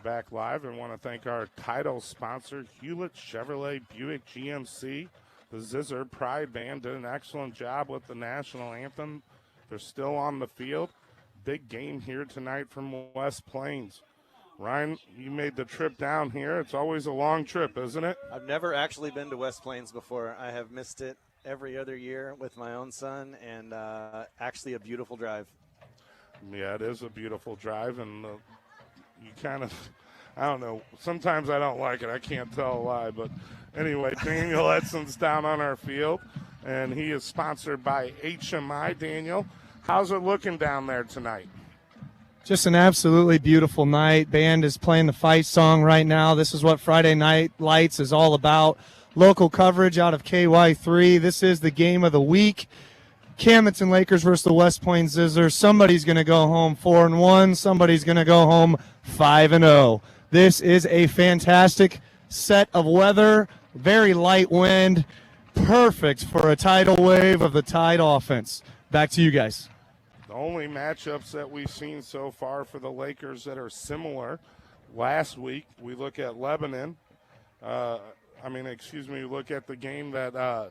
Back live and want to thank our title sponsor, Hewlett Chevrolet Buick GMC. The Zizzors Pride Band did an excellent job with the national anthem. They're still on the field. Big game here tonight from West Plains. Ryan, you made the trip down here. It's always a long trip, isn't it? I've never actually been to West Plains before. I have missed it every other year with my own son, and actually a beautiful drive. Yeah, it is a beautiful drive, and you kind of, I don't know, sometimes I don't like it. I can't tell a lie. But anyway, Daniel Edson's down on our field, and he is sponsored by HMI. Daniel, how's it looking down there tonight? Just an absolutely beautiful night. Band is playing the fight song right now. This is what Friday Night Lights is all about. Local coverage out of KY3. This is the game of the week. Camdenton Lakers versus the West Plains Zizzors. Somebody's going to go home 4-1. Somebody's going to go home 5-0. This is a fantastic set of weather. Very light wind. Perfect for a tidal wave of the Tide offense. Back to you guys. The only matchups that we've seen so far for the Lakers that are similar, last week we look at Lebanon. Look at the game that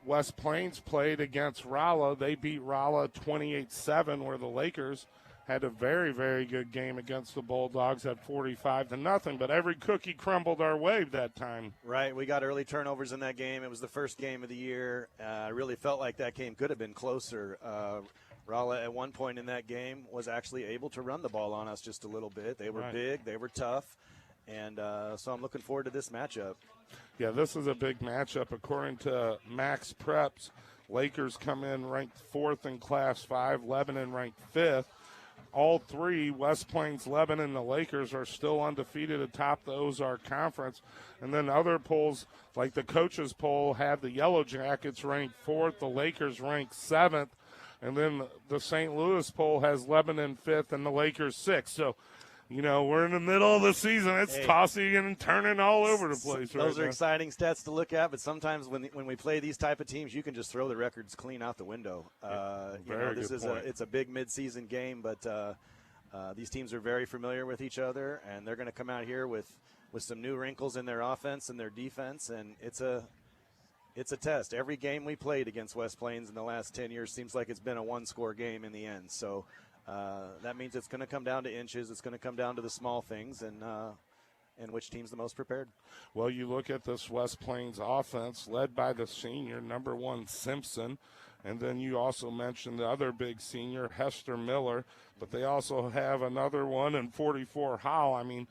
West Plains played against Rolla. They beat Rolla 28-7, where the Lakers had a very, very good game against the Bulldogs at 45-0. But every cookie crumbled our way that time. Right, we got early turnovers in that game. It was the first game of the year. I really felt like that game could have been closer. Rolla at one point in that game was actually able to run the ball on us just a little bit. They were big, they were tough, and so I'm looking forward to this matchup. Yeah, this is a big matchup. According to Max Preps, Lakers come in ranked 4th in Class 5, Lebanon ranked 5th. All three, West Plains, Lebanon, and the Lakers, are still undefeated atop the Ozark Conference. And then other polls, like the coaches poll, have the Yellow Jackets ranked 4th, the Lakers ranked 7th. And then the St. Louis poll has Lebanon 5th and the Lakers 6th. So, you know, we're in the middle of the season. It's tossing and turning all over the place. Those are exciting stats to look at, but sometimes when we play these type of teams, you can just throw the records clean out the window. It's a big midseason game, but these teams are very familiar with each other, and they're going to come out here with some new wrinkles in their offense and their defense, and it's a test. Every game we played against West Plains in the last 10 years seems like it's been a one-score game in the end. So that means it's going to come down to inches. It's going to come down to the small things and which team's the most prepared. Well, you look at this West Plains offense led by the senior, number 1, Simpson. And then you also mentioned the other big senior, Hester Miller. But they also have another one in 44, Howell. I mean,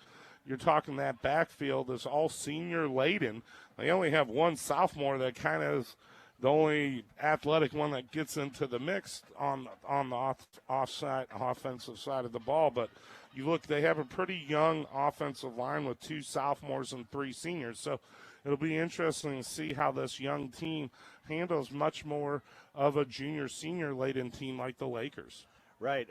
you're talking that backfield is all senior laden. They only have one sophomore that kind of is the only athletic one that gets into the mix on the offside offensive side of the ball. But you look, they have a pretty young offensive line with 2 sophomores and 3 seniors. So it'll be interesting to see how this young team handles much more of a junior-senior laden team like the Lakers. Right.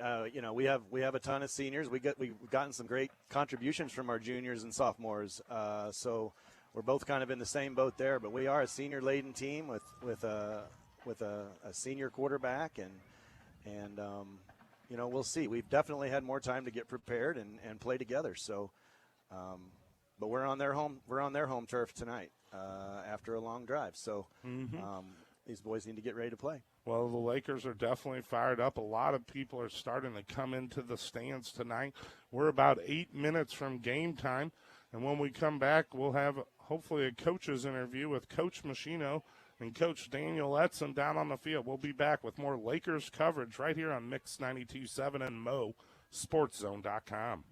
We have a ton of seniors. We've gotten some great contributions from our juniors and sophomores. So we're both kind of in the same boat there. But we are a senior-laden team with a senior quarterback, and we'll see. We've definitely had more time to get prepared and play together. So, but we're on their home turf tonight after a long drive. So these boys need to get ready to play. Well, the Lakers are definitely fired up. A lot of people are starting to come into the stands tonight. We're about 8 minutes from game time, and when we come back, we'll have hopefully a coach's interview with Coach Machino and Coach Daniel Edson down on the field. We'll be back with more Lakers coverage right here on Mix 92.7 and MoSportsZone.com.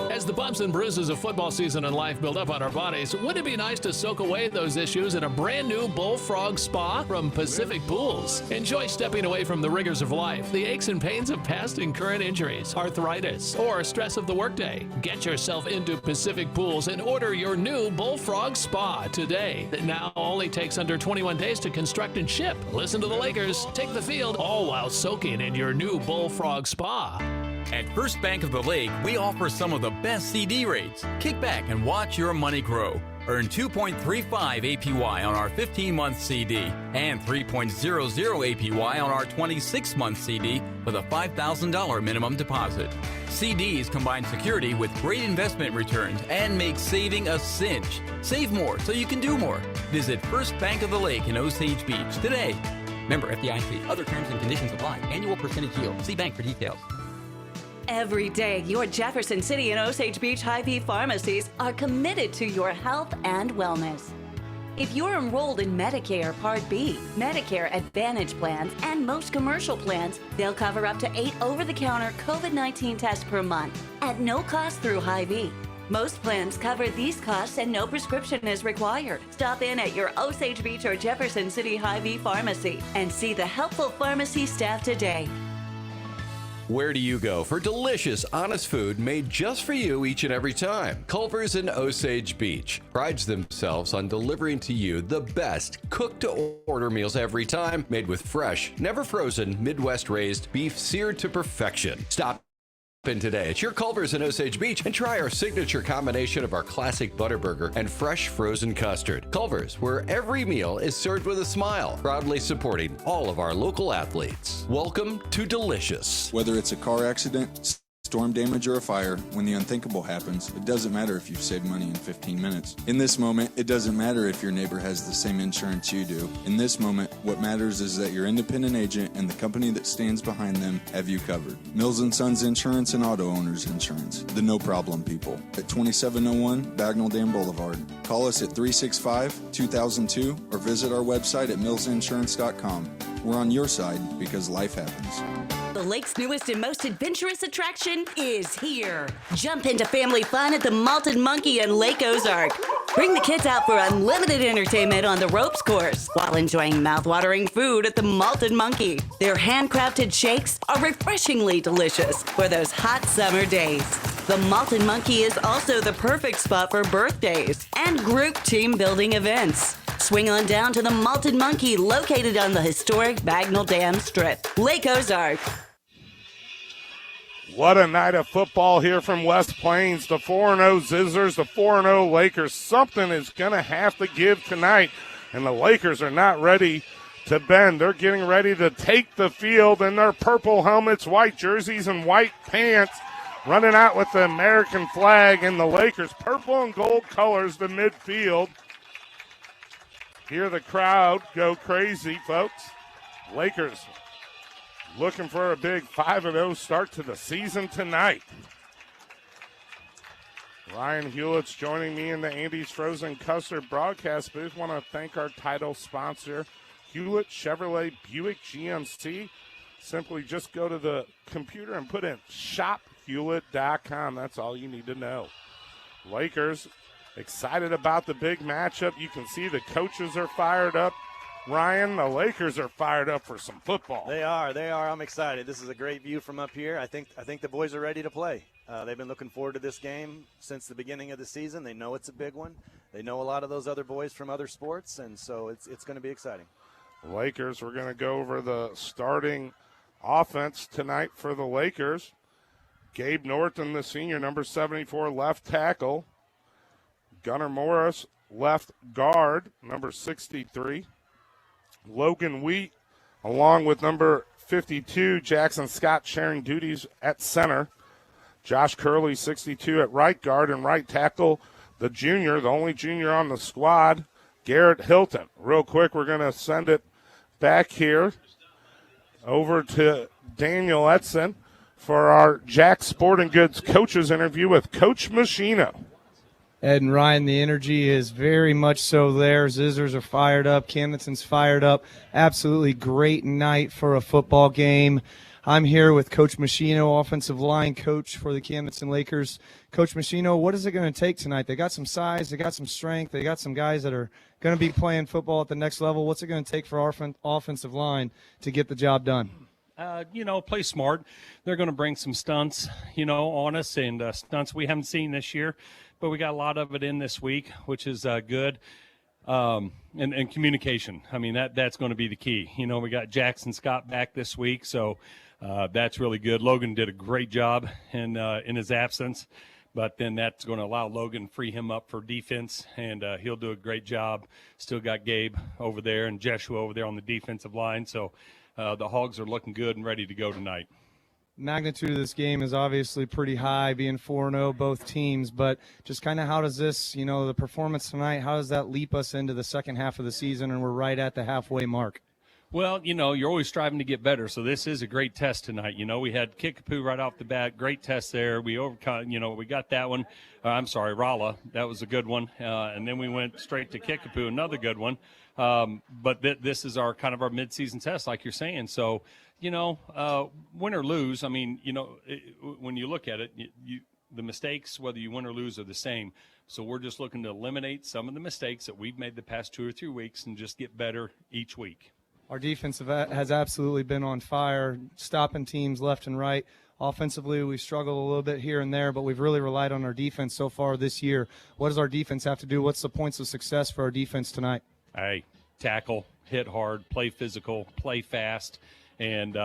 As the bumps and bruises of football season and life build up on our bodies, wouldn't it be nice to soak away those issues in a brand new Bullfrog Spa from Pacific Pools? Enjoy stepping away from the rigors of life, the aches and pains of past and current injuries, arthritis, or stress of the workday. Get yourself into Pacific Pools and order your new Bullfrog Spa today. That now only takes under 21 days to construct and ship. Listen to the Lakers, take the field, all while soaking in your new Bullfrog Spa. At First Bank of the Lake, we offer some of the best CD rates. Kick back and watch your money grow. Earn 2.35 APY on our 15-month CD and 3.00 APY on our 26-month CD with a $5,000 minimum deposit. CDs combine security with great investment returns and make saving a cinch. Save more so you can do more. Visit First Bank of the Lake in Osage Beach today. Member FDIC. Other terms and conditions apply. Annual percentage yield. See bank for details. Every day, your Jefferson City and Osage Beach Hy-Vee pharmacies are committed to your health and wellness. If you're enrolled in Medicare Part B, Medicare Advantage plans, and most commercial plans, they'll cover up to 8 over-the-counter COVID-19 tests per month at no cost through Hy-Vee. Most plans cover these costs and no prescription is required. Stop in at your Osage Beach or Jefferson City Hy-Vee pharmacy and see the helpful pharmacy staff today. Where do you go for delicious, honest food made just for you each and every time? Culver's in Osage Beach prides themselves on delivering to you the best cooked-to-order meals every time, made with fresh, never frozen, Midwest-raised beef seared to perfection. Stop in today at your Culver's in Osage Beach and try our signature combination of our classic Butterburger and fresh frozen custard. Culver's, where every meal is served with a smile, proudly supporting all of our local athletes. Welcome to Delicious. Whether it's a car accident, storm damage, or a fire, when the unthinkable happens, it doesn't matter if you've saved money in 15 minutes. In this moment, it doesn't matter if your neighbor has the same insurance you do. In this moment, what matters is that your independent agent and the company that stands behind them have you covered. Mills & Sons Insurance and Auto Owners Insurance, the no-problem people, at 2701 Bagnell Dam Boulevard. Call us at 365-2002 or visit our website at millsinsurance.com. We're on your side because life happens. The lake's newest and most adventurous attraction is here. Jump into family fun at the Malted Monkey in Lake Ozark. Bring the kids out for unlimited entertainment on the ropes course while enjoying mouthwatering food at the Malted Monkey. Their handcrafted shakes are refreshingly delicious for those hot summer days. The Malted Monkey is also the perfect spot for birthdays and group team building events. Swing on down to the Malted Monkey located on the historic Bagnell Dam Strip, Lake Ozark. What a night of football here from West Plains. The 4-0 Zizzors, the 4-0 Lakers. Something is going to have to give tonight, and the Lakers are not ready to bend. They're getting ready to take the field in their purple helmets, white jerseys, and white pants, running out with the American flag and the Lakers' purple and gold colors, the midfield. Hear the crowd go crazy, folks. Lakers looking for a big 5-0 start to the season tonight. Ryan Hewlett's joining me in the Andy's Frozen Custard broadcast booth. Want to thank our title sponsor, Hewlett Chevrolet Buick GMC. Simply just go to the computer and put in shophewlett.com. That's all you need to know. Lakers excited about the big matchup. You can see the coaches are fired up. Ryan, the Lakers are fired up for some football. They are. I'm excited. This is a great view from up here. I think the boys are ready to play. They've been looking forward to this game since the beginning of the season. They know it's a big one. They know a lot of those other boys from other sports, and so it's going to be exciting. Lakers, we're going to go over the starting offense tonight for the Lakers. Gabe Norton, the senior, number 74, left tackle. Gunnar Morris, left guard, number 63. Logan Wheat, along with number 52, Jackson Scott, sharing duties at center. Josh Curley, 62, at right guard, and right tackle, the junior, the only junior on the squad, Garrett Hilton. Real quick, we're going to send it back here over to Daniel Edson for our Jack Sporting Goods coaches interview with Coach Machino. Ed and Ryan, the energy is very much so there. Zizzors are fired up. Camdenton's fired up. Absolutely great night for a football game. I'm here with Coach Machino, offensive line coach for the Camdenton Lakers. Coach Machino, what is it going to take tonight? They got some size. They got some strength. They got some guys that are going to be playing football at the next level. What's it going to take for our offensive line to get the job done? Play smart. They're going to bring some stunts, on us, and stunts we haven't seen this year. But we got a lot of it in this week, which is good. And communication. I mean, that's going to be the key. We got Jackson Scott back this week, so that's really good. Logan did a great job in his absence. But then that's going to allow Logan to free him up for defense, and he'll do a great job. Still got Gabe over there and Jeshua over there on the defensive line. So the Hogs are looking good and ready to go tonight. Magnitude of this game is obviously pretty high, being 4-0 both teams, but just kind of how does this, the performance tonight, how does that leap us into the second half of the season, and we're right at the halfway mark? Well, you're always striving to get better, so this is a great test tonight. We had Kickapoo right off the bat, great test there. We overcome, we got that one. Rolla, that was a good one. And then we went straight to Kickapoo, another good one. But this is our kind of our midseason test, like you're saying. So, win or lose, when you look at it, the mistakes, whether you win or lose, are the same. So we're just looking to eliminate some of the mistakes that we've made the past 2 or 3 weeks and just get better each week. Our defense has absolutely been on fire, stopping teams left and right. Offensively, we struggle a little bit here and there, but we've really relied on our defense so far this year. What does our defense have to do? What's the points of success for our defense tonight? Hey, tackle, hit hard, play physical, play fast, and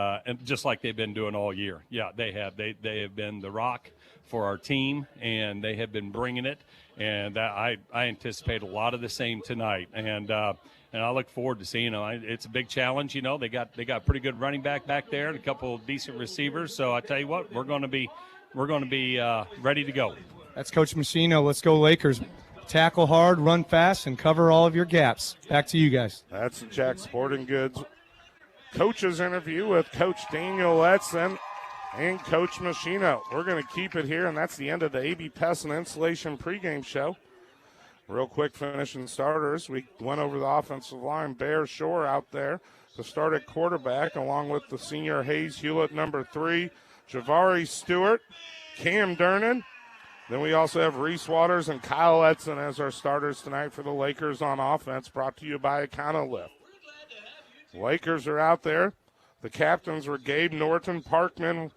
just like they've been doing all year. Yeah, they have. They have been the rock for our team, and they have been bringing it. And I anticipate a lot of the same tonight. And I look forward to seeing them. It's a big challenge. They got pretty good running back there and a couple of decent receivers. So I tell you what, we're going to be ready to go. That's Coach Machino. Let's go Lakers. Tackle hard, run fast, and cover all of your gaps. Back to you guys. That's the Jack Sporting Goods coaches interview with Coach Daniel Letson and Coach Machino. We're going to keep it here, and that's the end of the AB Pest and Insulation pregame show. Real quick finishing starters. We went over the offensive line. Bear Shore out there to start at quarterback, along with the senior Hayes Hewlett, number 3, Javari Stewart, Cam Durnan. Then we also have Reese Waters and Kyle Edson as our starters tonight for the Lakers on offense, brought to you by Econolift. Lakers are out there. The captains were Gabe Norton, Parkman,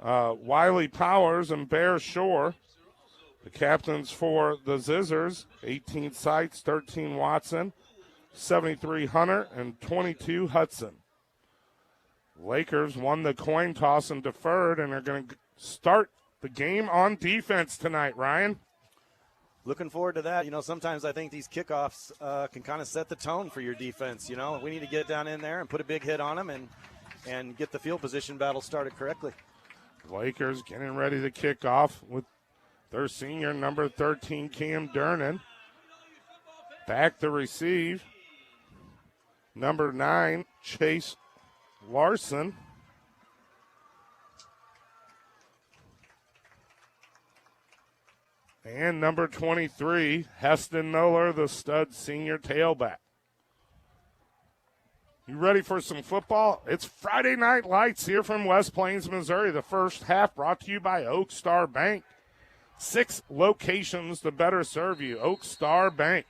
Wiley Powers, and Bear Shore. The captains for the Zizzors, 18 Sites, 13 Watson, 73 Hunter, and 22 Hudson. Lakers won the coin toss and deferred and are going to start the game on defense tonight, Ryan. Looking forward to that. Sometimes I think these kickoffs can kind of set the tone for your defense. We need to get down in there and put a big hit on them and get the field position battle started correctly. Lakers getting ready to kick off with their senior, number 13, Cam Durnan. Back to receive, number 9, Chase Larson. And number 23, Heston Miller, the stud senior tailback. You ready for some football? It's Friday Night Lights here from West Plains, Missouri. The first half brought to you by Oak Star Bank. 6 locations to better serve you. Oak Star Bank.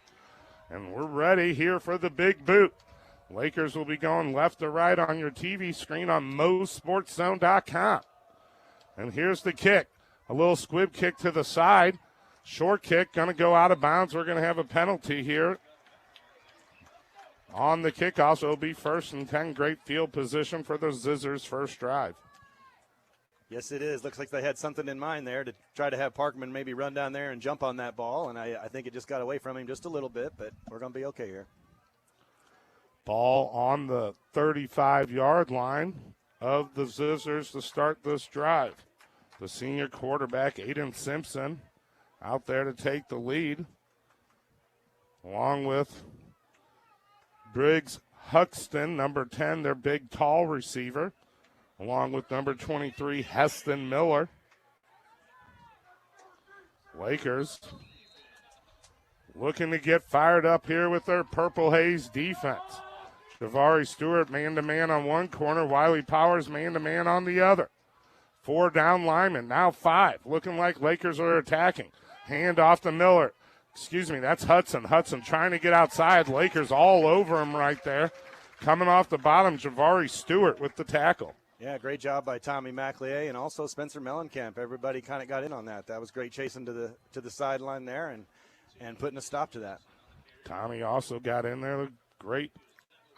And we're ready here for the big boot. Lakers will be going left to right on your TV screen on mosportszone.com. And here's the kick. A little squib kick to the side. Short kick, going to go out of bounds. We're going to have a penalty here on the kickoff. So it'll be 1st and 10. Great field position for the Zizzors' first drive. Yes, it is. Looks like they had something in mind there to try to have Parkman maybe run down there and jump on that ball, and I think it just got away from him just a little bit, but we're going to be okay here. Ball on the 35-yard line of the Zizzors to start this drive. The senior quarterback, Aiden Simpson, out there to take the lead, along with Briggs Huxton, number 10, their big, tall receiver, along with number 23, Heston Miller. Lakers looking to get fired up here with their Purple Haze defense. Javari Stewart man-to-man on one corner, Wiley Powers man-to-man on the other. 4 down linemen, now 5, looking like Lakers are attacking. Hand off to Miller. That's Hudson. Hudson trying to get outside. Lakers all over him right there. Coming off the bottom, Javari Stewart with the tackle. Yeah, great job by Tommy McLeay and also Spencer Mellencamp. Everybody kind of got in on that. That was great chasing to the sideline there and putting a stop to that. Tommy also got in there. Great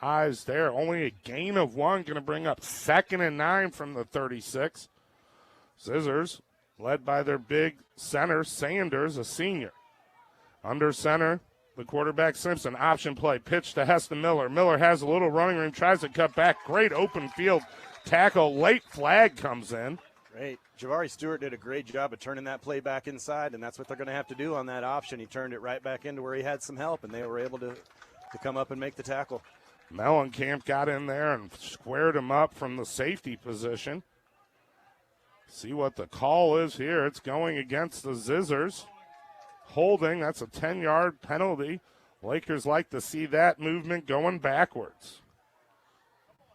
eyes there. Only a gain of 1, going to bring up 2nd and 9 from the 36. Zizzors led by their big center, Sanders, a senior. Under center, the quarterback Simpson. Option play, pitch to Heston Miller. Miller has a little running room, tries to cut back. Great open field tackle. Late flag comes in. Great. Javari Stewart did a great job of turning that play back inside, and that's what they're going to have to do on that option. He turned it right back into where he had some help, and they were able to come up and make the tackle. Mellencamp got in there and squared him up from the safety position. See what the call is here. It's going against the Zizzors. Holding, that's a 10-yard penalty. Lakers like to see that movement going backwards.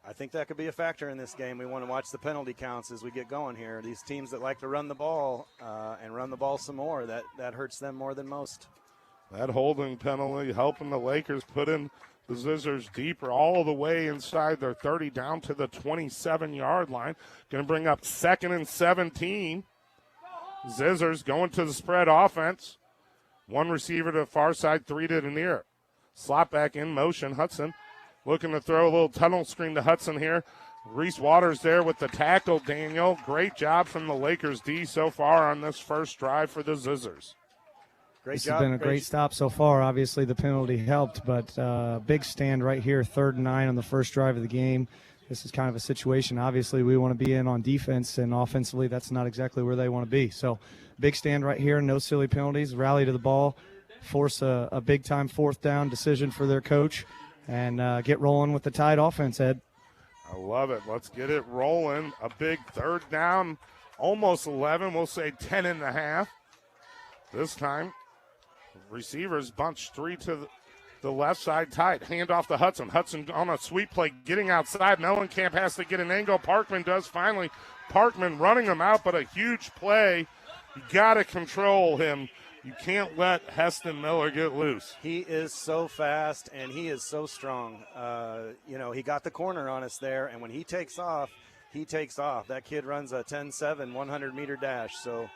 I think that could be a factor in this game. We want to watch the penalty counts as we get going here. These teams that like to run the ball and run the ball some more, that hurts them more than most. That holding penalty helping the Lakers put in the Zizzors deeper all the way inside their 30 down to the 27-yard line. Going to bring up 2nd and 17. Zizzors going to the spread offense. One receiver to the far side, 3 to the near. Slot back in motion. Hudson looking to throw a little tunnel screen to Hudson here. Reese Waters there with the tackle, Daniel. Great job from the Lakers D so far on this first drive for the Zizzors. This has been a great stop so far. Obviously, the penalty helped, but big stand right here, 3rd and 9 on the first drive of the game. This is kind of a situation. Obviously, we want to be in on defense, and offensively, that's not exactly where they want to be. So, big stand right here, no silly penalties, rally to the ball, force a big-time 4th down decision for their coach, and get rolling with the Tide offense, Ed. I love it. Let's get it rolling. A big 3rd down, almost 11. We'll say 10 and a half. This time, receivers bunch 3 to the left side, Tide. Hand off to Hudson. Hudson on a sweep play, getting outside. Mellencamp has to get an angle. Parkman does finally. Parkman running him out, but a huge play. You got to control him. You can't let Heston Miller get loose. He is so fast, and he is so strong. He got the corner on us there, and when he takes off, he takes off. That kid runs a 10-7 100-meter dash, so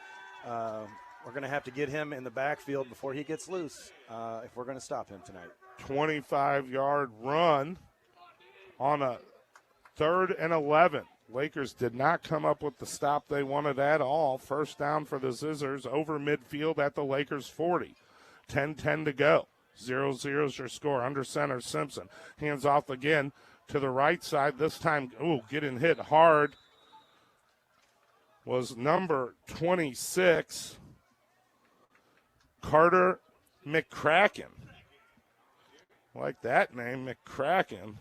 we're going to have to get him in the backfield before he gets loose if we're going to stop him tonight. 25-yard run on a 3rd and 11. Lakers did not come up with the stop they wanted at all. First down for the Zizzors over midfield at the Lakers 40. 10-10 to go. 0-0 is your score. Under center, Simpson. Hands off again to the right side. This time, getting hit hard was number 26, Carter McCracken. I like that name, McCracken.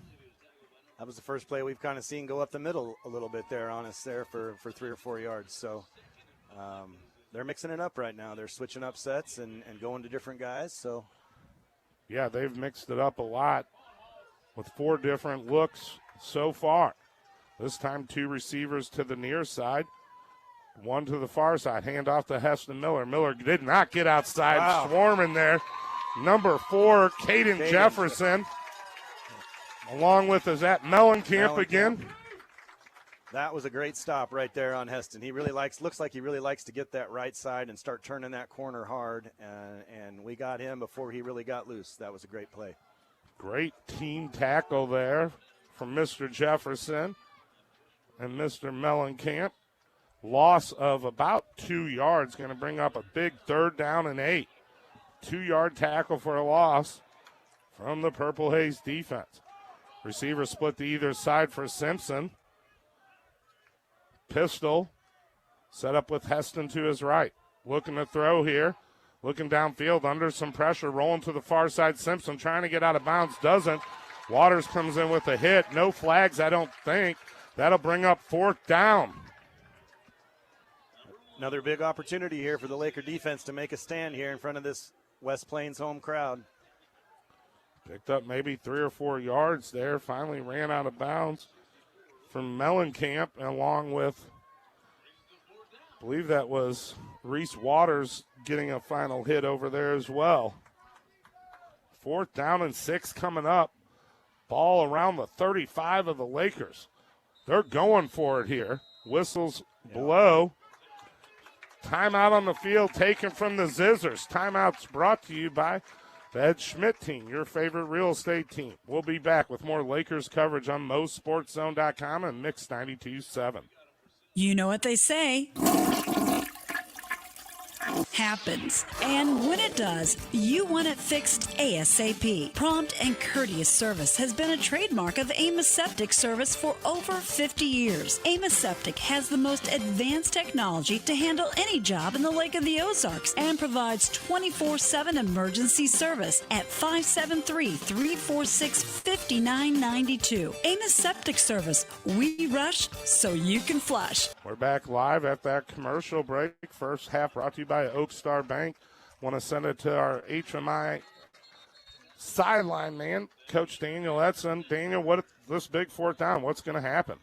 That was the first play we've kind of seen go up the middle a little bit there on us there for 3 or 4 yards. So they're mixing it up right now. They're switching up sets and going to different guys. So, yeah, they've mixed it up a lot with 4 different looks so far. This time 2 receivers to the near side, 1 to the far side. Hand off to Heston Miller. Miller did not get outside. Wow. Swarming there. Number 4, Caden Jefferson. Along with, is that Mellencamp again? That was a great stop right there on Heston. He really looks like he really likes to get that right side and start turning that corner hard, and we got him before he really got loose. That was a great play. Great team tackle there from Mr. Jefferson and Mr. Mellencamp. Loss of about 2 yards, going to bring up a big 3rd down and 8. 2-yard tackle for a loss from the Purple Haze defense. Receiver split to either side for Simpson. Pistol set up with Heston to his right. Looking to throw here. Looking downfield under some pressure. Rolling to the far side. Simpson trying to get out of bounds. Doesn't. Waters comes in with a hit. No flags, I don't think. That'll bring up 4th down. Another big opportunity here for the Laker defense to make a stand here in front of this West Plains home crowd. Picked up maybe 3 or 4 yards there. Finally ran out of bounds from Mellencamp, along with, I believe that was Reese Waters getting a final hit over there as well. 4th down and 6 coming up. Ball around the 35 of the Lakers. They're going for it here. Whistles blow. Timeout on the field taken from the Zizzors. Timeout's brought to you by the Ed Schmidt team, your favorite real estate team. We'll be back with more Lakers coverage on MoSportsZone.com and Mix 92.7. You know what they say. happens. And when it does, you want it fixed ASAP. Prompt and courteous service has been a trademark of Amos Septic Service for over 50 years. Amos Septic has the most advanced technology to handle any job in the Lake of the Ozarks and provides 24/7 emergency service at 573-346-5992. Amos Septic Service. We rush so you can flush. We're back live at that commercial break. First half brought to you by Oak Star Bank. Want to send it to our HMI sideline man, Coach Daniel Edson. Daniel, what this big fourth down, what's going to happen?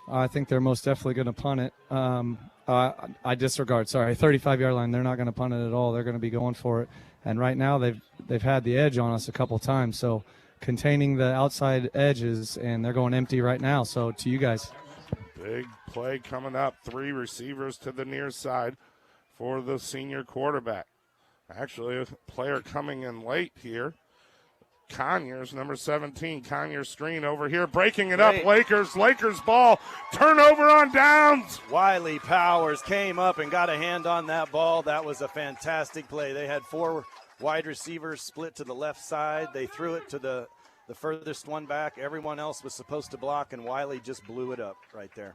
I think they're most definitely going to punt it. I disregard. Sorry, 35-yard line. They're not going to punt it at all. They're going to be going for it. And right now they've had the edge on us a couple times. So containing the outside edges, and they're going empty right now. So to you guys. Big play coming up. 3 receivers to the near side for the senior quarterback. Actually, a player coming in late here. Conyers, number 17. Conyers screen over here, breaking it up. Lakers ball. Turnover on downs. Wiley Powers came up and got a hand on that ball. That was a fantastic play. They had 4 wide receivers split to the left side. They threw it to the furthest one back. Everyone else was supposed to block, and Wiley just blew it up right there.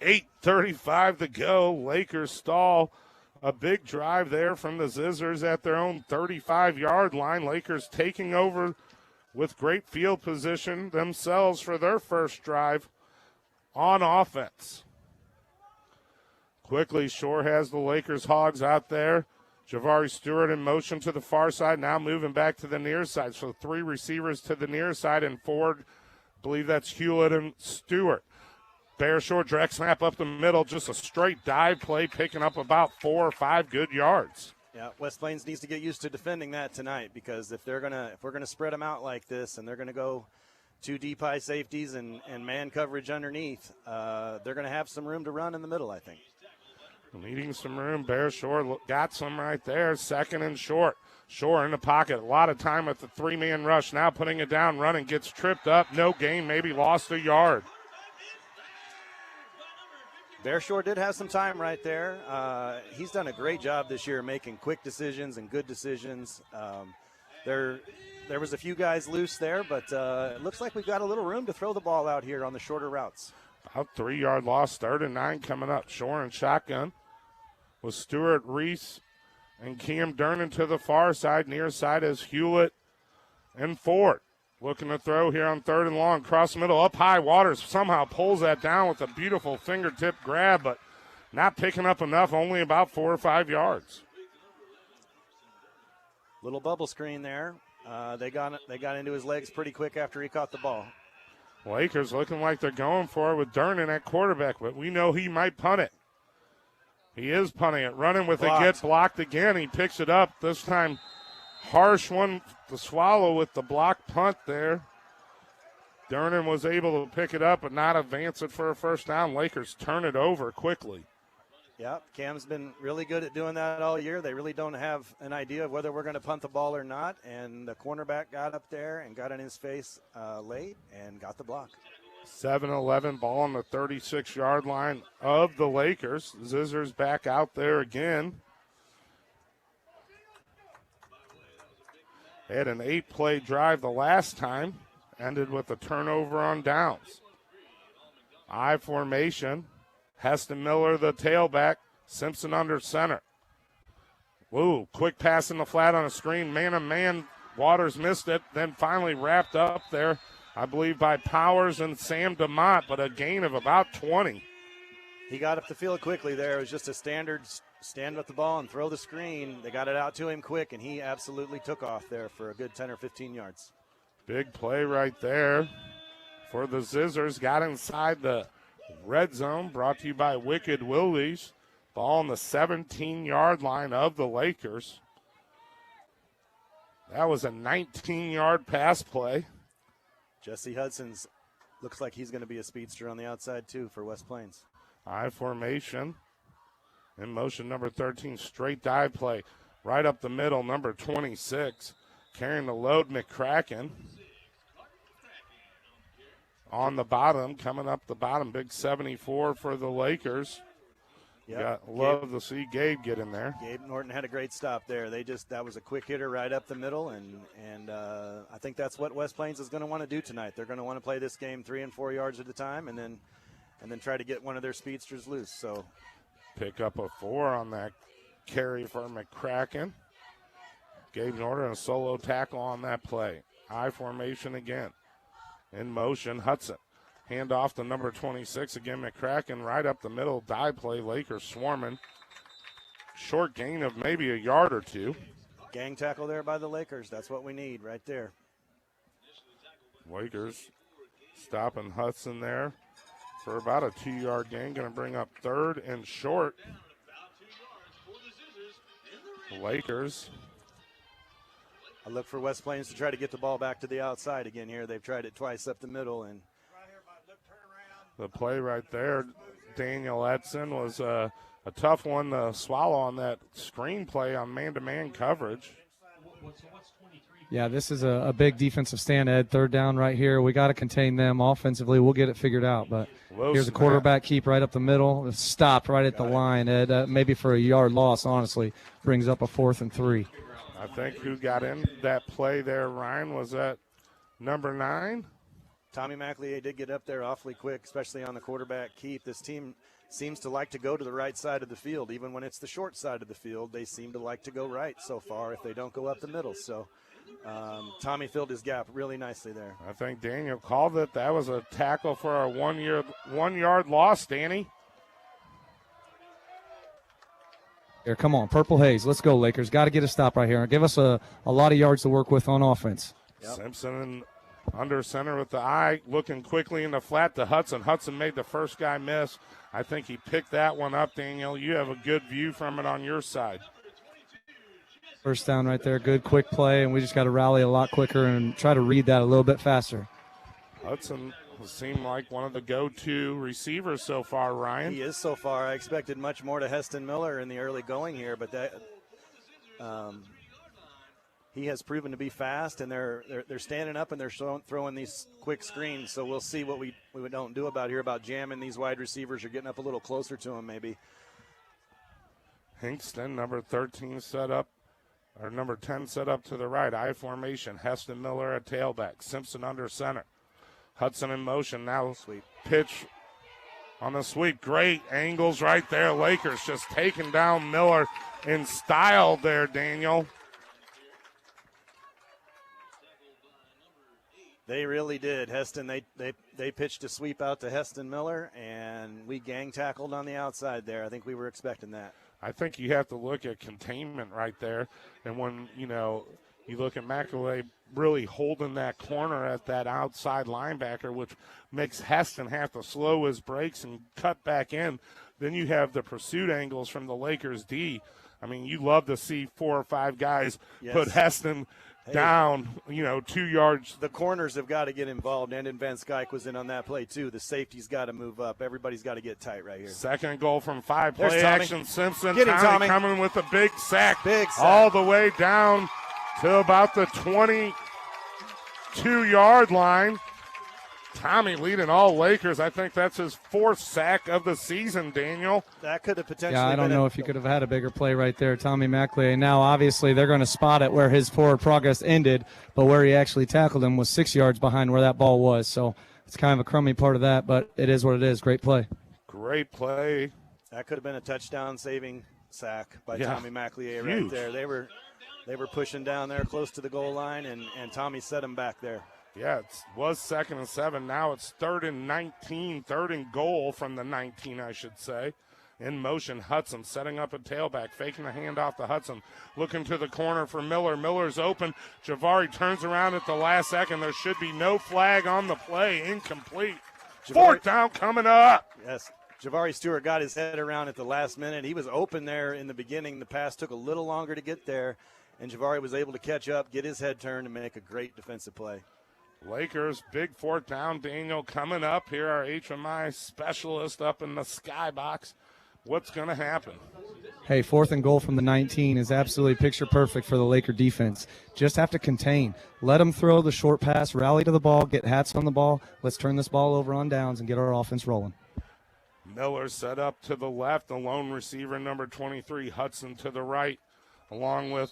8:35 to go. Lakers stall. A big drive there from the Zizzors at their own 35-yard line. Lakers taking over with great field position themselves for their first drive on offense. Quickly, Shore has the Lakers Hogs out there. Javari Stewart in motion to the far side, now moving back to the near side. So 3 receivers to the near side and forward. I believe that's Hewlett and Stewart. Bear Shore direct snap up the middle, just a straight dive play, picking up about 4 or 5 good yards. Yeah, West Plains needs to get used to defending that tonight, because if we're gonna spread them out like this and they're gonna go 2 deep high safeties and man coverage underneath, they're gonna have some room to run in the middle, I think. Needing some room. Bear Shore got some right there. Second and short. Shore in the pocket. A lot of time at the 3-man rush. Now putting it down, running, gets tripped up. No gain, maybe lost a yard. Bear Shore did have some time right there. He's done a great job this year making quick decisions and good decisions. There was a few guys loose there, but it looks like we've got a little room to throw the ball out here on the shorter routes. About 3-yard loss, 3rd and 9 coming up. Shore and shotgun with Stewart, Reese, and Cam Durnan to the far side. Near side is Hewlett and Ford. Looking to throw here on 3rd and long. Cross the middle, up high. Waters somehow pulls that down with a beautiful fingertip grab, but not picking up enough, only about 4 or 5 yards. Little bubble screen there. They got into his legs pretty quick after he caught the ball. Lakers looking like they're going for it with Durnan at quarterback, but we know he might punt it. He is punting it. Running with it, gets blocked again. He picks it up. This time, harsh one to swallow with the block punt there. Durnan was able to pick it up but not advance it for a first down. Lakers turn it over quickly. Yeah, Cam's been really good at doing that all year. They really don't have an idea of whether we're going to punt the ball or not, and the cornerback got up there and got in his face late and got the block. 7-11, ball on the 36-yard line of the Lakers. Zizzors back out there again. They had an 8-play drive the last time, ended with a turnover on downs. I formation. Heston Miller, the tailback. Simpson under center. Woo, quick pass in the flat on a screen. Man-to-man, Waters missed it. Then finally wrapped up there, I believe, by Powers and Sam DeMott, but a gain of about 20. He got up the field quickly there. It was just a standard stand with the ball and throw the screen. They got it out to him quick, and he absolutely took off there for a good 10 or 15 yards. Big play right there for the Zizzors. Got inside the red zone, brought to you by Wicked Willies. Ball on the 17-yard line of the Lakers. That was a 19-yard pass play. Jesse Hudson's looks like he's going to be a speedster on the outside, too, for West Plains. I formation. In motion, number 13, straight dive play. Right up the middle, number 26. Carrying the load, McCracken. On the bottom, coming up the bottom, big 74 for the Lakers. Love to see Gabe get in there. Gabe Norton had a great stop there. That was a quick hitter right up the middle, and I think that's what West Plains is going to want to do tonight. They're going to want to play this game 3 and 4 yards at a time, and then try to get one of their speedsters loose. So pick up a 4 on that carry for McCracken. Gabe Norton a solo tackle on that play. I formation again. In motion, Hudson. Hand off to number 26 again, McCracken right up the middle. Dive play, Lakers swarming. Short gain of maybe a yard or 2. Gang tackle there by the Lakers. That's what we need right there. Lakers stopping Hudson there for about a 2-yard gain. Going to bring up 3rd and short. Lakers. I look for West Plains to try to get the ball back to the outside again here. They've tried it twice up the middle. And the play right there, Daniel Edson, was a tough one to swallow on that screen play on man-to-man coverage. Yeah, this is a big defensive stand, Ed. 3rd down right here. We got to contain them offensively. We'll get it figured out. But here's a quarterback keep right up the middle. It's stopped right at the line, Ed. Maybe for a yard loss, honestly. Brings up a 4th and 3. I think who got in that play there, Ryan, was that number 9? Tommy McLeay did get up there awfully quick, especially on the quarterback keep. This team seems to like to go to the right side of the field. Even when it's the short side of the field, they seem to like to go right so far if they don't go up the middle. So Tommy filled his gap really nicely there. I think Daniel called it. That was a tackle for a 1-yard loss, Danny. Here, come on, Purple Haze. Let's go, Lakers. Got to get a stop right here. Give us a lot of yards to work with on offense. Yep. Simpson under center with the eye, looking quickly in the flat to Hudson. Hudson made the first guy miss. I think he picked that one up, Daniel. You have a good view from it on your side. First down right there. Good, quick play, and we just got to rally a lot quicker and try to read that a little bit faster. Hudson seemed like one of the go-to receivers so far, Ryan. He is so far. I expected much more to Heston Miller in the early going here, but he has proven to be fast, and they're standing up and they're throwing these quick screens. So we'll see what we don't do about jamming these wide receivers or getting up a little closer to them maybe. Hinkston, number 13 set up, or number 10 set up to the right. I formation. Heston Miller at tailback. Simpson under center. Hudson in motion now. Sweep. Pitch on the sweep. Great angles right there. Lakers just taking down Miller in style there, Daniel. They really did. Heston, they pitched a sweep out to Heston Miller, and we gang tackled on the outside there. I think we were expecting that. I think you have to look at containment right there. And when, you look at McAlay really holding that corner at that outside linebacker, which makes Heston have to slow his brakes and cut back in. Then you have the pursuit angles from the Lakers D. I mean, you love to see 4 or 5 guys put Heston down, 2 yards. The corners have got to get involved. And Van Skyke was in on that play, too. The safety's got to move up. Everybody's got to get tight right here. Second goal from 5. Play action. Simpson. Get him, Tommy. Coming with a big sack. All the way down to about the 22-yard line. Tommy leading all Lakers. I think that's his 4th sack of the season, Daniel. That could have potentially I don't know if you could have had a bigger play right there, Tommy McLeay. Now, obviously, they're going to spot it where his forward progress ended, but where he actually tackled him was 6 yards behind where that ball was. So it's kind of a crummy part of that, but it is what it is. Great play. Great play. That could have been a touchdown-saving sack by Tommy McLeay right there. They were pushing down there close to the goal line, and Tommy set him back there. Yeah, it was 2nd and 7. Now it's 3rd and 19, 3rd and goal from the 19, I should say. In motion, Hudson setting up a tailback, faking the handoff to Hudson. Looking to the corner for Miller. Miller's open. Javari turns around at the last second. There should be no flag on the play. Incomplete. 4th down coming up. Yes. Javari Stewart got his head around at the last minute. He was open there in the beginning. The pass took a little longer to get there, and Javari was able to catch up, get his head turned, and make a great defensive play. Lakers, big 4th down. Daniel coming up here, our HMI specialist up in the skybox. What's going to happen? Hey, 4th and goal from the 19 is absolutely picture perfect for the Laker defense. Just have to contain. Let them throw the short pass, rally to the ball, get hats on the ball. Let's turn this ball over on downs and get our offense rolling. Miller set up to the left, the lone receiver, number 23, Hudson to the right, along with,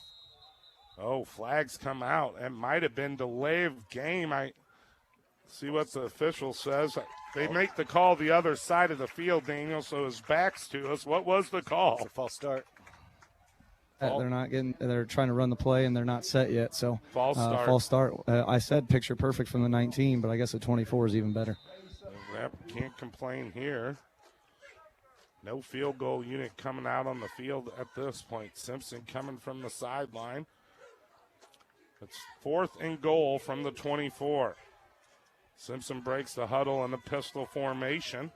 flags come out. It might have been delay of game. I see what the official says. They make the call the other side of the field, Daniel, so his back's to us. What was the call? It's a false start. They're trying to run the play, and they're not set yet. So false start. False start. I said picture perfect from the 19, but I guess the 24 is even better. Yep, can't complain here. No field goal unit coming out on the field at this point. Simpson coming from the sideline. It's 4th and goal from the 24. Simpson breaks the huddle in the pistol formation.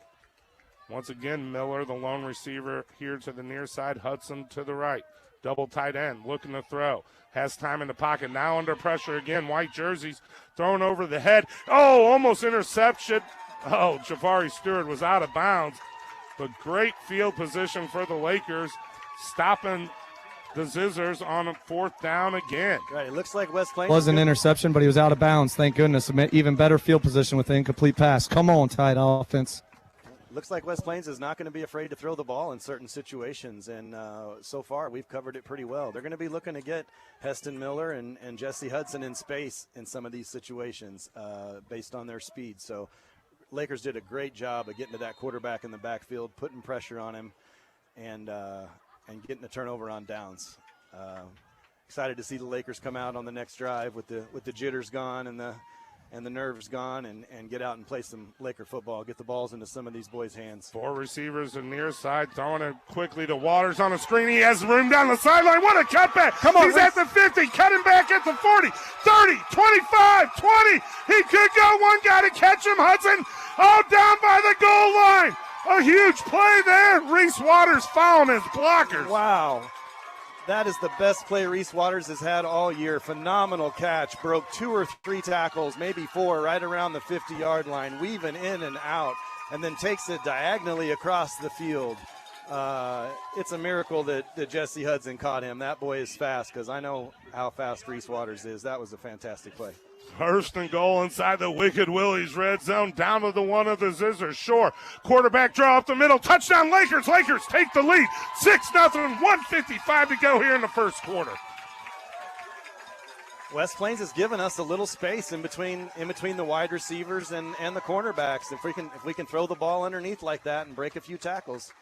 Once again, Miller, the lone receiver, here to the near side. Hudson to the right. Double tight end, looking to throw. Has time in the pocket, now under pressure again. White jerseys thrown over the head. Almost interception. Jabari Stewart was out of bounds. But great field position for the Lakers, stopping the Zizzors on a 4th down again. Right, it looks like West Plains. Was an interception, but he was out of bounds. Thank goodness. Even better field position with the incomplete pass. Come on, tight offense. Looks like West Plains is not going to be afraid to throw the ball in certain situations, and so far we've covered it pretty well. They're going to be looking to get Heston Miller and Jesse Hudson in space in some of these situations based on their speed. So Lakers did a great job of getting to that quarterback in the backfield, putting pressure on him, and getting the turnover on downs. Excited to see the Lakers come out on the next drive with the jitters gone and the nerves gone, and get out and play some Laker football, get the balls into some of these boys' hands. 4 receivers in near side, throwing it quickly to Waters on a screen. He has room down the sideline. What a cutback. Come on, he's at the 50, cutting back at the 40, 30, 25, 20. He could go. One guy to catch him. Hudson, down by the goal line. A huge play there. Reese Waters fouling his blockers. Wow. That is the best play Reese Waters has had all year. Phenomenal catch. Broke 2 or 3 tackles, maybe 4, right around the 50-yard line, weaving in and out, and then takes it diagonally across the field. It's a miracle that Jesse Hudson caught him. That boy is fast, because I know how fast Reese Waters is. That was a fantastic play. 1st and goal inside the Wicked Willie's red zone, down to the one of the Zizzors. Shore, quarterback draw up the middle. Touchdown Lakers. Lakers take the lead. 6-0, 1:55 to go here in the first quarter. West Plains has given us a little space in between the wide receivers and the cornerbacks. If we can throw the ball underneath like that and break a few tackles,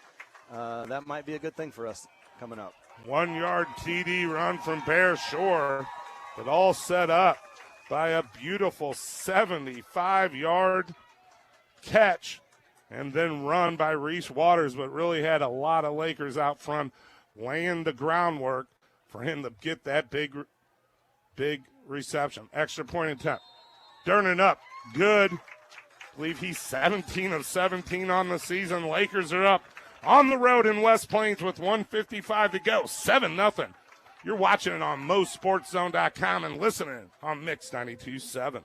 that might be a good thing for us coming up. 1-yard TD run from Bear Shore, but all set up by a beautiful 75-yard catch and then run by Reese Waters, but really had a lot of Lakers out front laying the groundwork for him to get that big reception. Extra point attempt. Durnin up. Good. I believe he's 17 of 17 on the season. Lakers are up on the road in West Plains with 1:55 to go. 7-0. You're watching it on MoSportsZone.com and listening on Mix 92.7.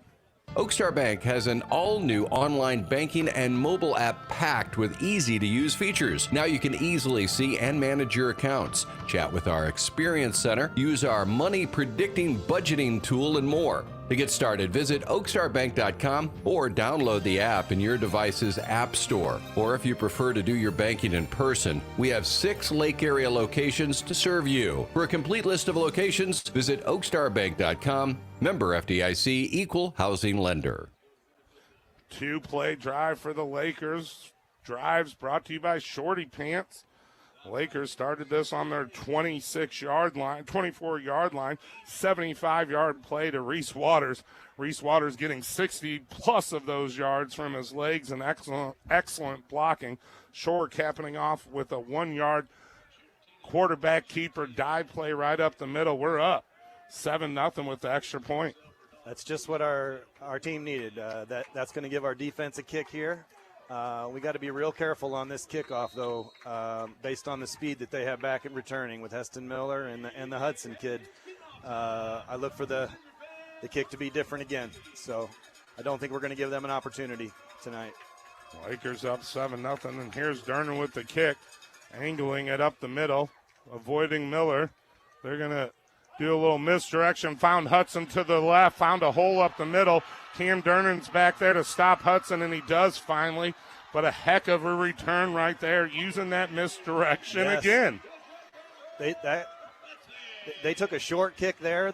Oakstar Bank has an all-new online banking and mobile app packed with easy-to-use features. Now you can easily see and manage your accounts, chat with our Experience Center, use our money predicting budgeting tool, and more. To get started, visit oakstarbank.com or download the app in your device's app store. Or if you prefer to do your banking in person, we have 6 Lake area locations to serve you. For a complete list of locations, visit oakstarbank.com. Member FDIC, Equal Housing Lender. 2-play drive for the Lakers. Drives brought to you by Shorty Pants. Lakers started this on their 24-yard line, 75-yard play to Reese Waters. Reese Waters getting 60-plus of those yards from his legs and excellent blocking. Shore capping off with a 1-yard quarterback keeper dive play right up the middle. We're up 7-0 with the extra point. That's just what our team needed. That's going to give our defense a kick here. We got to be real careful on this kickoff, though, based on the speed that they have back at returning with Heston Miller and the Hudson kid. I look for the kick to be different again, so I don't think we're going to give them an opportunity tonight. Lakers up 7-0, and here's Durnin with the kick, angling it up the middle, avoiding Miller. They're going to do a little misdirection, found Hudson to the left, found a hole up the middle. Cam Durnin's back there to stop Hudson, and he does finally. but a heck of a return right there, using that misdirection again. They took a short kick there.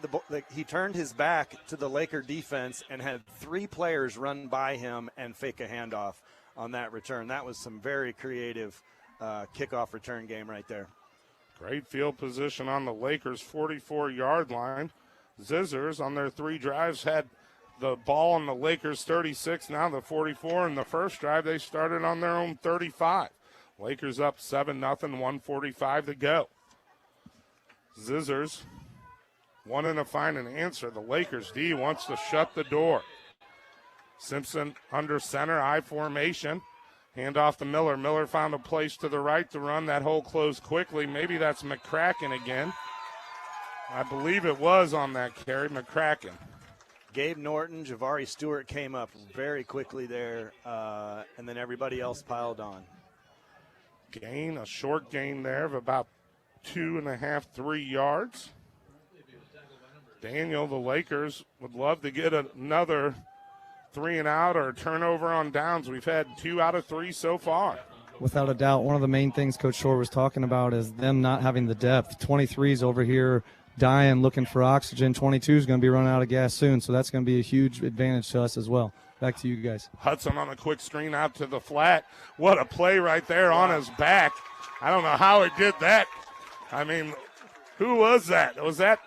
He turned his back to the Laker defense and had 3 players run by him and fake a handoff on that return. That was some very creative kickoff return game right there. Great field position on the Lakers' 44-yard line. Zizzors on their 3 drives had the ball on the Lakers' 36, now the 44. In the first drive, they started on their own 35. Lakers up 7-0, 1:45 to go. Zizzors wanting to find an answer. The Lakers D wants to shut the door. Simpson under center, I formation. Hand off to Miller. Miller found a place to the right to run. That hole closed quickly. Maybe that's McCracken again. I believe it was on that carry, McCracken. Gabe Norton, Javari Stewart came up very quickly there, and then everybody else piled on. A short gain there of about 2.5, 3 yards. Daniel, the Lakers would love to get another 3 and out or turnover on downs. We've had 2 out of 3 so far. Without a doubt, one of the main things Coach Shore was talking about is them not having the depth. 23's over here dying, looking for oxygen. 22 is going to be running out of gas soon, so that's going to be a huge advantage to us as well. Back to you guys. Hudson on a quick screen out to the flat. What a play right there on his back. I don't know how he did that. I mean, who was that?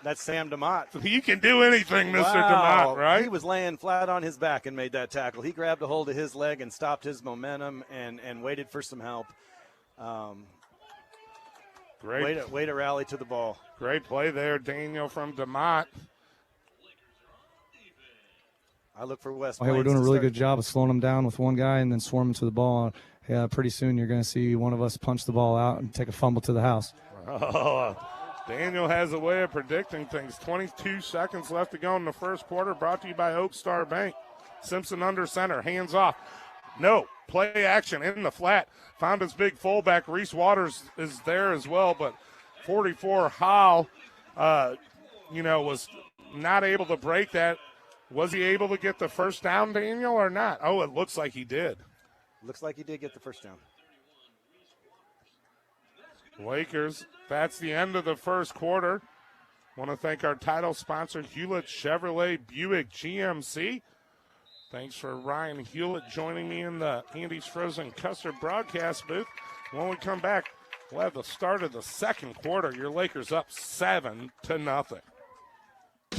That's Sam DeMott. He can do anything, Mr. DeMott, right? He was laying flat on his back and made that tackle. He grabbed a hold of his leg and stopped his momentum and waited for some help. Great way to rally to the ball. Great play there, Daniel, from DeMott. I look for West. Hey, we're doing a really good job of slowing them down with one guy and then swarming to the ball. Yeah, pretty soon you're going to see one of us punch the ball out and take a fumble to the house. Oh, Daniel has a way of predicting things. 22 seconds left to go in the first quarter. Brought to you by Oak Star Bank. Simpson under center, hands off. No, play action in the flat. Found his big fullback. Reese Waters is there as well, but 44 Howell, was not able to break that. Was he able to get the first down, Daniel, or not? Oh, it looks like he did. Looks like he did get the first down. Lakers, that's the end of the first quarter. Want to thank our title sponsor, Hewlett Chevrolet Buick GMC. Thanks for Ryan Hewlett joining me in the Andy's Frozen Custard broadcast booth. When we come back, we'll have the start of the second quarter. Your Lakers up 7-0.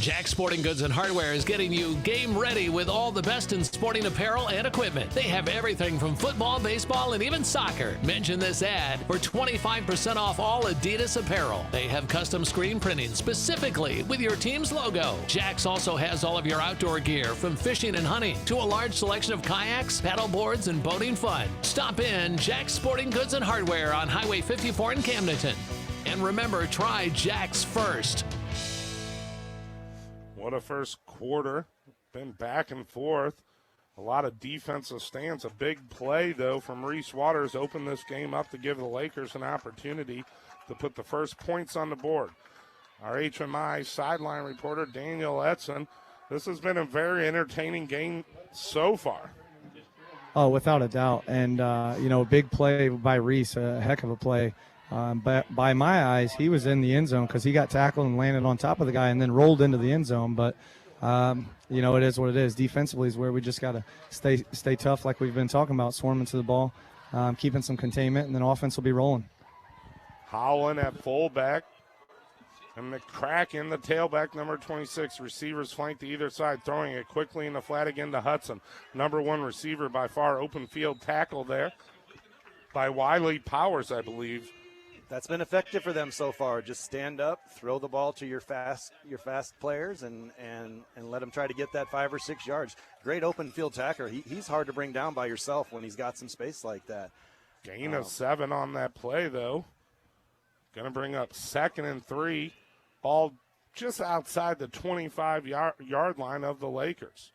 Jack Sporting Goods and Hardware is getting you game ready with all the best in sporting apparel and equipment. They have everything from football, baseball, and even soccer. Mention this ad for 25% off all Adidas apparel. They have custom screen printing specifically with your team's logo. Jack's also has all of your outdoor gear, from fishing and hunting to a large selection of kayaks, paddle boards, and boating fun. Stop in Jack Sporting Goods and Hardware on Highway 54 in Camdenton. And remember, try Jack's first. What a first quarter. Been back and forth. A lot of defensive stands. A big play, though, from Reese Waters opened this game up to give the Lakers an opportunity to put the first points on the board. Our HMI sideline reporter, Daniel Edson. This has been a very entertaining game so far. Oh, without a doubt. And, a big play by Reese, a heck of a play. But by my eyes, he was in the end zone because he got tackled and landed on top of the guy and then rolled into the end zone. But, it is what it is. Defensively is where we just got to stay tough like we've been talking about, swarming to the ball, keeping some containment, and then offense will be rolling. Howland at fullback. And McCracken, the tailback, number 26. Receivers flank to either side, throwing it quickly in the flat again to Hudson. Number 1 receiver by far, open field tackle there by Wiley Powers, I believe. That's been effective for them so far. Just stand up, throw the ball to your fast players, and let them try to get that 5 or 6 yards. Great open field tackler. He's hard to bring down by yourself when he's got some space like that. Gain of 7 on that play, though. Going to bring up 2nd and 3. Ball just outside the 25-yard line of the Lakers.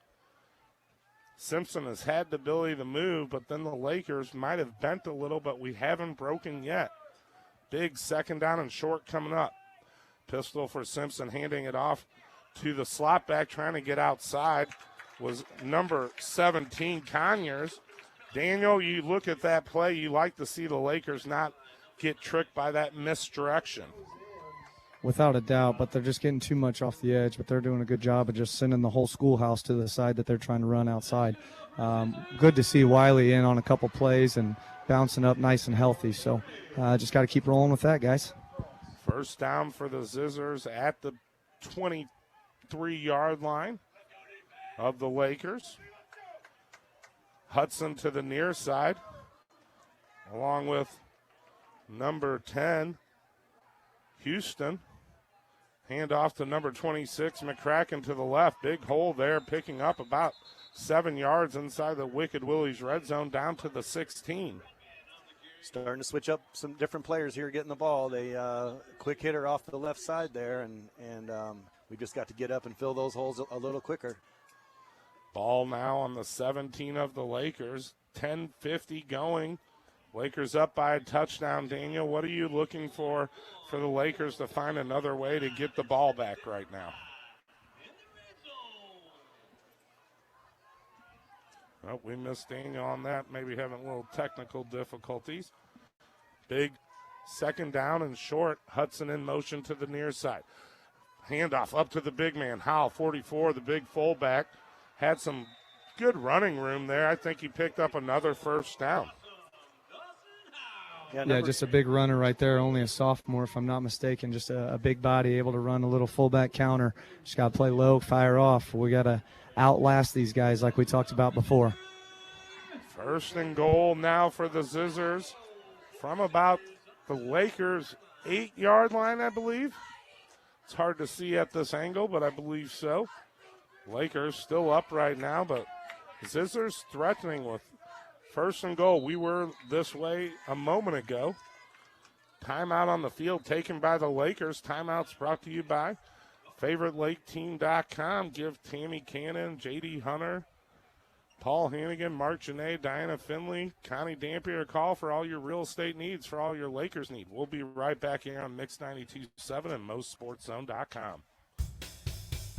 Simpson has had the ability to move, but then the Lakers might have bent a little, but we haven't broken yet. Big 2nd down and short coming up. Pistol for Simpson, handing it off to the slot back, trying to get outside, was number 17, Conyers. Daniel, you look at that play, you like to see the Lakers not get tricked by that misdirection. Without a doubt, but they're just getting too much off the edge, but they're doing a good job of just sending the whole schoolhouse to the side that they're trying to run outside. Good to see Wiley in on a couple plays and bouncing up nice and healthy. So just got to keep rolling with that, guys. First down for the Zizzors at the 23-yard line of the Lakers. Hudson to the near side, along with number 10, Houston. Hand off to number 26, McCracken to the left. Big hole there, picking up about 7 yards inside the Wicked Willie's red zone, down to the 16. Starting to switch up some different players here getting the ball. They quick hitter off the left side there, and we just got to get up and fill those holes a little quicker. Ball now on the 17 of the Lakers. 10:50 going. Lakers up by a touchdown. Daniel, what are you looking for the Lakers to find another way to get the ball back right now? Oh, we missed Daniel on that. Maybe having a little technical difficulties. Big second down and short. Hudson in motion to the near side. Handoff up to the big man. Howell, 44, the big fullback. Had some good running room there. I think he picked up another first down. Yeah, just a big runner right there. Only a sophomore, if I'm not mistaken. Just a big body, able to run a little fullback counter. Just got to play low, fire off. We got to outlast these guys like we talked about before. First and goal now for the Zizzors from about the Lakers' 8-yard line, I believe. It's hard to see at this angle, but I believe so. Lakers still up right now, but Zizzors threatening with first and goal. We were this way a moment ago. Timeout on the field taken by the Lakers. Timeouts brought to you by FavoriteLakeTeam.com. Give Tammy Cannon, J.D. Hunter, Paul Hannigan, Mark Janae, Diana Finley, Connie Dampier a call for all your real estate needs, for all your Lakers need. We'll be right back here on Mix 92.7 and MostSportsZone.com.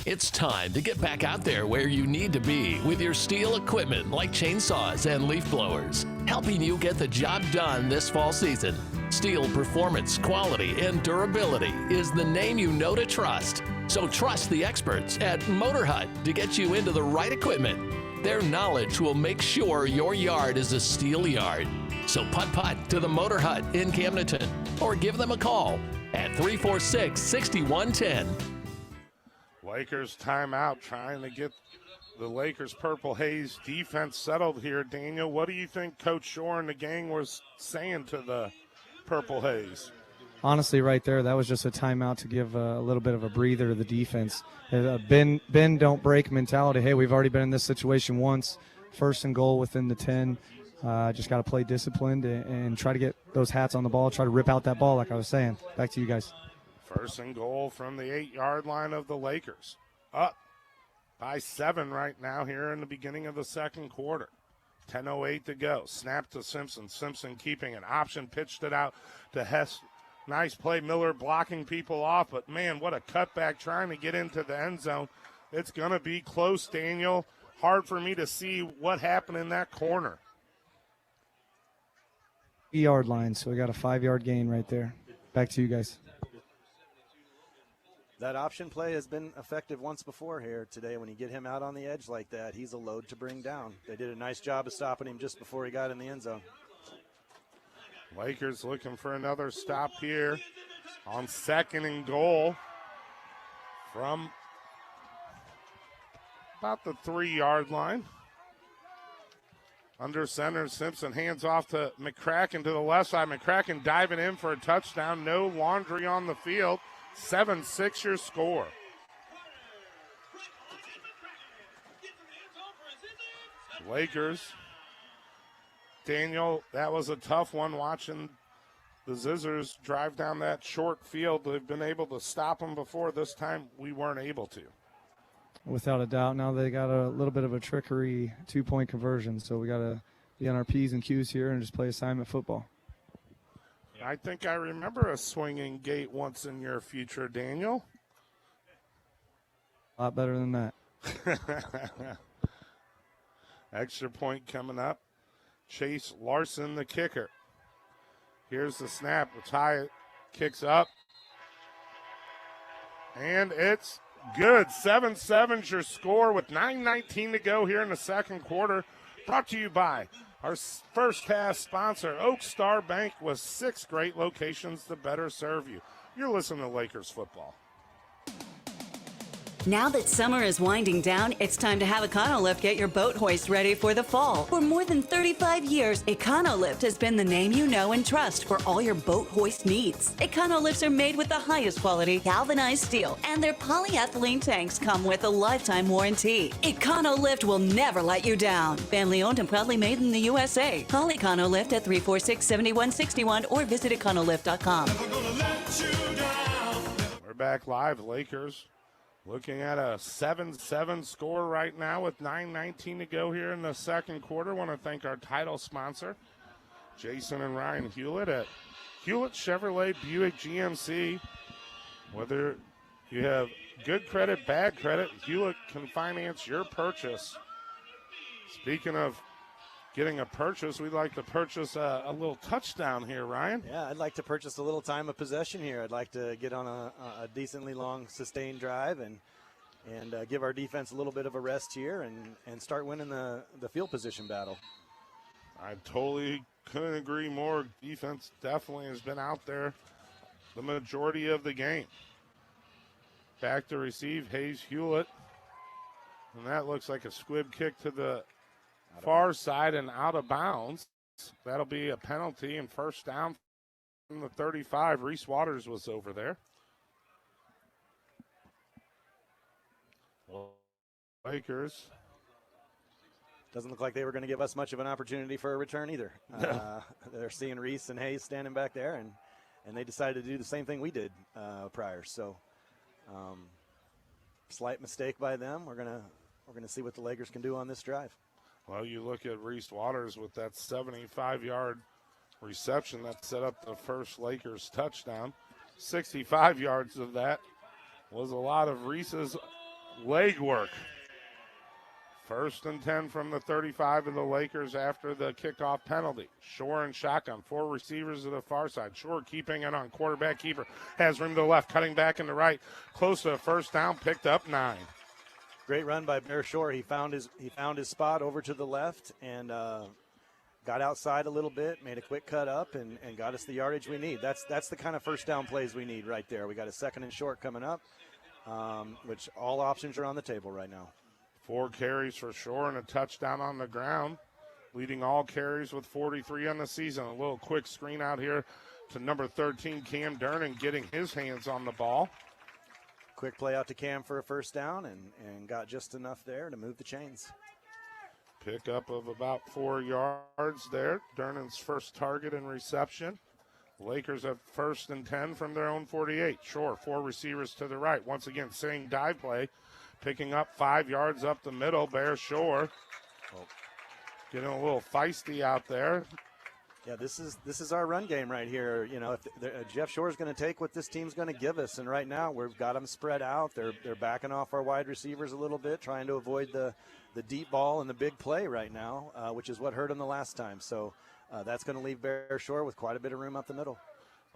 It's time to get back out there where you need to be with your steel equipment like chainsaws and leaf blowers, helping you get the job done this fall season. Steel performance, quality, and durability is the name you know to trust. So trust the experts at Motor Hut to get you into the right equipment. Their knowledge will make sure your yard is a steel yard. So putt-putt to the Motor Hut in Camdenton or give them a call at 346-6110. Lakers timeout, trying to get the Lakers Purple Haze defense settled here. Daniel, what do you think Coach Shore and the gang was saying to the Purple Haze? Honestly, right there, that was just a timeout to give a little bit of a breather to the defense. Bend, don't break mentality. Hey, we've already been in this situation once. First and goal within the 10. Just got to play disciplined and try to get those hats on the ball, try to rip out that ball like I was saying. Back to you guys. First and goal from the 8-yard line of the Lakers. Up by 7 right now here in the beginning of the second quarter. 10:08 to go. Snap to Simpson. Simpson keeping an option, pitched it out to Hess. Nice play. Miller blocking people off, but man, what a cutback trying to get into the end zone. It's going to be close, Daniel. Hard for me to see what happened in that corner. 3-yard line, so we got a 5-yard gain right there. Back to you guys. That option play has been effective once before here today. When you get him out on the edge like that, he's a load to bring down. They did a nice job of stopping him just before he got in the end zone. Lakers looking for another stop here on second and goal from about the 3-yard line. Under center, Simpson hands off to McCracken to the left side. McCracken diving in for a touchdown. No laundry on the field. 7-6 your score. Lakers. Daniel, that was a tough one watching the Zizzors drive down that short field. They've been able to stop them before. This time we weren't able to. Without a doubt. Now they got a little bit of a trickery 2-point conversion, so we got to be on our P's and Q's here and just play assignment football. I think I remember a swinging gate once in your future, Daniel. A lot better than that. Extra point coming up Chase Larson, the kicker. Here's the snap. Ty kicks up. And it's good. 7-7's your score with 9:19 to go here in the second quarter. Brought to you by our first pass sponsor, Oak Star Bank, with 6 great locations to better serve you. You're listening to Lakers football. Now that summer is winding down, it's time to have Econolift get your boat hoist ready for the fall. For more than 35 years, Econolift has been the name you know and trust for all your boat hoist needs. Econolifts are made with the highest quality galvanized steel, and their polyethylene tanks come with a lifetime warranty. Econolift will never let you down. Family owned and proudly made in the USA. Call Econolift at 346-7161 or visit econolift.com. We're back live, Lakers. Looking at a 7-7 score right now with 9:19 to go here in the second quarter. I want to thank our title sponsor, Jason and Ryan Hewlett at Hewlett Chevrolet Buick GMC. Whether you have good credit, bad credit, Hewlett can finance your purchase. Speaking of getting a purchase, we'd like to purchase a little touchdown here, Ryan. Yeah, I'd like to purchase a little time of possession here. I'd like to get on a decently long sustained drive and give our defense a little bit of a rest here and start winning the field position battle. I totally couldn't agree more. Defense definitely has been out there the majority of the game. Back to receive, Hayes Hewlett. And that looks like a squib kick to the far side and out of bounds. That'll be a penalty and first down from the 35. Reese Waters was over there. Lakers. Doesn't look like they were going to give us much of an opportunity for a return either. They're seeing Reese and Hayes standing back there, and they decided to do the same thing we did prior. So, slight mistake by them. We're gonna see what the Lakers can do on this drive. Well, you look at Reese Waters with that 75-yard reception that set up the first Lakers touchdown. 65 yards of that was a lot of Reese's leg work. First and 10 from the 35 of the Lakers after the kickoff penalty. Shore and shotgun, 4 receivers to the far side. Shore keeping it on quarterback keeper. Has room to the left, cutting back in the right. Close to a first down, picked up 9. Great run by Bear Shore. He found his spot over to the left and got outside a little bit, made a quick cut up, and got us the yardage we need. That's the kind of first down plays we need right there. We got a second and short coming up, which all options are on the table right now. 4 carries for Shore and a touchdown on the ground, leading all carries with 43 on the season. A little quick screen out here to number 13, Cam Durnan, getting his hands on the ball. Quick play out to Cam for a first down and got just enough there to move the chains. Pickup of about 4 yards there. Durnan's first target and reception. Lakers have first and 10 from their own 48. Shore, 4 receivers to the right. Once again, same dive play. Picking up 5 yards up the middle. Bear Shore getting a little feisty out there. Yeah, this is our run game right here. You know, if Jeff Shore is going to take what this team's going to give us, and right now we've got them spread out. They're backing off our wide receivers a little bit, trying to avoid the deep ball and the big play right now, which is what hurt them the last time. So that's going to leave Bear Shore with quite a bit of room up the middle.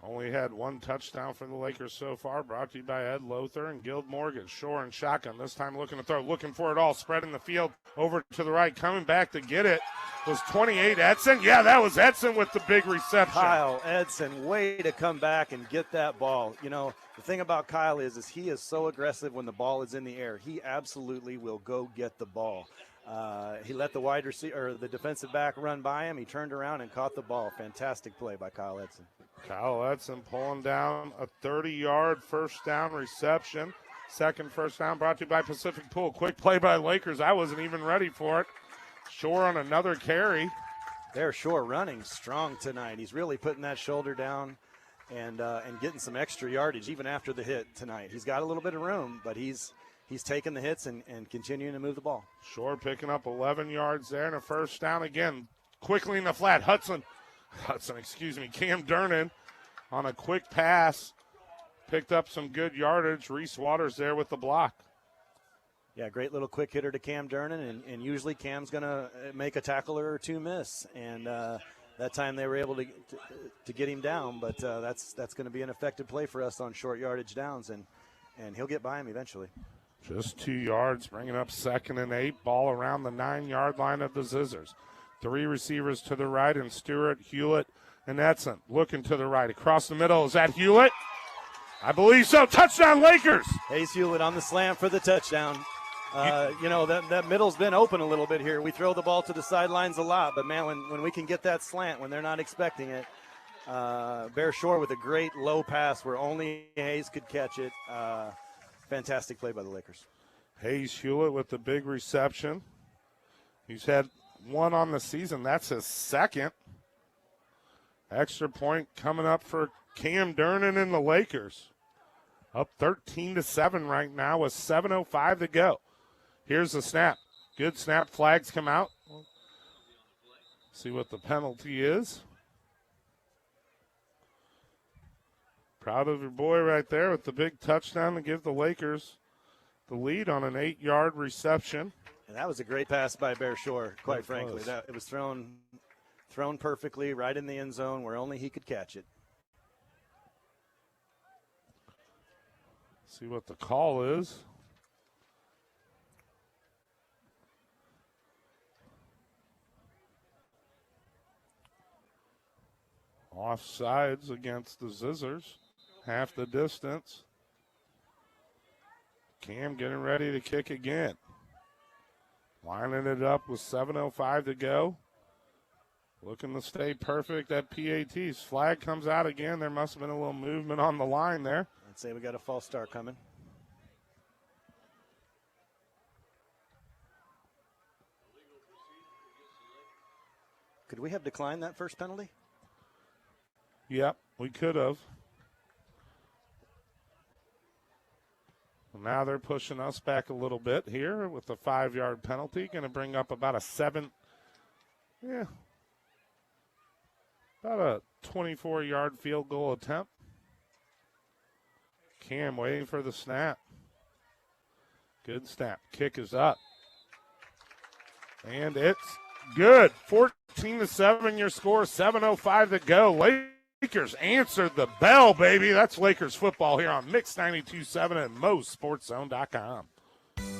Only had 1 touchdown for the Lakers so far, brought to you by Ed Lothar and Guild Morgan. Shore and shotgun, this time looking to throw, looking for it all, spreading the field over to the right, coming back to get it was 28, Edson. Yeah, that was Edson with the big reception. Kyle Edson, way to come back and get that ball. You know, the thing about Kyle is he is so aggressive when the ball is in the air. He absolutely will go get the ball. He let the wide receiver or the defensive back run by him. He turned around and caught the ball. Fantastic play by Kyle Edson. Kyle Edson pulling down a 30-yard first down reception. Second first down brought to you by Pacific Pool. Quick play by Lakers. I wasn't even ready for it. Shore on another carry. They're Shore running strong tonight. He's really putting that shoulder down and getting some extra yardage even after the hit tonight. He's got a little bit of room, but he's taking the hits and continuing to move the ball. Shore picking up 11 yards there and a first down again. Quickly in the flat. Cam Durnan on a quick pass. Picked up some good yardage. Reese Waters there with the block. Yeah, great little quick hitter to Cam Durnan, and usually Cam's going to make a tackle or two miss. And that time they were able to get him down, but that's going to be an effective play for us on short yardage downs, and he'll get by him eventually. Just 2 yards, bringing up 2nd and 8. Ball around the 9-yard line of the Zizzors. 3 receivers to the right, and Stewart, Hewlett, and Edson looking to the right. Across the middle, is that Hewlett? I believe so. Touchdown, Lakers! Hayes Hewlett on the slam for the touchdown. That middle's been open a little bit here. We throw the ball to the sidelines a lot, but, man, when we can get that slant when they're not expecting it, Bear Shore with a great low pass where only Hayes could catch it. Fantastic play by the Lakers. Hayes Hewlett with the big reception. He's had 1 on the season. That's his 2nd. Extra point coming up for Cam Durnan and the Lakers. Up 13-7 right now with 7:05 to go. Here's the snap. Good snap. Flags come out. See what the penalty is. Proud of your boy right there with the big touchdown to give the Lakers the lead on an 8-yard reception. And that was a great pass by Bear Shore, quite frankly. It was thrown perfectly right in the end zone where only he could catch it. See what the call is. Offsides against the Zizzors. Half the distance. Cam getting ready to kick again. Lining it up with 7:05 to go. Looking to stay perfect at PATs. Flag comes out again. There must have been a little movement on the line there. I'd say we got a false start coming. Could we have declined that first penalty? Yep, we could have. Well, now they're pushing us back a little bit here with the 5-yard penalty. Going to bring up about a about a 24-yard field goal attempt. Cam waiting for the snap. Good snap. Kick is up. And it's good. 14-7 your score. 7:05 to go. Lakers answered the bell, baby. That's Lakers football here on Mix 92.7 and MoSportsZone.com.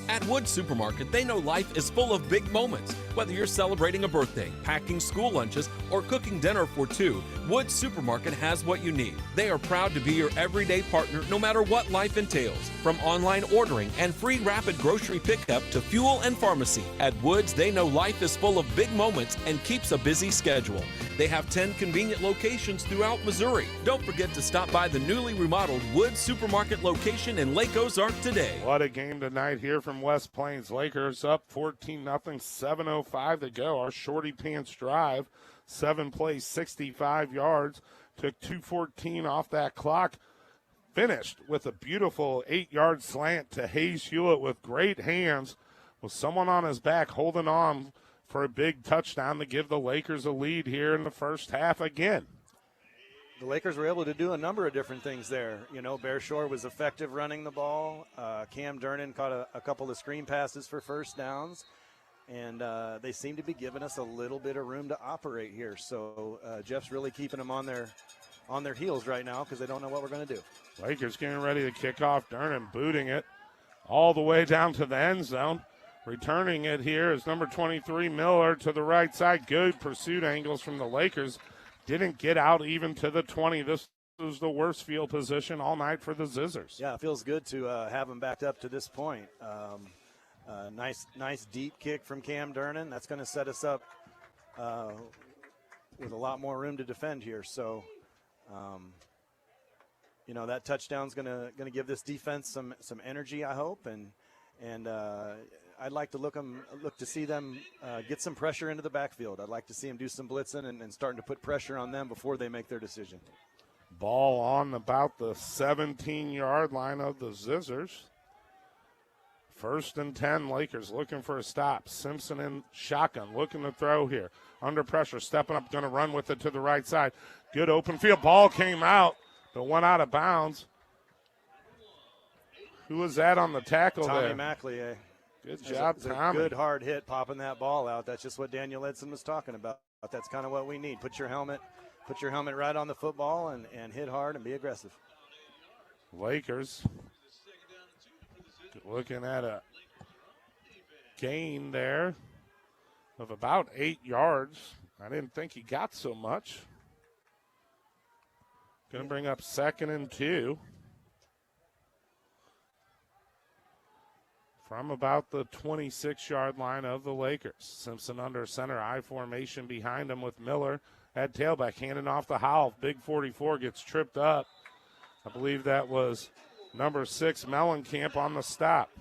At Wood Supermarket, they know life is full of big moments. Whether you're celebrating a birthday, packing school lunches, or cooking dinner for 2, Wood Supermarket has what you need. They are proud to be your everyday partner no matter what life entails. From online ordering and free rapid grocery pickup to fuel and pharmacy, at Woods, they know life is full of big moments and keeps a busy schedule. They have 10 convenient locations throughout Missouri. Don't forget to stop by the newly remodeled Wood Supermarket location in Lake Ozark today. What a game tonight here from West Plains. Lakers up 14-0, 7:05 to go. Our shorty pants drive, 7 plays, 65 yards. Took 2:14 off that clock. Finished with a beautiful 8-yard slant to Hayes Hewlett with great hands, with someone on his back holding on for a big touchdown to give the Lakers a lead here in the first half again. The Lakers were able to do a number of different things there. You know, Bear Shore was effective running the ball. Cam Durnan caught a couple of screen passes for first downs. And they seem to be giving us a little bit of room to operate here. So Jeff's really keeping them on their heels right now because they don't know what we're going to do. Lakers getting ready to kick off. Durnan booting it all the way down to the end zone. Returning it here is number 23, Miller, to the right side. Good pursuit angles from the Lakers. Didn't get out even to the 20. This was the worst field position all night for the Zizzors. Yeah, it feels good to have them backed up to this point. Nice deep kick from Cam Durnan. That's going to set us up with a lot more room to defend here. So, that touchdown's going to give this defense some energy, I hope, and I'd like to look to see them get some pressure into the backfield. I'd like to see them do some blitzing and starting to put pressure on them before they make their decision. Ball on about the 17-yard line of the Zizzors. 1st and 10, Lakers looking for a stop. Simpson in shotgun, looking to throw here. Under pressure, stepping up, going to run with it to the right side. Good open field. Ball came out, but went out of bounds. Who was that on the tackle there? Tommy Mackley. Good job, it's a Tommy. good hard hit popping that ball out. That's just what Daniel Edson was talking about. That's kind of what we need. Put your helmet right on the football and hit hard and be aggressive. Lakers looking at a gain there of about 8 yards. I didn't think he got so much. Going to bring up 2nd and 2. From about the 26-yard line of the Lakers. Simpson under center, I formation behind him with Miller at tailback, handing off to Howell. Big 44 gets tripped up. I believe that was number 6, Mellencamp, on the stop.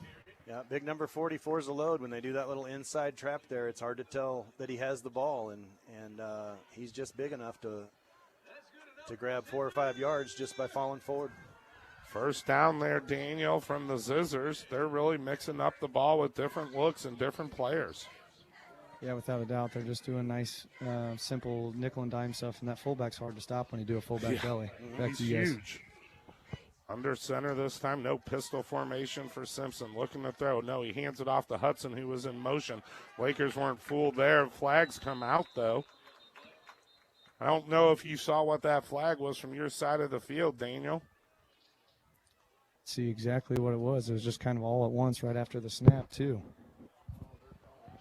Yeah, big number 44 is a load. When they do that little inside trap there, it's hard to tell that he has the ball, and he's just big enough to grab 4 or 5 yards just by falling forward. First down there, Daniel, from the Zizzors. They're really mixing up the ball with different looks and different players. Yeah, without a doubt. They're just doing nice, simple nickel and dime stuff, and that fullback's hard to stop when you do a fullback belly. He's huge. Under center this time, no pistol formation for Simpson. Looking to throw. No, he hands it off to Hudson, who was in motion. Lakers weren't fooled there. Flags come out, though. I don't know if you saw what that flag was from your side of the field, Daniel. See exactly what it was. It was just kind of all at once right after the snap, too.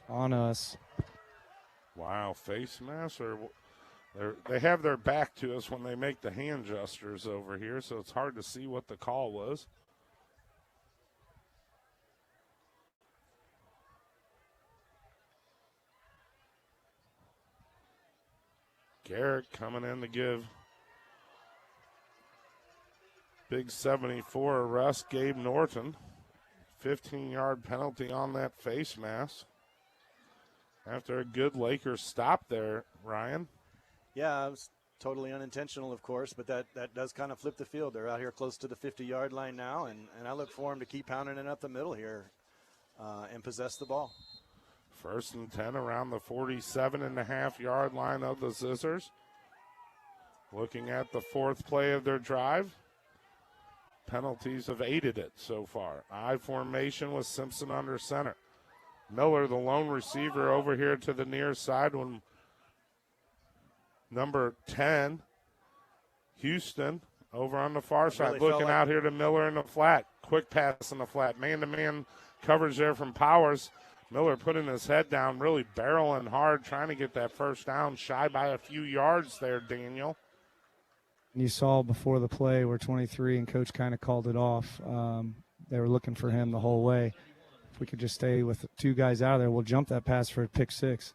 On us. Wow, face mask, or they have their back to us when they make the hand gestures over here, so it's hard to see what the call was. Garrett coming in to give big 74 arrest Gabe Norton. 15-yard penalty on that face mask. After a good Lakers stop there, Ryan. Yeah, it was totally unintentional, of course, but that does kind of flip the field. They're out here close to the 50-yard line now, and I look for them to keep pounding it up the middle here and possess the ball. 1st and 10 around the 47.5-yard line of the Zizzors. Looking at the 4th play of their drive. Penalties have aided it so far. I formation with Simpson under center. Miller, the lone receiver, over here to the near side when number 10, Houston, over on the far side, looking out here to Miller in the flat. Quick pass in the flat. Man-to-man coverage there from Powers. Miller putting his head down, really barreling hard, trying to get that first down, shy by a few yards there, Daniel. And you saw before the play where 23 and Coach kind of called it off. They were looking for him the whole way. If we could just stay with 2 guys out of there, we'll jump that pass for a pick 6.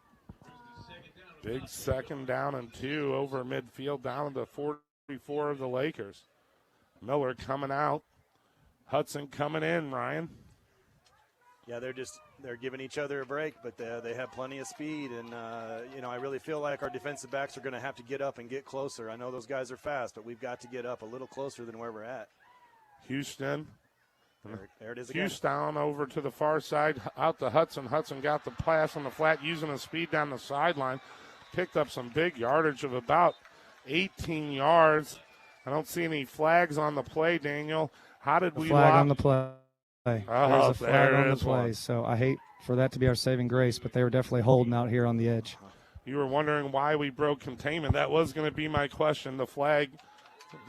Big 2nd down and 2 over midfield down to the 44 of the Lakers. Miller coming out. Hudson coming in, Ryan. Yeah, they're giving each other a break, but they have plenty of speed, and I really feel like our defensive backs are going to have to get up and get closer. I know those guys are fast, but we've got to get up a little closer than where we're at. Houston. There it is again. Houston over to the far side, out to Hudson. Hudson got the pass on the flat, using his speed down the sideline. Picked up some big yardage of about 18 yards. I don't see any flags on the play, Daniel. How did we flag on the play? Oh, there's a flag on the play. One. So I hate for that to be our saving grace, but they were definitely holding out here on the edge. You were wondering why we broke containment. That was going to be my question. The flag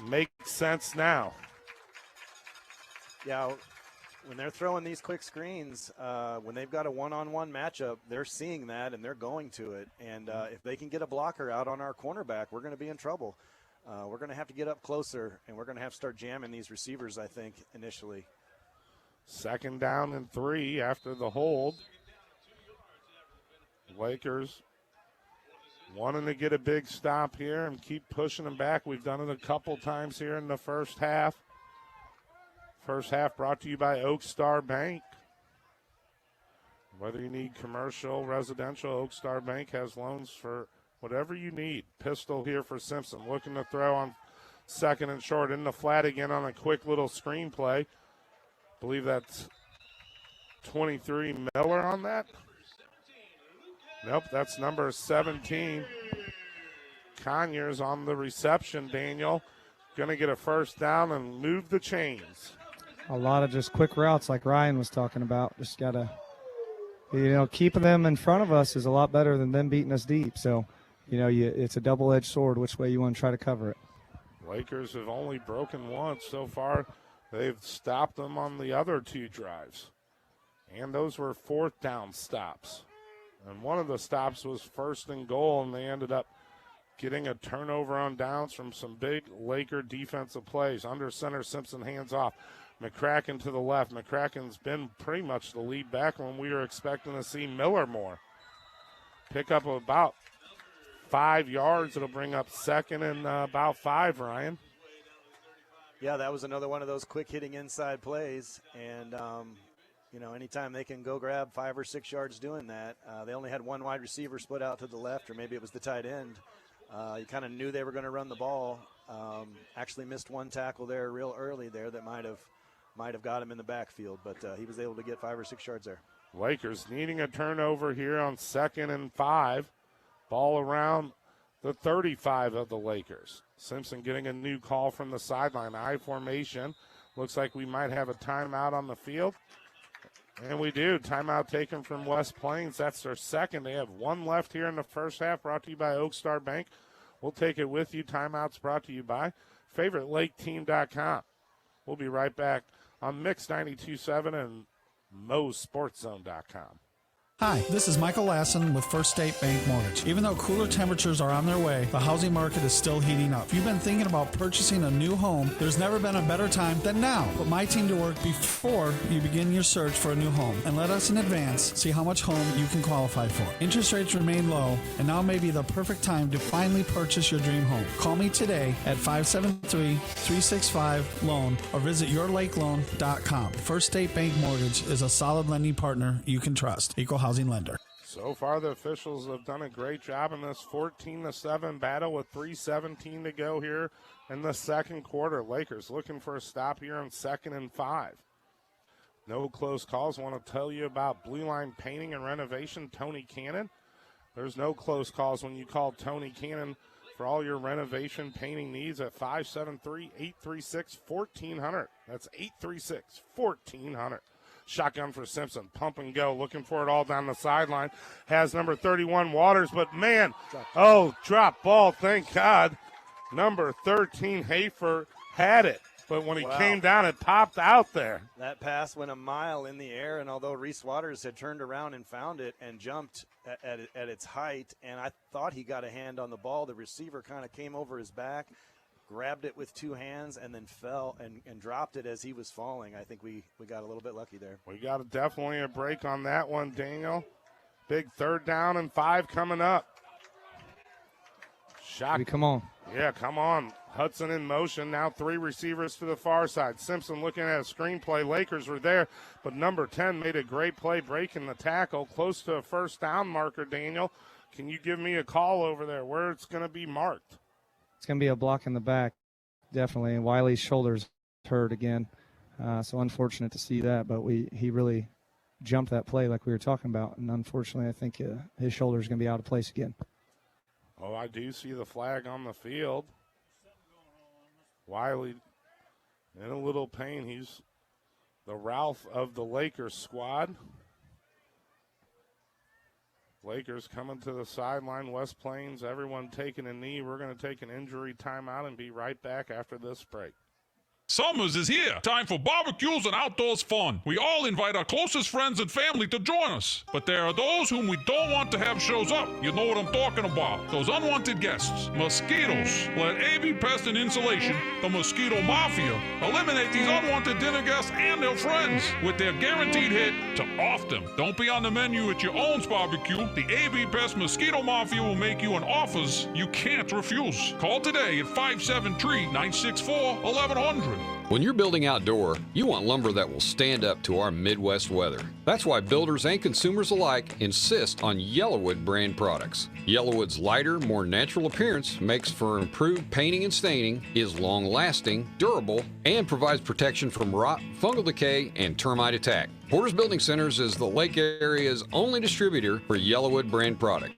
makes sense now. Yeah, when they're throwing these quick screens, when they've got a one-on-one matchup, they're seeing that and they're going to it. And if they can get a blocker out on our cornerback, we're going to be in trouble. We're going to have to get up closer, and we're going to have to start jamming these receivers, I think, initially. 2nd down and 3 after the hold. Lakers wanting to get a big stop here and keep pushing them back. We've done it a couple times here in the first half. First half brought to you by Oak Star Bank. Whether you need commercial, residential, Oak Star Bank has loans for whatever you need. Pistol here for Simpson. Looking to throw on 2nd and short in the flat again on a quick little screen play. I believe that's 23 Miller on that. Nope, that's number 17. Conyers on the reception, Daniel. Going to get a first down and move the chains. A lot of just quick routes like Ryan was talking about. Just got to keeping them in front of us is a lot better than them beating us deep. So, it's a double-edged sword which way you want to try to cover it. Lakers have only broken once so far. They've stopped them on the other 2 drives. And those were 4th down stops. And one of the stops was 1st and goal, and they ended up getting a turnover on downs from some big Laker defensive plays. Under center, Simpson hands off. McCracken to the left. McCracken's been pretty much the lead back when we were expecting to see Miller more. Pick up about 5 yards. It'll bring up 2nd and about 5, Ryan. Yeah, that was another one of those quick-hitting inside plays. And, anytime they can go grab 5 or 6 yards doing that, they only had one wide receiver split out to the left, or maybe it was the tight end. You kind of knew they were going to run the ball. Actually missed one tackle there real early there that might have got him in the backfield, but he was able to get 5 or 6 yards there. Lakers needing a turnover here on 2nd and 5. Ball around the 35 of the Lakers. Simpson getting a new call from the sideline. I formation. Looks like we might have a timeout on the field. And we do. Timeout taken from West Plains. That's their 2nd. They have 1 left here in the first half, brought to you by Oak Star Bank. We'll take it with you. Timeout's brought to you by FavoriteLakeTeam.com. We'll be right back on Mix 92.7 and MoSportsZone.com. Hi, this is Michael Lassen with First State Bank Mortgage. Even though cooler temperatures are on their way, the housing market is still heating up. If you've been thinking about purchasing a new home, there's never been a better time than now. Put my team to work before you begin your search for a new home and let us in advance see how much home you can qualify for. Interest rates remain low, and now may be the perfect time to finally purchase your dream home. Call me today at 573-365-LOAN or visit yourlakeloan.com. First State Bank Mortgage is a solid lending partner you can trust. Equal housing lender. So far, the officials have done a great job in this 14-7 battle with 3:17 to go here in the second quarter. Lakers looking for a stop here on 2nd and 5. No close calls. Want to tell you about Blue Line Painting and Renovation, Tony Cannon. There's no close calls when you call Tony Cannon for all your renovation painting needs at 573-836-1400. That's 836-1400. Shotgun for Simpson. Pump and go. Looking for it all down the sideline. Has number 31 Waters, but man, drop ball. Thank God. Number 13 Hafer had it, but when he came down, it popped out there. That pass went a mile in the air, and although Reese Waters had turned around and found it and jumped at its height, and I thought he got a hand on the ball, the receiver kind of came over his back, grabbed it with 2 hands, and then fell and dropped it as he was falling. I think we got a little bit lucky there. We got definitely a break on that one, Daniel. Big 3rd down and 5 coming up. Shot. Come on. Yeah, come on. Hudson in motion. Now 3 receivers to the far side. Simpson looking at a screenplay. Lakers were there, but number 10 made a great play breaking the tackle. Close to a 1st down marker, Daniel. Can you give me a call over there where it's going to be marked? It's going to be a block in the back, definitely. And Wiley's shoulder's hurt again. So unfortunate to see that, but he really jumped that play like we were talking about. And unfortunately, I think his shoulder's going to be out of place again. Oh, I do see the flag on the field. Wiley in a little pain. He's the Ralph of the Lakers squad. Lakers coming to the sideline. West Plains, everyone taking a knee. We're going to take an injury timeout and be right back after this break. Summers is here. Time for barbecues and outdoors fun. We all invite our closest friends and family to join us. But there are those whom we don't want to have shows up. You know what I'm talking about. Those unwanted guests. Mosquitoes. Let AB Pest and Insulation, the Mosquito Mafia, eliminate these unwanted dinner guests and their friends with their guaranteed hit to off them. Don't be on the menu at your own barbecue. The AB Pest Mosquito Mafia will make you an offers you can't refuse. Call today at 573-964-1100. When you're building outdoor, you want lumber that will stand up to our Midwest weather. That's why builders and consumers alike insist on Yellowwood brand products. Yellowwood's lighter, more natural appearance makes for improved painting and staining, is long-lasting, durable, and provides protection from rot, fungal decay, and termite attack. Porter's Building Centers is the Lake Area's only distributor for Yellowwood brand products.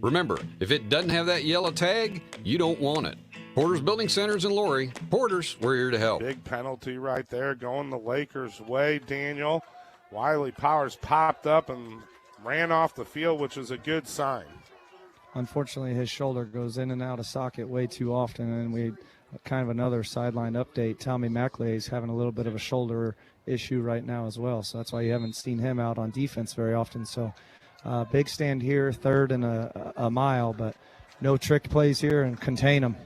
Remember, if it doesn't have that yellow tag, you don't want it. Porter's Building Centers in Laurie. Porter's, we're here to help. Big penalty right there going the Lakers' way, Daniel. Wiley Powers popped up and ran off the field, which is a good sign. Unfortunately, his shoulder goes in and out of socket way too often, and we kind of another sideline update. Tommy Mackley is having a little bit of a shoulder issue right now as well, so that's why you haven't seen him out on defense very often. So big stand here, 3rd and a mile, but no trick plays here and contain them.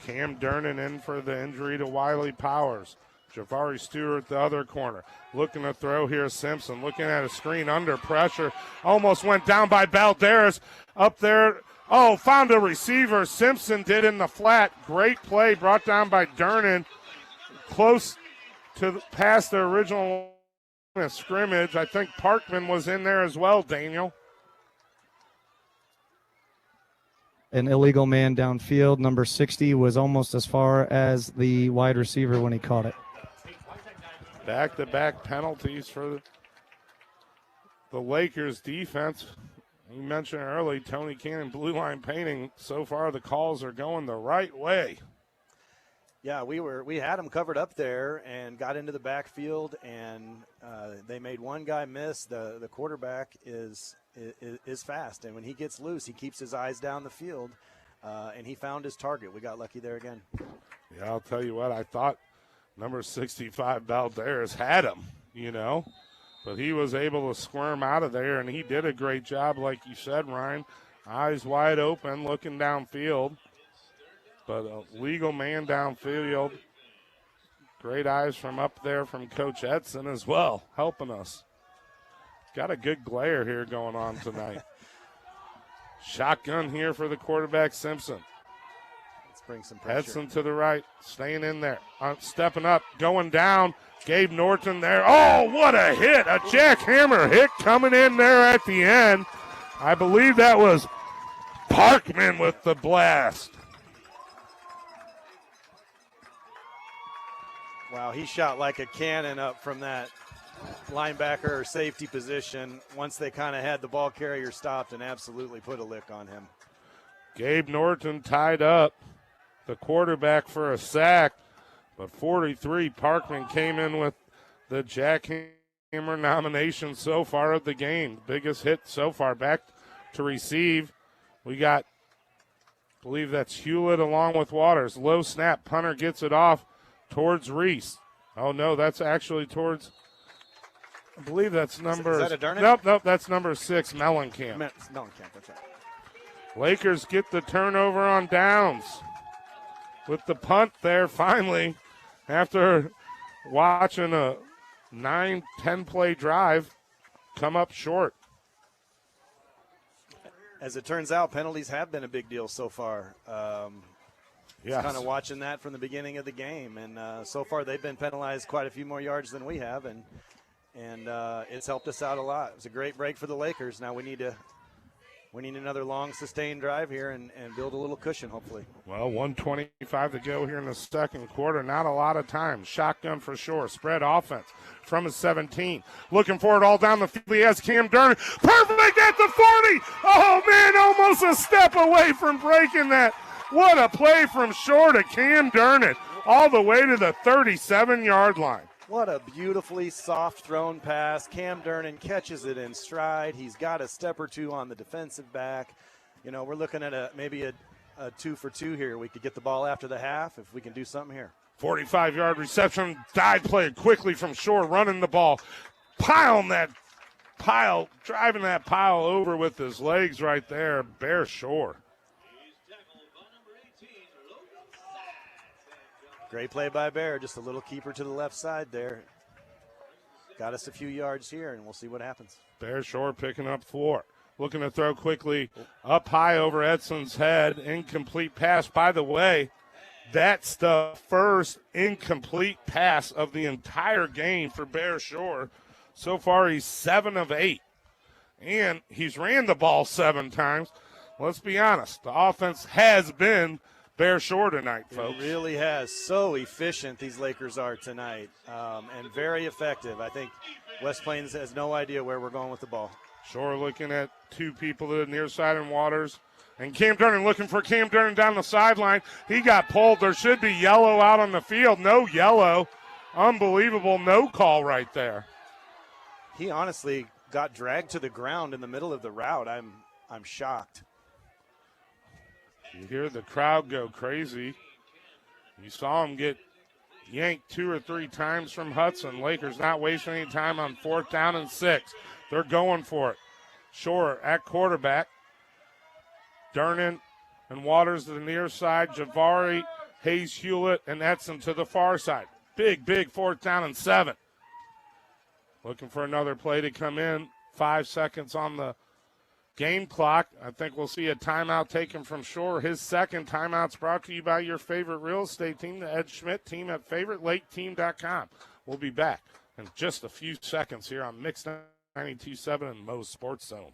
Cam Durnan in for the injury to Wiley Powers. Javari Stewart, the other corner. Looking to throw here, Simpson. Looking at a screen under pressure. Almost went down by Balderas. Up there. Oh, found a receiver. Simpson did in the flat. Great play brought down by Durnan. Close to past the original scrimmage. I think Parkman was in there as well, Daniel. An illegal man downfield. Number 60 was almost as far as the wide receiver when he caught it. Back-to-back penalties for the Lakers defense. You mentioned early, Tony Cannon, blue line painting. So far, the calls are going the right way. Yeah, we had them covered up there and got into the backfield, and they made one guy miss. The quarterback is fast, and when he gets loose, he keeps his eyes down the field, and he found his target. We got lucky there again. Yeah, I'll tell you what, I thought number 65, Balderas, had him, but he was able to squirm out of there, and he did a great job, like you said, Ryan. Eyes wide open, looking downfield, but a legal man downfield. Great eyes from up there from Coach Edson as well, helping us. Got a good glare here going on tonight. Shotgun here for the quarterback, Simpson. Bring some pressure. Edson to the right, staying in there, stepping up, going down. Gabe Norton there. Oh, what a hit! A jackhammer hit coming in there at the end. I believe that was Parkman with the blast. Wow, he shot like a cannon up from that linebacker or safety position once they kind of had the ball carrier stopped and absolutely put a lick on him. Gabe Norton tied up the quarterback for a sack, but 43, Parkman came in with the jackhammer nomination so far of the game. Biggest hit so far. Back to receive. We got, I believe that's Hewlett along with Waters. Low snap, punter gets it off towards Reese. Oh no, that's actually towards, I believe that's number, is that a Durnan? Nope, that's number 6, Mellencamp. Mellencamp, that's right. Lakers get the turnover on downs. With the punt there, finally, after watching a 9-10 play drive come up short. As it turns out, penalties have been a big deal so far. Yes. Kind of watching that from the beginning of the game, and so far they've been penalized quite a few more yards than we have, and it's helped us out a lot. It was a great break for the Lakers. Now we need another long, sustained drive here and build a little cushion, hopefully. Well, 1:25 to go here in the second quarter. Not a lot of time. Shotgun for sure. Spread offense from his 17. Looking for it all down the field. He has Cam Durnan. Perfect at the 40. Oh, man, almost a step away from breaking that. What a play from short of Cam Durnan. All the way to the 37-yard line. What a beautifully soft thrown pass. Cam Durnan catches it in stride. He's got a step or two on the defensive back. We're looking at maybe a 2-for-2 here. We could get the ball after the half if we can do something here. 45-yard reception. Dive play quickly from Shore, running the ball. Driving that pile over with his legs right there. Bear Shore. Great play by Bear, just a little keeper to the left side there. Got us a few yards here, and we'll see what happens. Bear Shore picking up 4. Looking to throw quickly up high over Edson's head. Incomplete pass. By the way, that's the first incomplete pass of the entire game for Bear Shore. So far, he's 7 of 8. And he's ran the ball 7 times. Let's be honest, the offense has been Bear Shore tonight, folks. It really has. So efficient these Lakers are tonight, and very effective. I think West Plains has no idea where we're going with the ball. Shore looking at 2 people to the near side and Waters. And Cam Durnan looking for Cam Durnan down the sideline. He got pulled. There should be yellow out on the field. No yellow. Unbelievable no call right there. He honestly got dragged to the ground in the middle of the route. I'm shocked. You hear the crowd go crazy. You saw him get yanked 2 or 3 times from Hudson. Lakers not wasting any time on 4th down and 6. They're going for it. Shore at quarterback. Durnan and Waters to the near side. Javari, Hayes, Hewlett, and Edson to the far side. Big 4th down and 7. Looking for another play to come in. 5 seconds on the game clock. I think we'll see a timeout taken from Shore. His second timeout's brought to you by your favorite real estate team, the Ed Schmidt team at favoritelake.team.com. We'll be back in just a few seconds here on Mix 92.7 and Mo's Sports Zone.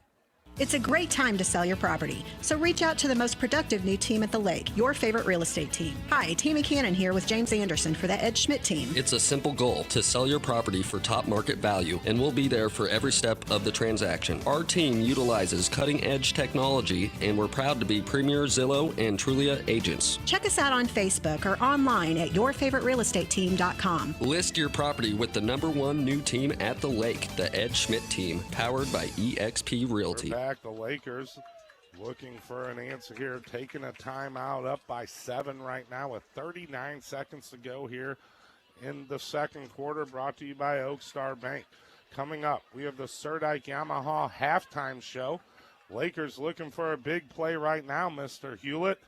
It's a great time to sell your property, so reach out to the most productive new team at the lake, your favorite real estate team. Hi, Tammy Cannon here with James Anderson for the Ed Schmidt team. It's a simple goal to sell your property for top market value, and we'll be there for every step of the transaction. Our team utilizes cutting-edge technology, and we're proud to be premier Zillow and Trulia agents. Check us out on Facebook or online at yourfavoriterealestateteam.com. List your property with the #1 new team at the lake, the Ed Schmidt team, powered by eXp Realty. The Lakers looking for an answer here, taking a timeout, up by 7 right now with 39 seconds to go here in the second quarter, brought to you by Oak Star Bank. Coming up, we have the Surdike Yamaha halftime show. Lakers looking for a big play right now, Mr. Hewlett.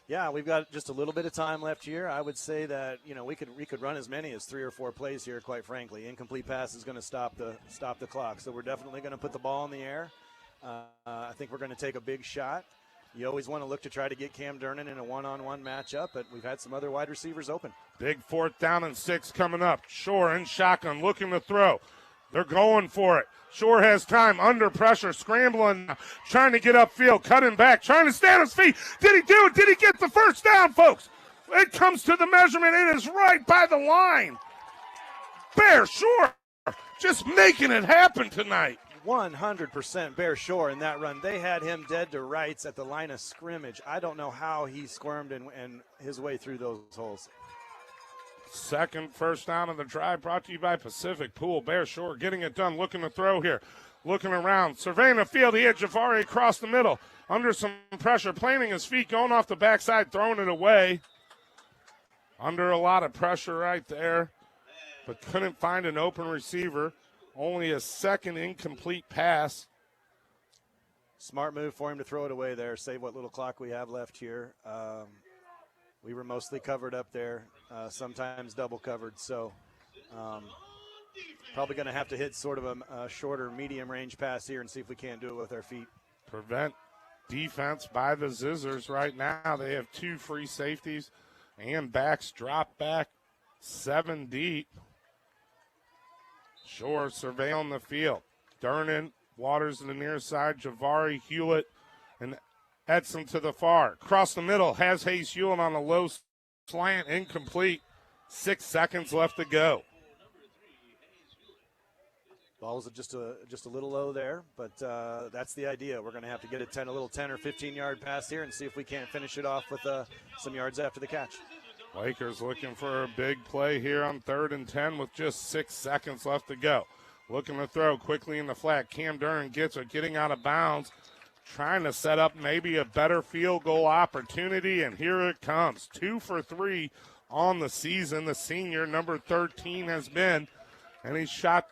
Yeah, we've got just a little bit of time left here. I would say that, we could run as many as 3 or 4 plays here, quite frankly. Incomplete pass is going to stop the clock. So we're definitely going to put the ball in the air. I think we're going to take a big shot. You always want to look to try to get Cam Durnan in a one-on-one matchup, but we've had some other wide receivers open. Big 4th down and 6 coming up. Shore in shotgun, looking to throw. They're going for it. Shore has time, under pressure, scrambling, trying to get upfield, cutting back, trying to stay on his feet. Did he do it? Did he get the first down, folks? It comes to the measurement. It is right by the line. Bear Shore just making it happen tonight. 100% Bear Shore in that run. They had him dead to rights at the line of scrimmage. I don't know how he squirmed and his way through those holes. Second first down of the drive, brought to you by Pacific Pool. Bear Shore getting it done, looking to throw here. Looking around, surveying the field. He had Javari across the middle. Under some pressure, planting his feet, going off the backside, throwing it away. Under a lot of pressure right there, but couldn't find an open receiver. Only a second incomplete pass. Smart move for him to throw it away there, save what little clock we have left here. We were mostly covered up there, sometimes double covered. So probably going to have to hit sort of a shorter medium range pass here and see if we can't do it with our feet. Prevent defense by the Zizzors right now. They have 2 free safeties and backs drop back 7 deep. Shore surveilling the field. Durnan, Waters to the near side, Javari, Hewlett, and Edson to the far. Across the middle, has Hayes Hewlett on a low slant, incomplete. 6 seconds left to go. Ball was just a little low there, but that's the idea. We're going to have to get a little 10 or 15-yard pass here and see if we can't finish it off with some yards after the catch. Lakers looking for a big play here on 3rd and 10 with just 6 seconds left to go. Looking to throw quickly in the flat. Cam Durnan gets it, getting out of bounds, trying to set up maybe a better field goal opportunity, and here it comes. 2 for 3 on the season. The senior, number 13, has been, and he shot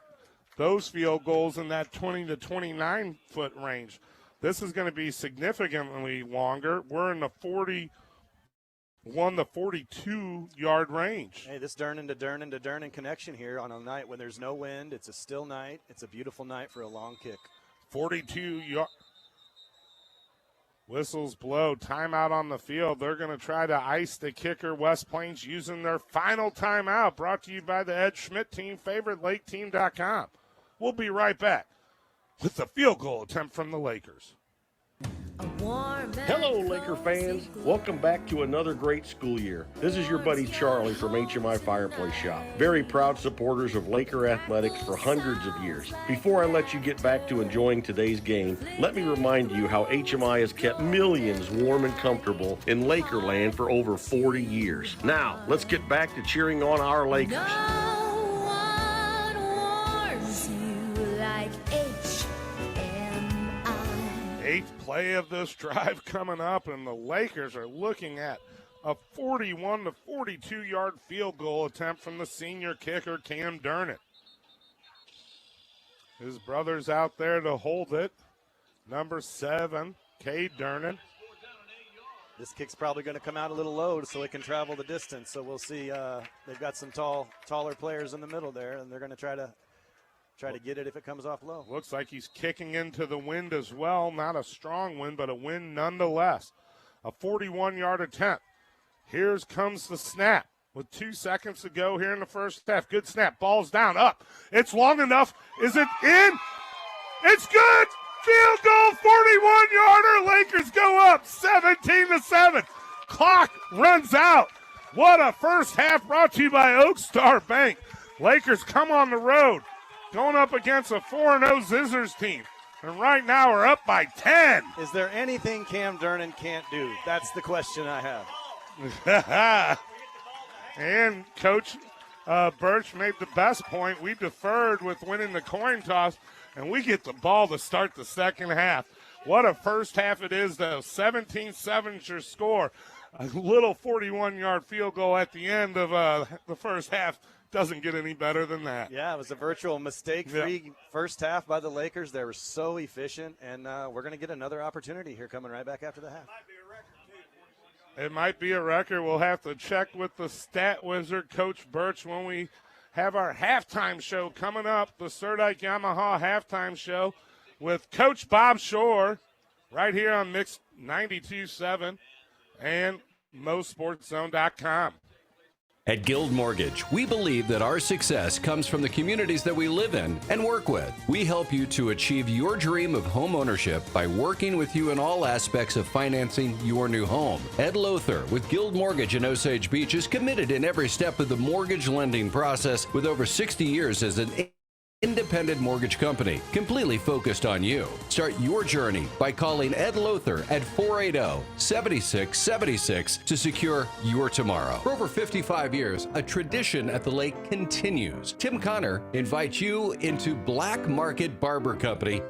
those field goals in that 20 to 29-foot range. This is going to be significantly longer. We're in the 41 to 42-yard range. Hey, this Durnan to Durnan connection here on a night when there's no wind. It's a still night. It's a beautiful night for a long kick. 42 yards. Whistles blow, timeout on the field. They're going to try to ice the kicker. West Plains using their final timeout, brought to you by the Ed Schmidt team, favoritelake.team.com. We'll be right back with the field goal attempt from the Lakers. Hello, Laker fans. Welcome back to another great school year. This is your buddy Charlie from HMI Fireplace Shop. Very proud supporters of Laker athletics for hundreds of years. Before I let you get back to enjoying today's game, let me remind you how HMI has kept millions warm and comfortable in Lakerland for over 40 years. Now, let's get back to cheering on our Lakers. 8th play of this drive coming up, and the Lakers are looking at a 41 to 42-yard field goal attempt from the senior kicker, Camdenton. His brother's out there to hold it. Number 7, Cade Durnan. This kick's probably going to come out a little low so it can travel the distance. So we'll see. They've got some taller players in the middle there, and they're going to try to get it if it comes off low. Looks like he's kicking into the wind as well. Not a strong wind, but a wind nonetheless. A 41-yard attempt. Here comes the snap with 2 seconds to go here in the first half. Good snap. Ball's down, up. It's long enough. Is it in? It's good. Field goal, 41-yarder. Lakers go up 17-7. Clock runs out. What a first half brought to you by Oak Star Bank. Lakers come on the road, going up against a 4-0 Zizzors team. And right now we're up by 10. Is there anything Cam Durnan can't do? That's the question I have. And Coach Birch made the best point. We deferred with winning the coin toss, and we get the ball to start the second half. What a first half it is, though. 17-7 is your score. A little 41-yard field goal at the end of the first half doesn't get any better than that. Yeah, it was a virtual mistake-free first half by the Lakers. They were so efficient, and we're going to get another opportunity here coming right back after the half. It might be a record. We'll have to check with the stat wizard, Coach Birch, when we have our halftime show coming up, the Surdike Yamaha halftime show with Coach Bob Shore right here on Mix 92.7 and MoSportsZone.com. At Guild Mortgage, we believe that our success comes from the communities that we live in and work with. We help you to achieve your dream of home ownership by working with you in all aspects of financing your new home. Ed Lothar with Guild Mortgage in Osage Beach is committed in every step of the mortgage lending process with over 60 years as an independent mortgage company, completely focused on you. Start your journey by calling Ed Lothar at 480-7676 to secure your tomorrow. For over 55 years, a tradition at the lake continues. Tim Connor invites you into Black Market Barber Company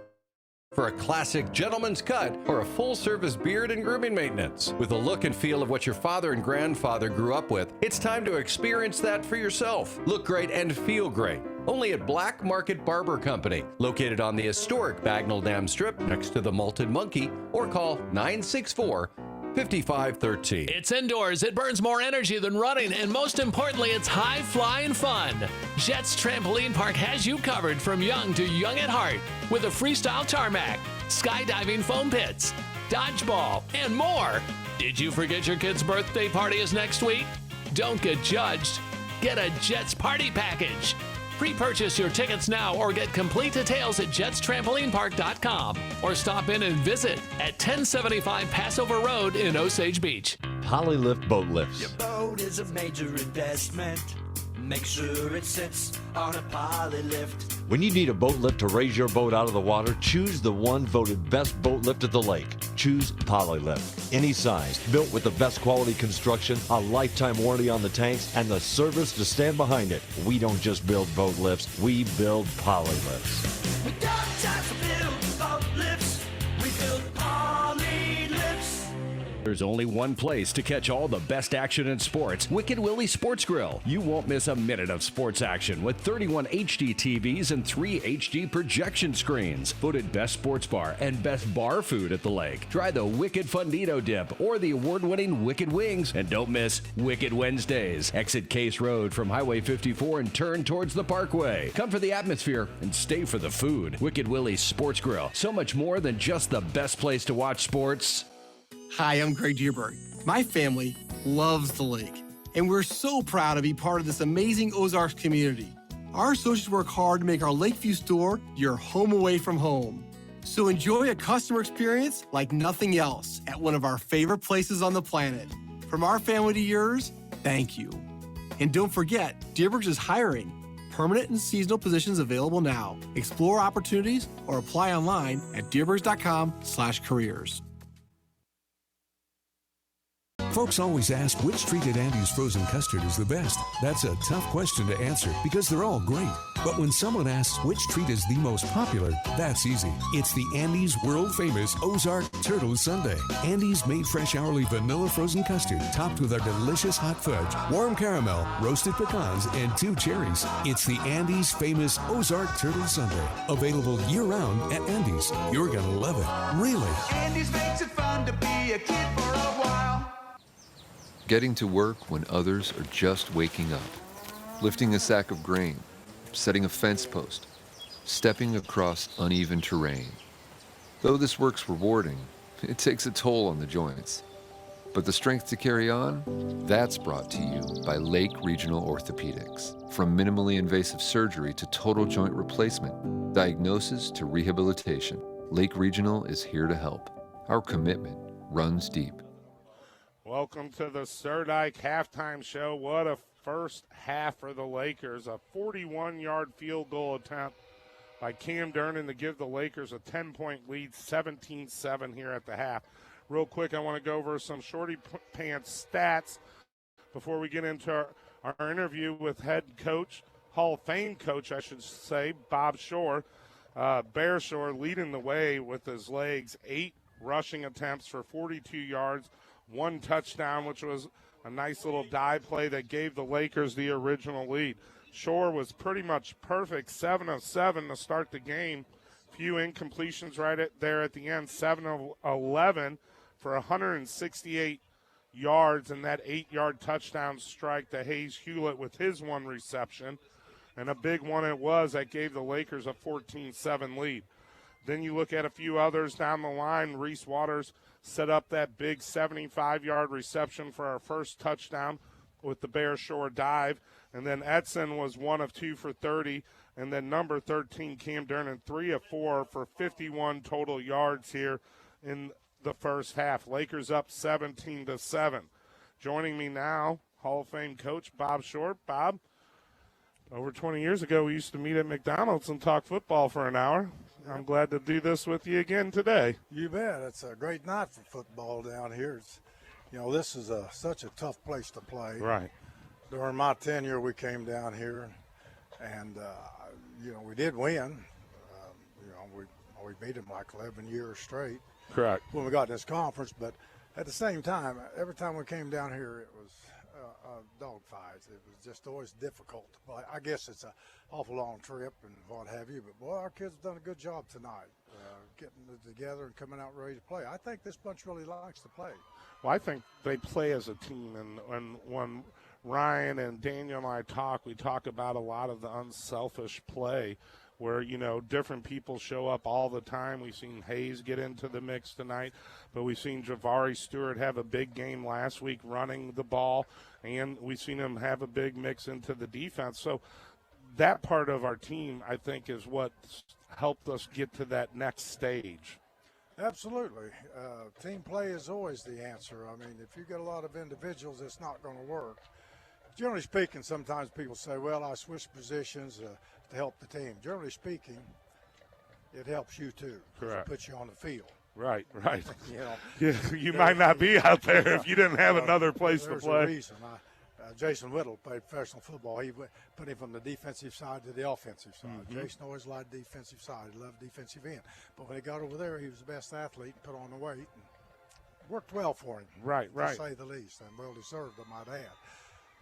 for a classic gentleman's cut or a full-service beard and grooming maintenance. With the look and feel of what your father and grandfather grew up with, it's time to experience that for yourself. Look great and feel great. Only at Black Market Barber Company, located on the historic Bagnell Dam Strip next to the Malted Monkey, or call 964-5513. It's indoors, it burns more energy than running, and most importantly, it's high-flying fun. Jets Trampoline Park has you covered from young to young at heart with a freestyle tarmac, skydiving foam pits, dodgeball, and more. Did you forget your kid's birthday party is next week? Don't get judged. Get a Jets Party Package. Pre-purchase your tickets now or get complete details at jetstrampolinepark.com or stop in and visit at 1075 Passover Road in Osage Beach. Polylift Boat Lifts. Your boat is a major investment. Make sure it sits on a Polylift. When you need a boat lift to raise your boat out of the water, choose the one voted best boat lift at the lake. Choose Polylift. Any size, built with the best quality construction, a lifetime warranty on the tanks, and the service to stand behind it. We don't just build boat lifts, we build Polylifts. We got time to build boat lifts. We build Polylifts. There's only one place to catch all the best action in sports. Wicked Willie Sports Grill. You won't miss a minute of sports action with 31 HD TVs and 3 HD projection screens. Voted best sports bar and best bar food at the lake. Try the Wicked Fundito Dip or the award-winning Wicked Wings. And don't miss Wicked Wednesdays. Exit Case Road from Highway 54 and turn towards the Parkway. Come for the atmosphere and stay for the food. Wicked Willie's Sports Grill. So much more than just the best place to watch sports. Hi, I'm Greg Dierberg. My family loves the lake, and we're so proud to be part of this amazing Ozarks community. Our associates work hard to make our Lakeview store your home away from home. So enjoy a customer experience like nothing else at one of our favorite places on the planet. From our family to yours, thank you. And don't forget, Dierberg's is hiring. Permanent and seasonal positions available now. Explore opportunities or apply online at dierbergs.com/careers. Folks always ask which treat at Andy's frozen custard is the best. That's a tough question to answer because they're all great. But when someone asks which treat is the most popular, that's easy. It's the Andy's world-famous Ozark Turtle Sundae. Andy's made fresh hourly vanilla frozen custard topped with our delicious hot fudge, warm caramel, roasted pecans, and 2 cherries. It's the Andy's famous Ozark Turtle Sundae. Available year-round at Andy's. You're going to love it. Really. Andy's makes it fun to be a kid for a while. Getting to work when others are just waking up. Lifting a sack of grain. Setting a fence post. Stepping across uneven terrain. Though this work's rewarding, it takes a toll on the joints. But the strength to carry on? That's brought to you by Lake Regional Orthopedics. From minimally invasive surgery to total joint replacement, diagnosis to rehabilitation, Lake Regional is here to help. Our commitment runs deep. Welcome to the Surdike halftime show. What a first half for the Lakers. A 41-yard field goal attempt by Cam Durnan to give the Lakers a 10-point lead, 17-7 here at the half. Real quick, I want to go over some Shorty Pants stats before we get into our interview with head coach, Hall of Fame coach, I should say, Bob Shore. Bear Shore leading the way with his legs, 8 rushing attempts for 42 yards, 1 touchdown, which was a nice little dive play that gave the Lakers the original lead. Shore was pretty much perfect, 7 of 7 to start the game. Few incompletions right there at the end, 7 of 11 for 168 yards, and that 8-yard touchdown strike to Hayes Hewlett with his 1 reception. And a big one it was that gave the Lakers a 14-7 lead. Then you look at a few others down the line. Reese Waters set up that big 75-yard reception for our first touchdown with the Bear Shore dive. And then Edson was 1 of 2 for 30. And then number 13, Cam Durnan, 3 of 4 for 51 total yards here in the first half. Lakers up 17-7. Joining me now, Hall of Fame coach Bob Shore. Bob, over 20 years ago, we used to meet at McDonald's and talk football for an hour. I'm glad to do this with you again today. You bet. It's a great night for football down here. This is such a tough place to play. Right. During my tenure, we came down here, and we did win. We beat them like 11 years straight. Correct. When we got in this conference, but at the same time, every time we came down here, it was dog fights. It was just always difficult. But I guess it's an awful long trip and what have you. But, boy, our kids have done a good job tonight, getting it together and coming out ready to play. I think this bunch really likes to play. Well, I think they play as a team. And when Ryan and Daniel and I talk, we talk about a lot of the unselfish play where, different people show up all the time. We've seen Hayes get into the mix tonight, but we've seen Javari Stewart have a big game last week running the ball, and we've seen him have a big mix into the defense. So that part of our team, I think, is what helped us get to that next stage. Absolutely. Team play is always the answer. I mean, if you get a lot of individuals, it's not going to work. Generally speaking, sometimes people say, well, I switch positions to help the team. Generally speaking, it helps you too. Correct. It puts you on the field. Right. You might not be out there if you didn't have another place to play. There's a reason. Jason Whittle played professional football. He put him from the defensive side to the offensive side. Mm-hmm. Jason always liked defensive side. He loved defensive end. But when he got over there, he was the best athlete, put on the weight, and worked well for him. Right. To say the least, and well deserved, I might add.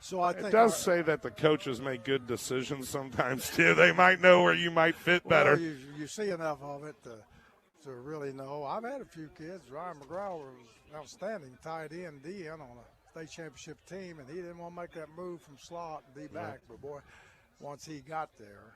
So I think it does say that the coaches make good decisions sometimes too. They might know where you might fit better. You see enough of it to really know. I've had a few kids. Ryan McGraw was outstanding tight end, DN on a state championship team, and he didn't want to make that move from slot and be back. But boy, once he got there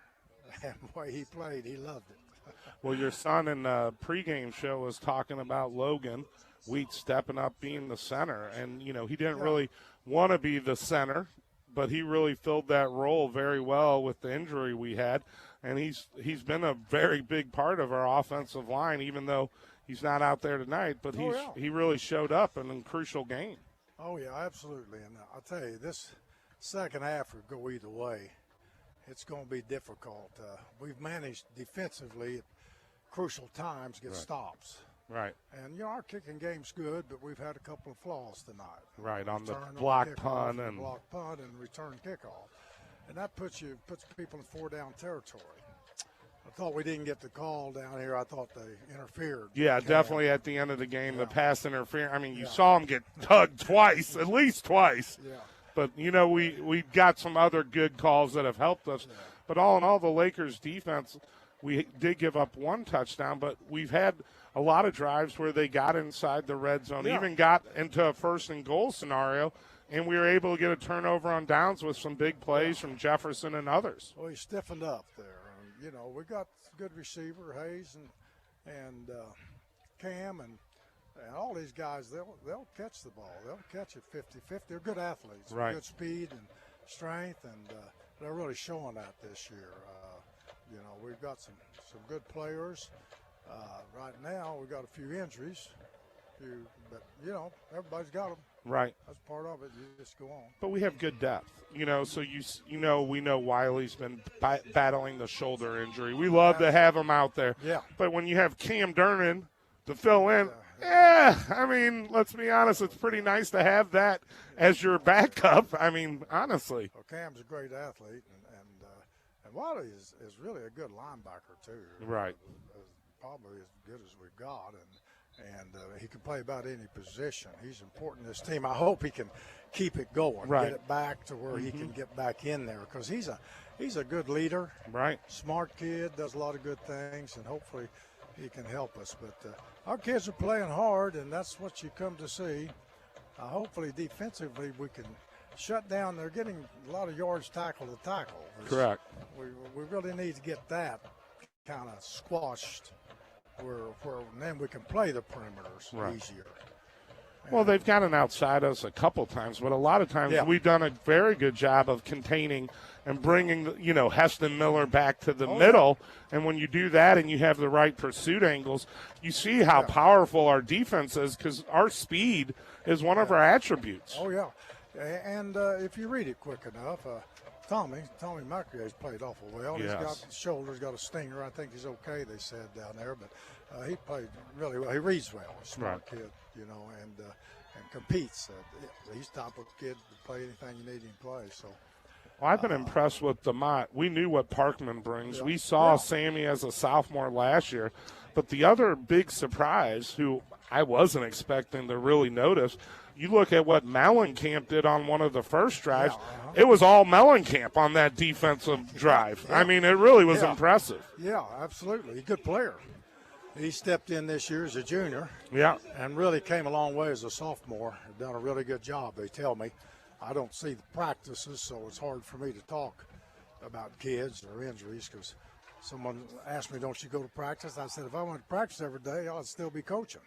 and the way he played, he loved it. Well, your son in the pregame show was talking about Logan Wheat stepping up being the center, and he didn't really want to be the center, but he really filled that role very well with the injury we had, and he's been a very big part of our offensive line, even though he's not out there tonight, but he really showed up in a crucial game. Oh, yeah, absolutely. And I'll tell you, this second half will go either way. It's going to be difficult. We've managed defensively at crucial times to get stops. Right. And, our kicking game's good, but we've had a couple of flaws tonight. Right, on the Return block kickoff, punt and block punt and return kickoff. And that puts people in 4-down territory. I thought we didn't get the call down here. I thought they interfered. Yeah, definitely at the end of the game, the pass interference. I mean, you saw him get tugged twice, at least twice. Yeah. But, we got some other good calls that have helped us. Yeah. But all in all, the Lakers defense, we did give up one touchdown, but we've had a lot of drives where they got inside the red zone, even got into a 1st and goal scenario, and we were able to get a turnover on downs with some big plays from Jefferson and others. Well, he stiffened up there. We got good receiver, Hayes and Cam, and all these guys, they'll catch the ball. They'll catch it 50-50. They're good athletes, right. Good speed and strength, and they're really showing that this year. We've got some good players. Right now, we've got a few injuries, but everybody's got them. Right. That's part of it. You just go on. But we have good depth, so we know Wiley's been battling the shoulder injury. We love to have him out there. Yeah. But when you have Cam Durnan to fill in, I mean, let's be honest, it's pretty nice to have that as your backup. I mean, honestly. Well, Cam's a great athlete, and Wiley is really a good linebacker too. Right. Probably as good as we've got, and he can play about any position. He's important to this team. I hope he can keep it going, right. Get it back to where he can get back in there, because he's a good leader, right? Smart kid, does a lot of good things, and hopefully he can help us. But our kids are playing hard, and that's what you come to see. Hopefully defensively we can shut down. They're getting a lot of yards tackle to tackle. Correct. We really need to get that kind of squashed, where then we can play the perimeters easier. Well, they've gotten outside us a couple times, but a lot of times we've done a very good job of containing and bringing, Heston Miller back to the middle. And when you do that and you have the right pursuit angles, you see how powerful our defense is, because our speed is one of our attributes. Oh, yeah. And if you read it quick enough, Tommy Macrier's played awful well. Yes. He's got shoulders, got a stinger. I think he's okay, they said down there. But he played really well. He reads well. He's a smart kid, and competes. He's type of kid to play anything you need him to play. So. Well, I've been impressed with DeMott. We knew what Parkman brings. We saw Sammy as a sophomore last year. But the other big surprise, who I wasn't expecting to really notice, you look at what Mellencamp did on one of the first drives. It was all Mellencamp on that defensive drive. I mean, it really was impressive. Yeah, absolutely. He's a good player. He stepped in this year as a junior. Yeah. And really came a long way as a sophomore. Done a really good job, they tell me. I don't see the practices, so it's hard for me to talk about kids or injuries, because someone asked me, don't you go to practice? I said, if I went to practice every day, I'd still be coaching.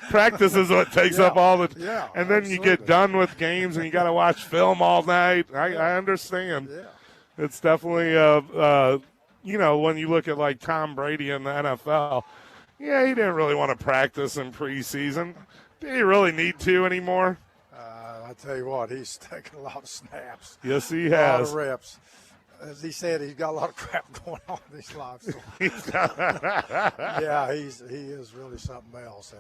Practice is what takes up all the and then absolutely. you get done with games and you got to watch film all night. I understand. Yeah. It's definitely, when you look at like Tom Brady in the NFL, he didn't really want to practice in preseason. Did he really need to anymore? I tell you what, he's taken a lot of snaps. Yes, he has. A lot of reps. As he said, he's got a lot of crap going on in his life. So. He is really something else,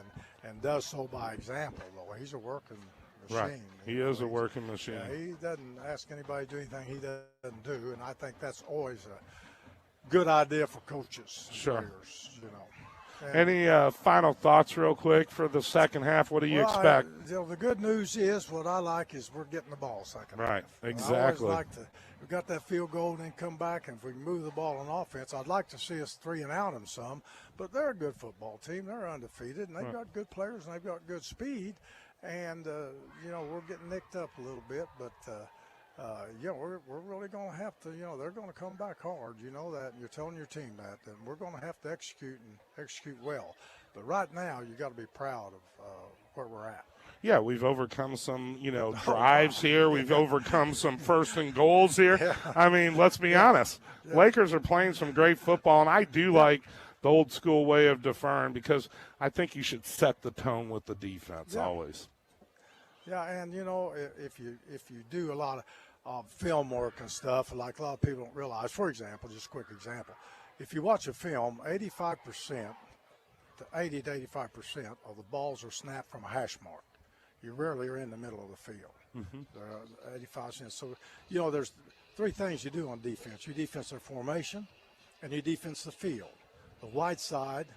and does so by example, though. He's a working machine. Right. He is a working machine. Yeah, he doesn't ask anybody to do anything he doesn't do, and I think that's always a good idea for coaches. Sure. Players, Any final thoughts real quick for the second half? What do you expect? The good news is, what I like is we're getting the ball second Right, half. exactly. I always like we got that field goal and then come back, and if we can move the ball on offense, I'd like to see us 3 and out them some. But they're a good football team. They're undefeated, and they've got good players, and they've got good speed. And, we're getting nicked up a little bit, but we're really going to have to, they're going to come back hard. You know that, and you're telling your team that, and we're going to have to execute well. But right now, you got to be proud of where we're at. Yeah, we've overcome some, drives here. We've overcome some first and goals here. Yeah. I mean, let's be honest. Yeah. Lakers are playing some great football, and I do like the old school way of deferring, because I think you should set the tone with the defense always. Yeah, and if you do a lot of film work and stuff, like a lot of people don't realize. For example, just a quick example, if you watch a film, 85% to 80 to 85% of the balls are snapped from a hash mark. You rarely are in the middle of the field. 85%. So, there's three things you do on defense. You defense their formation, and you defense the field. The wide side,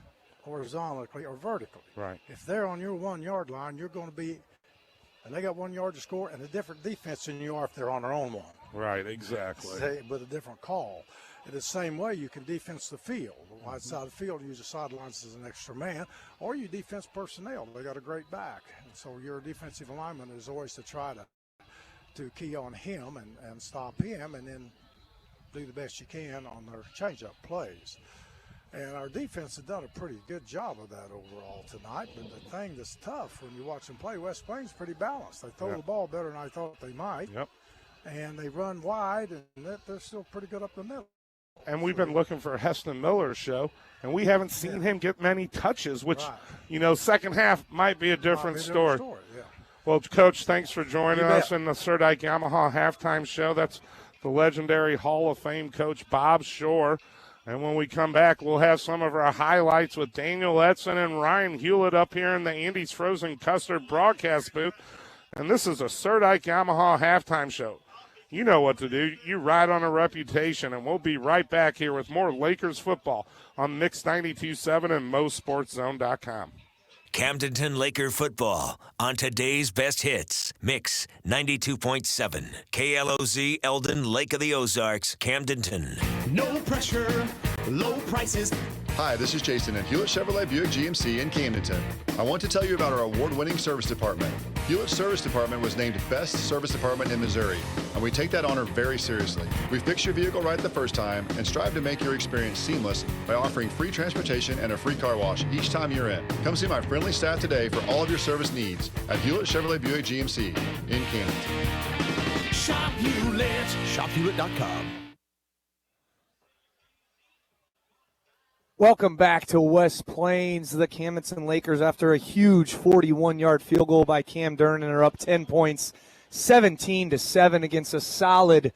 horizontally or vertically. Right. If they're on your 1 yard line, you're going to be, and they got 1 yard to score, and a different defense than you are if they're on their own one. Right, exactly. With a different call. In the same way, you can defense the field. The wide side of the field, use the sidelines as an extra man, or you defense personnel. They got a great back. And so your defensive alignment is always to try to key on him and stop him, and then do the best you can on their change-up plays. And our defense has done a pretty good job of that overall tonight. But the thing that's tough when you watch them play, West Plains pretty balanced. They throw the ball better than I thought they might. Yep. And they run wide, and they're still pretty good up the middle. And we've been looking for Heston Miller's show, and we haven't seen him get many touches, which, second half might be a different story. Well, Coach, thanks for joining us in the Serdike Yamaha halftime show. That's the legendary Hall of Fame coach Bob Shore. And when we come back, we'll have some of our highlights with Daniel Edson and Ryan Hewlett up here in the Andy's Frozen Custard broadcast booth. And this is a Serdike Yamaha halftime show. You know what to do. You ride on a reputation, and we'll be right back here with more Lakers football on Mix 92.7 and MoSportsZone.com. Camdenton Laker football on today's best hits. Mix 92.7. KLOZ Eldon, Lake of the Ozarks, Camdenton. No pressure, low prices. Hi, this is Jason at Hewlett Chevrolet Buick GMC in Camdenton. I want to tell you about our award-winning service department. Hewlett Service Department was named Best Service Department in Missouri, and we take that honor very seriously. We fix your vehicle right the first time and strive to make your experience seamless by offering free transportation and a free car wash each time you're in. Come see my friendly staff today for all of your service needs at Hewlett Chevrolet Buick GMC in Camdenton. Shop Hewlett. ShopHewlett.com. Welcome back to West Plains. The Camdenton Lakers, after a huge 41-yard field goal by Cam Durnan, are up 10 points, 17-7 against a solid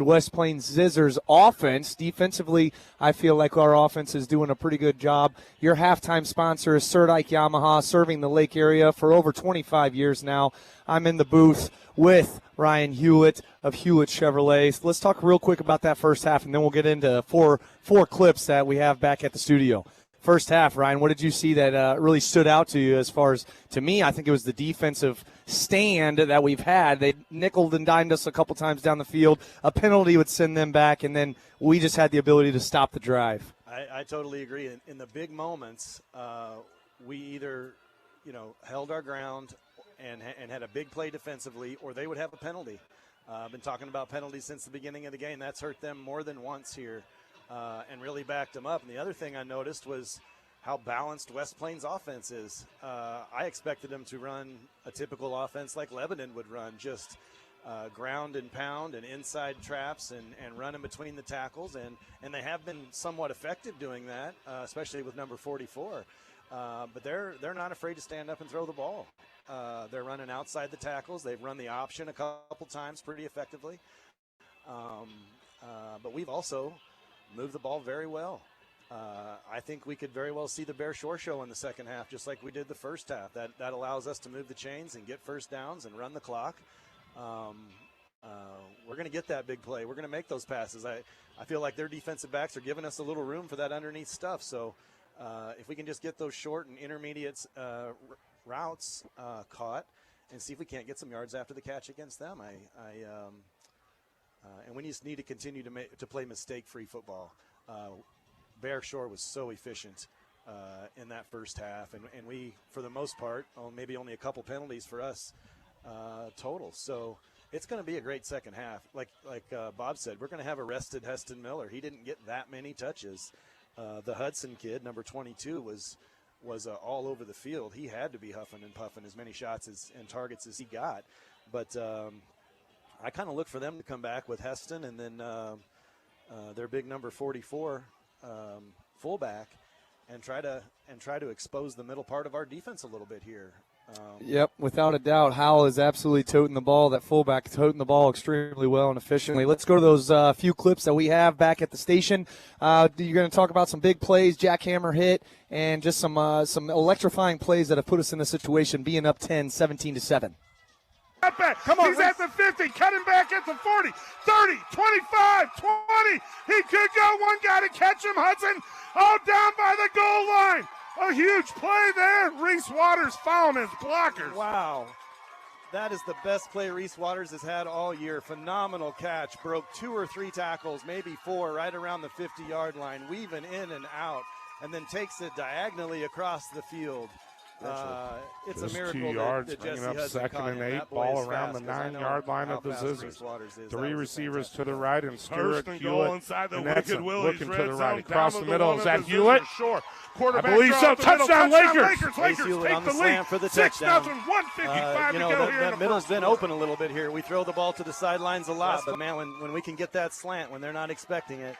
West Plains Zizzors offense. Defensively, I feel like our offense is doing a pretty good job. Your halftime sponsor is Serdike Yamaha, serving the Lake area for over 25 years now. I'm in the booth with Ryan Hewlett of Hewlett Chevrolet. Let's talk real quick about that first half, and then we'll get into four clips that we have back at the studio. First half, Ryan, what did you see that really stood out to you? As far as, to me, I think it was the defensive stand that we've had. They nickeled and dimed us a couple times down the field. A penalty would send them back, and then we just had the ability to stop the drive. I totally agree. In the big moments, we either, held our ground and had a big play defensively, or they would have a penalty. I've been talking about penalties since the beginning of the game. That's hurt them more than once here. And really backed them up. And the other thing I noticed was how balanced West Plains offense is. I expected them to run a typical offense like Lebanon would run, just ground and pound and inside traps and run in between the tackles. And they have been somewhat effective doing that, especially with number 44. But they're not afraid to stand up and throw the ball. They're running outside the tackles. They've run the option a couple times pretty effectively. But we've also moved the ball very well. I think we could very well see the Bear Shore show in the second half, just like we did the first half. That allows us to move the chains and get first downs and run the clock. We're going to get that big play. We're going to make those passes. I feel like their defensive backs are giving us a little room for that underneath stuff. So if we can just get those short and intermediate routes caught and see if we can't get some yards after the catch against them, and we just need to continue to play mistake-free football. Bear Shore was so efficient in that first half, and we, for the most part, maybe only a couple penalties for us total. So it's going to be a great second half. Like Bob said, we're going to have a rested Heston Miller. He didn't get that many touches. The Hudson kid, number 22, was all over the field. He had to be huffing and puffing as many shots and targets as he got. But I kind of look for them to come back with Heston and then their big number 44 fullback and try to expose the middle part of our defense a little bit here. Yep, without a doubt, Howell is absolutely toting the ball. That fullback toting the ball extremely well and efficiently. Let's go to those few clips that we have back at the station. You're going to talk about some big plays, jackhammer hit, and just some electrifying plays that have put us in the situation, being up 10, 17-7. Back. Come on, he's at the 50, cutting back at the 40, 30, 25, 20. He could go. One guy to catch him, Hudson, all down by the goal line. A huge play there. Reese Waters found his blockers. Wow. That is the best play Reese Waters has had all year. Phenomenal catch. Broke 2 or 3 tackles, maybe 4, right around the 50-yard line, weaving in and out, and then takes it diagonally across the field. It's a miracle 2 yards, that Jesse bringing up Hudson 2nd and 8, that boy ball is around the fast, 9-yard line of the Zizzors. 3 receivers to the right, and Stewart, First and Hewitt, goal inside the and Wicked Edson Willie's looking red to the right. zone, Across down the to middle, one is of that the Hewitt? Zizzors short. I Quarterback believe draw so. up the middle. Touchdown, Lakers. Lakers Lakers on take the the slam lead. for the 6-0, touchdown. 1:55 to go here in that the middle's first been quarter. open a little bit here. We throw the ball to the sidelines a lot, but man, when we can get that slant when they're not expecting it,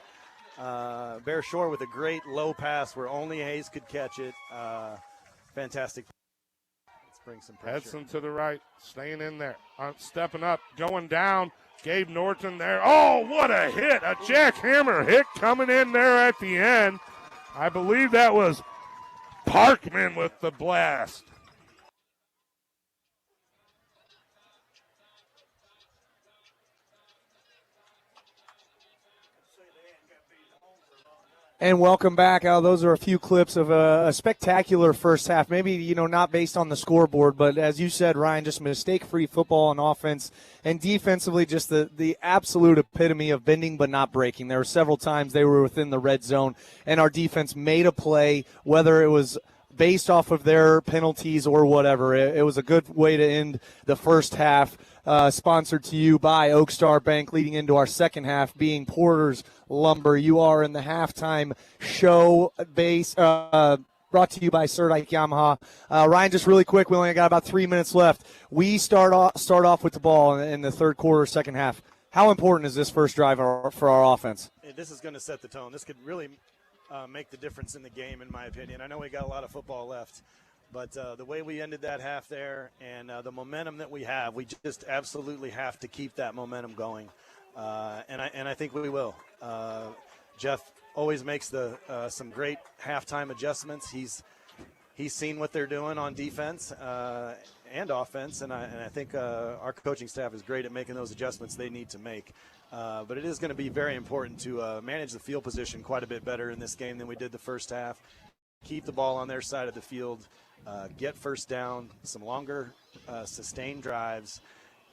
Bear Shore with a great low pass where only Hayes could catch it. Fantastic. Let's bring some pressure. Edson to the right, staying in there, stepping up, going down. Gabe Norton there. Oh, what a hit. A jackhammer hit coming in there at the end. I believe that was Parkman with the blast. And welcome back. Those are a few clips of a spectacular first half. Maybe, not based on the scoreboard, but as you said, Ryan, just mistake-free football on offense. And defensively, just the absolute epitome of bending but not breaking. There were several times they were within the red zone, and our defense made a play, whether it was based off of their penalties or whatever. It was a good way to end the first half. Sponsored to you by Oak Star Bank, leading into our second half being Porter's Lumber. You are in the halftime show base, brought to you by Serdike Yamaha. Ryan, just really quick, we only got about 3 minutes left. We start off with the ball in the third quarter, second half. How important is this first drive for our offense? This is going to set the tone. This could really make the difference in the game, in my opinion. I know we got a lot of football left. But the way we ended that half there and the momentum that we have, we just absolutely have to keep that momentum going. And I think we will. Jeff always makes some great halftime adjustments. He's seen what they're doing on defense and offense, and I think our coaching staff is great at making those adjustments they need to make. But it is going to be very important to manage the field position quite a bit better in this game than we did the first half. Keep the ball on their side of the field. Get first down, some longer sustained drives,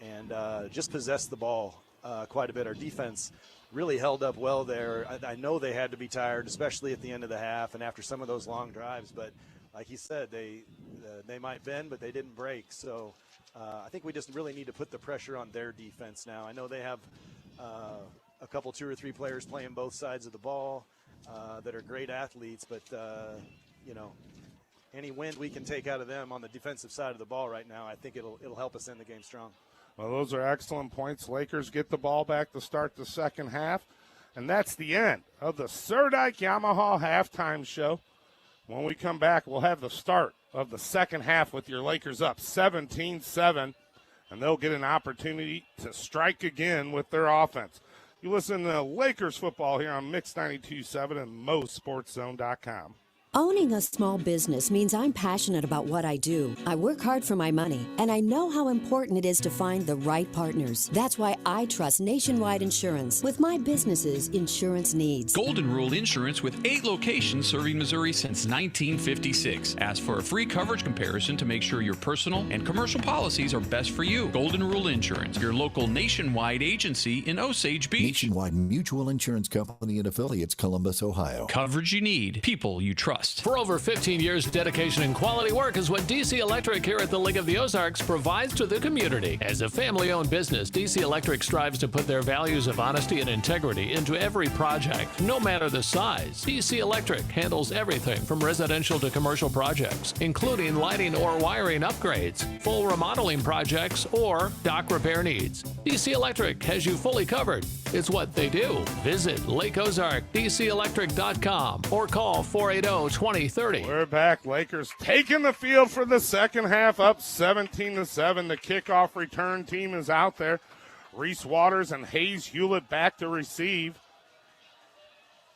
and just possess the ball quite a bit. Our defense really held up well there. I know they had to be tired, especially at the end of the half and after some of those long drives. But like he said, they might bend, but they didn't break. So I think we just really need to put the pressure on their defense now. I know they have a couple, 2 or 3 players playing both sides of the ball that are great athletes, but any wind we can take out of them on the defensive side of the ball right now, I think it'll help us end the game strong. Well, those are excellent points. Lakers get the ball back to start the second half, and that's the end of the Serdike Yamaha halftime show. When we come back, we'll have the start of the second half with your Lakers up 17-7, and they'll get an opportunity to strike again with their offense. You listen to Lakers football here on Mix 92.7 and MoSportsZone.com. Owning a small business means I'm passionate about what I do. I work hard for my money, and I know how important it is to find the right partners. That's why I trust Nationwide Insurance with my business's insurance needs. Golden Rule Insurance with 8 locations serving Missouri since 1956. Ask for a free coverage comparison to make sure your personal and commercial policies are best for you. Golden Rule Insurance, your local nationwide agency in Osage Beach. Nationwide Mutual Insurance Company and affiliates, Columbus, Ohio. Coverage you need, people you trust. For over 15 years, dedication and quality work is what DC Electric here at the League of the Ozarks provides to the community. As a family-owned business, DC Electric strives to put their values of honesty and integrity into every project, no matter the size. DC Electric handles everything from residential to commercial projects, including lighting or wiring upgrades, full remodeling projects, or dock repair needs. DC Electric has you fully covered. It's what they do. Visit LakeOzarkDCElectric.com or call 480-2030. We're back. Lakers taking the field for the second half, up 17-7. The kickoff return team is out there. Reese Waters and Hayes Hewlett back to receive.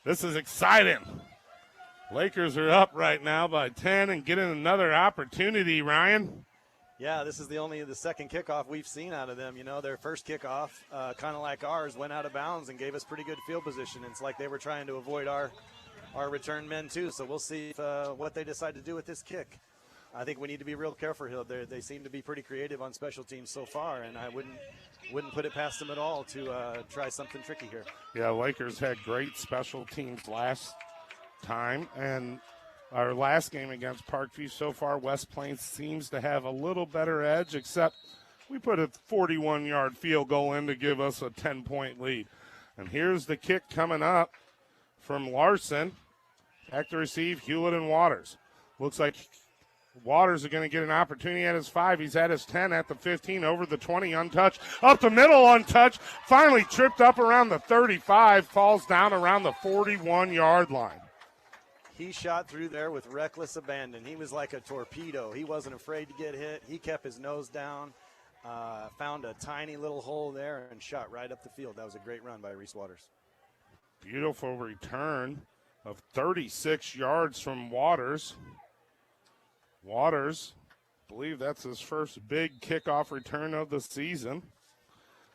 This is exciting. Lakers are up right now by 10 and getting another opportunity, Ryan. Yeah, this is the second kickoff we've seen out of them. You know, their first kickoff, kind of like ours, went out of bounds and gave us pretty good field position. It's like they were trying to avoid our return men too. So we'll see what they decide to do with this kick. I think we need to be real careful here. They seem to be pretty creative on special teams so far, and I wouldn't put it past them at all to try something tricky here. Yeah, Lakers had great special teams last time, and our last game against Parkview so far, West Plains seems to have a little better edge, except we put a 41-yard field goal in to give us a 10-point lead. And here's the kick coming up from Larson. Back to receive, Hewlett and Waters. Looks like Waters are going to get an opportunity at his 5. He's at his 10, at the 15, over the 20, untouched. Up the middle, untouched. Finally tripped up around the 35, falls down around the 41-yard line. He shot through there with reckless abandon. He was like a torpedo. He wasn't afraid to get hit. He kept his nose down, found a tiny little hole there, and shot right up the field. That was a great run by Reese Waters. Beautiful return of 36 yards from Waters. Waters, I believe that's his first big kickoff return of the season.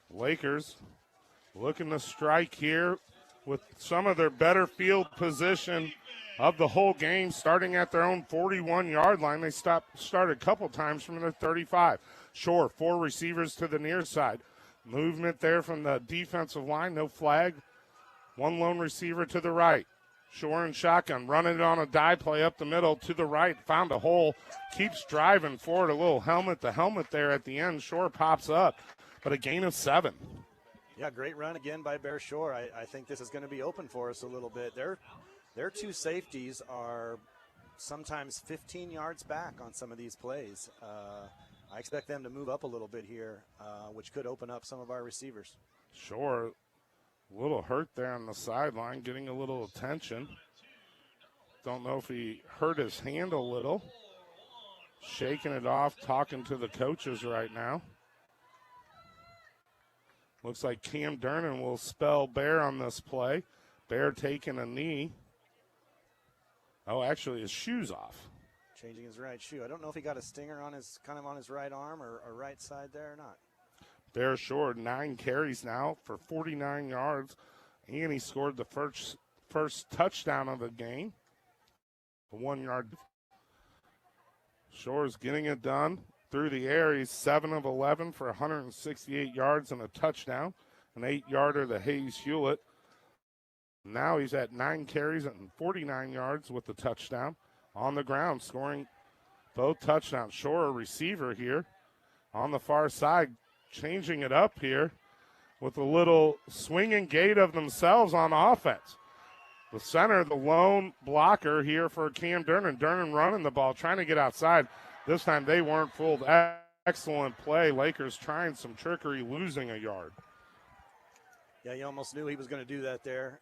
Lakers looking to strike here with some of their better field position of the whole game, starting at their own 41-yard line. They started a couple times from their 35. Shore, 4 receivers to the near side. Movement there from the defensive line, no flag. 1 lone receiver to the right. Shore and shotgun, running it on a dive play up the middle to the right. Found a hole, keeps driving forward, a little helmet to helmet there at the end. Shore pops up, but a gain of 7. Yeah, great run again by Bear Shore. I think this is going to be open for us a little bit. Their 2 safeties are sometimes 15 yards back on some of these plays. I expect them to move up a little bit here, which could open up some of our receivers. Shore, a little hurt there on the sideline, getting a little attention. Don't know if he hurt his hand a little. Shaking it off, talking to the coaches right now. Looks like Cam Durnan will spell Bear on this play. Bear taking a knee. Oh, actually, his shoe's off. Changing his right shoe. I don't know if he got a stinger on his right arm or right side there or not. Bear Shore, 9 carries now for 49 yards, and he scored the first touchdown of the game. A 1-yard. Shore's getting it done through the air. He's 7 of 11 for 168 yards and a touchdown. An 8-yarder to Hayes Hewlett. Now he's at 9 carries and 49 yards with the touchdown. On the ground, scoring both touchdowns. Shore, a receiver here on the far side, changing it up here with a little swinging gait of themselves on offense. The center, the lone blocker here for Cam Durnan. Durnan running the ball, trying to get outside. This time they weren't fooled. Excellent play. Lakers trying some trickery, losing a yard. Yeah, you almost knew he was going to do that there.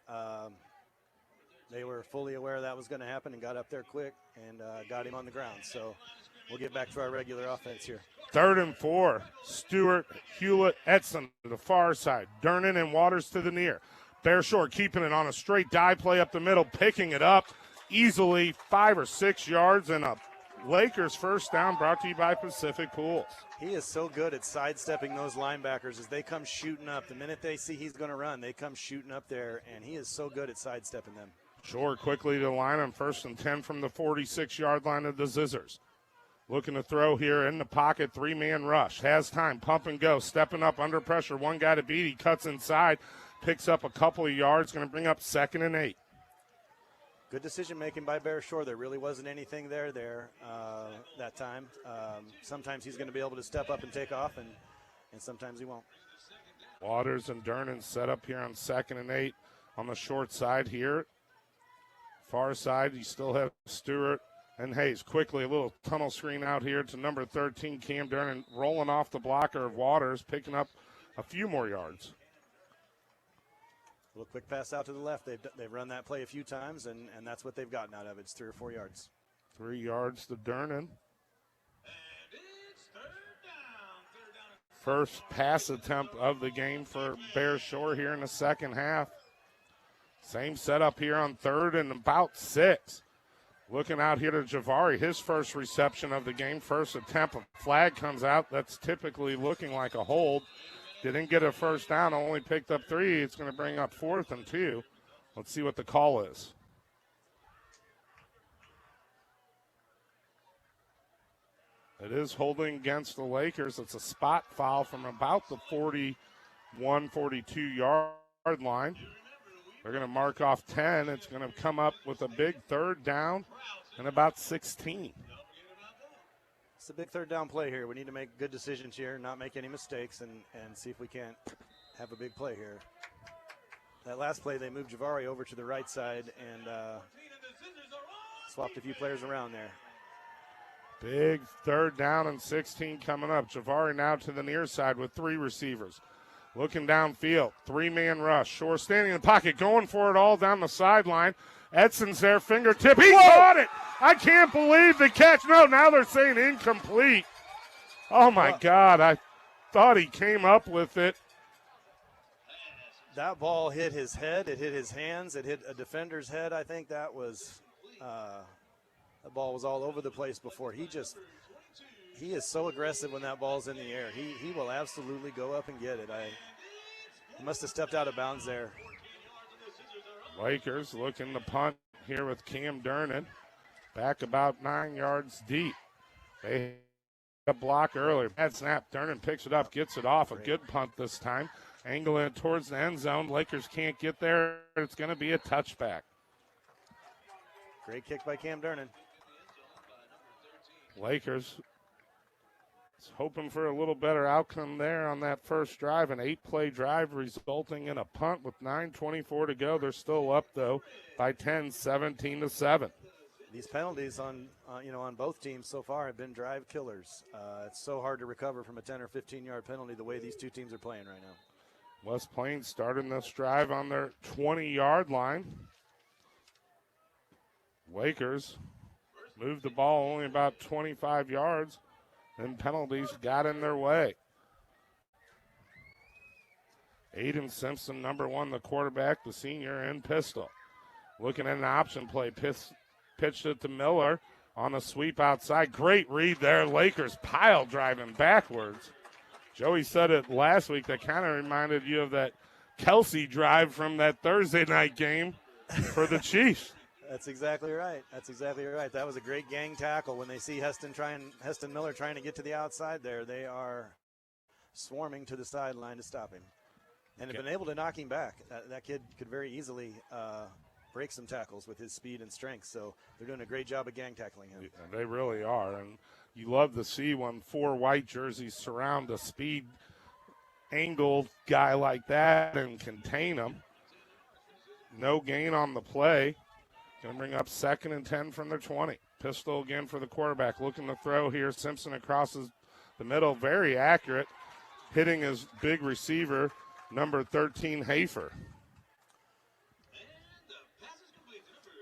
They were fully aware that was going to happen and got up there quick and got him on the ground. So we'll get back to our regular offense here. 3rd and 4. Stewart, Hewlett, Edson to the far side. Durnan and Waters to the near. Bear Shore keeping it on a straight dive play up the middle, picking it up easily 5 or 6 yards, and a Lakers first down, brought to you by Pacific Pools. He is so good at sidestepping those linebackers as they come shooting up. The minute they see he's going to run, they come shooting up there, and he is so good at sidestepping them. Shore quickly to the line on 1st and 10 from the 46-yard line of the Zizzors. Looking to throw here in the pocket, 3-man rush. Has time, pump and go, stepping up under pressure. 1 guy to beat, he cuts inside, picks up a couple of yards, going to bring up 2nd and 8. Good decision-making by Bear Shore. There really wasn't anything there that time. Sometimes he's going to be able to step up and take off, and sometimes he won't. Waters and Durnan set up here on 2nd and 8 on the short side here. Far side, you still have Stewart and Hayes. Quickly, a little tunnel screen out here to number 13, Cam Durnan, rolling off the blocker of Waters, picking up a few more yards. little quick pass out to the left. They've run that play a few times, and that's what they've gotten out of it. It's 3 or 4 yards. 3 yards to Durnan. First pass attempt of the game for Bears Shore here in the second half. Same setup here on 3rd and about 6. Looking out here to Javari, his first reception of the game, first attempt. A flag comes out. That's typically looking like a hold. Didn't get a first down, only picked up 3. It's going to bring up 4th and 2. Let's see what the call is. It is holding against the Lakers. It's a spot foul from about the 41, 42-yard line. They're going to mark off 10. It's going to come up with a big 3rd down and about 16. It's a big 3rd down play here. We need to make good decisions here, not make any mistakes, and see if we can't have a big play here. That last play, they moved Javari over to the right side and swapped a few players around there. Big 3rd down and 16 coming up. Javari now to the near side with 3 receivers. Looking downfield, 3-man rush. Shore standing in the pocket, going for it all down the sideline. Edson's there, fingertip. He caught it. I can't believe the catch. No, now they're saying incomplete. Oh, my God. I thought he came up with it. That ball hit his head. It hit his hands. It hit a defender's head. I think that was the ball was all over the place before. He is so aggressive when that ball's in the air. He will absolutely go up and get it. He must have stepped out of bounds there. Lakers looking to punt here with Cam Durnan. Back about 9 yards deep. They had a block earlier. Bad snap. Durnan picks it up, gets it off. A good punt this time. Angling it towards the end zone. Lakers can't get there. It's going to be a touchback. Great kick by Cam Durnan. Lakers hoping for a little better outcome there on that first drive. An 8-play drive resulting in a punt with 9:24 to go. They're still up, though, by 10, 17-7. These penalties on both teams so far have been drive killers. It's so hard to recover from a 10 or 15-yard penalty the way these two teams are playing right now. West Plains starting this drive on their 20-yard line. Lakers moved the ball only about 25 yards, and penalties got in their way. Aiden Simpson, number 1, the quarterback, the senior, in pistol. Looking at an option play, pitched it to Miller on a sweep outside. Great read there. Lakers pile driving backwards. Joey said it last week. That kind of reminded you of that Kelsey drive from that Thursday night game for the Chiefs. That's exactly right. That was a great gang tackle. When they see Heston Miller trying to get to the outside there, they are swarming to the sideline to stop him. And have been able to knock him back. That kid could very easily break some tackles with his speed and strength. So they're doing a great job of gang tackling him. They really are. And you love to see when 4 white jerseys surround a speed angled guy like that and contain him. No gain on the play. Going to bring up 2nd and 10 from their 20. Pistol again for the quarterback. Looking to throw here. Simpson crosses the middle. Very accurate. Hitting his big receiver, number 13, Hafer.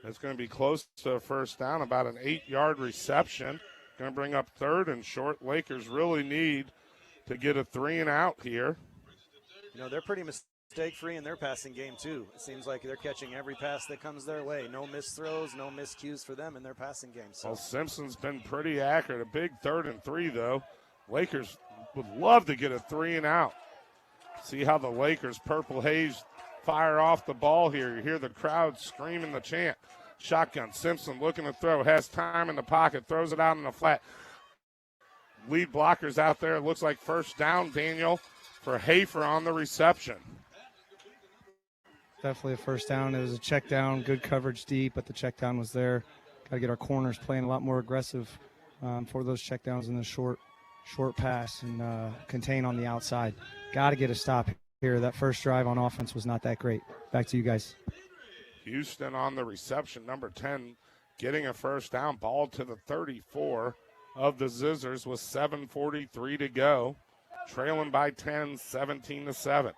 It's going to be close to a first down, about an 8-yard reception. Going to bring up 3rd and short. Lakers really need to get a 3-and-out here. They're pretty mistake-free in their passing game, too. It seems like they're catching every pass that comes their way. No missed throws, no miscues for them in their passing game. So. Well, Simpson's been pretty accurate. A big 3rd and 3, though. Lakers would love to get a 3-and-out. See how the Lakers, Purple Haze, fire off the ball here. You hear the crowd screaming the chant. Shotgun. Simpson looking to throw. Has time in the pocket. Throws it out in the flat. Lead blockers out there. It looks like first down, Daniel, for Hafer on the reception. Definitely a first down. It was a check down, good coverage deep, but the check down was there. Got to get our corners playing a lot more aggressive for those check downs in the short pass and contain on the outside. Got to get a stop here. That first drive on offense was not that great. Back to you guys. Houston on the reception, number 10, getting a first down. Ball to the 34 of the Zizzors with 7:43 to go. Trailing by 10, 17-7.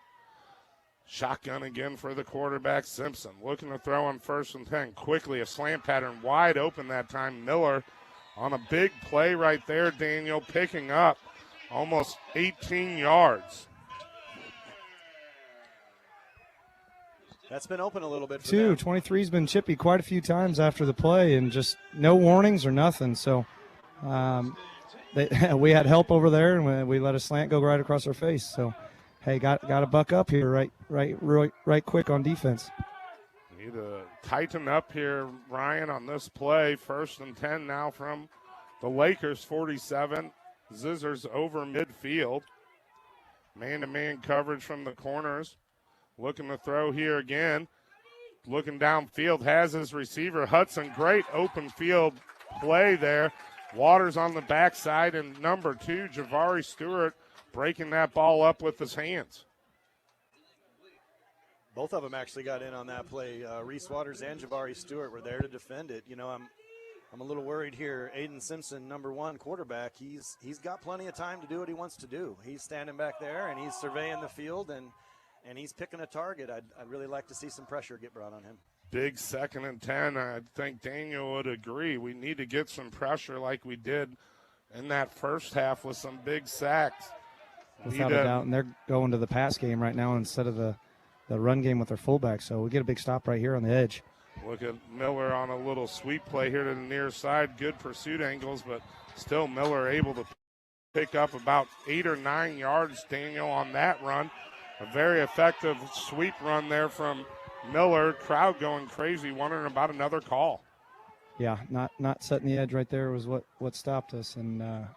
Shotgun again for the quarterback, Simpson. Looking to throw on 1st and 10. Quickly, a slant pattern wide open that time. Miller on a big play right there, Daniel, picking up almost 18 yards. That's been open a little bit for them. 23's been chippy quite a few times after the play and just no warnings or nothing. So we had help over there, and we let a slant go right across our face. So, hey, got to buck up here right quick on defense. Need to tighten up here, Ryan, on this play. 1st and 10 now from the Lakers, 47. Zizzors over midfield. Man-to-man coverage from the corners. Looking to throw here again. Looking downfield, has his receiver, Hudson. Great open field play there. Waters on the backside, and number 2, Javari Stewart, breaking that ball up with his hands. Both of them actually got in on that play. Reese Waters and Javari Stewart were there to defend it. You know, I'm a little worried here. Aiden Simpson, number 1 quarterback, he's got plenty of time to do what he wants to do. He's standing back there, and he's surveying the field, and he's picking a target. I'd really like to see some pressure get brought on him. Big 2nd and 10. I think Daniel would agree. We need to get some pressure like we did in that first half with some big sacks. Without a doubt, and they're going to the pass game right now instead of the run game with their fullback. So we get a big stop right here on the edge. Look at Miller on a little sweep play here to the near side. Good pursuit angles, but still Miller able to pick up about 8 or 9 yards, Daniel, on that run. A very effective sweep run there from Miller. Crowd going crazy, wondering about another call. Yeah, not setting the edge right there was what stopped us. And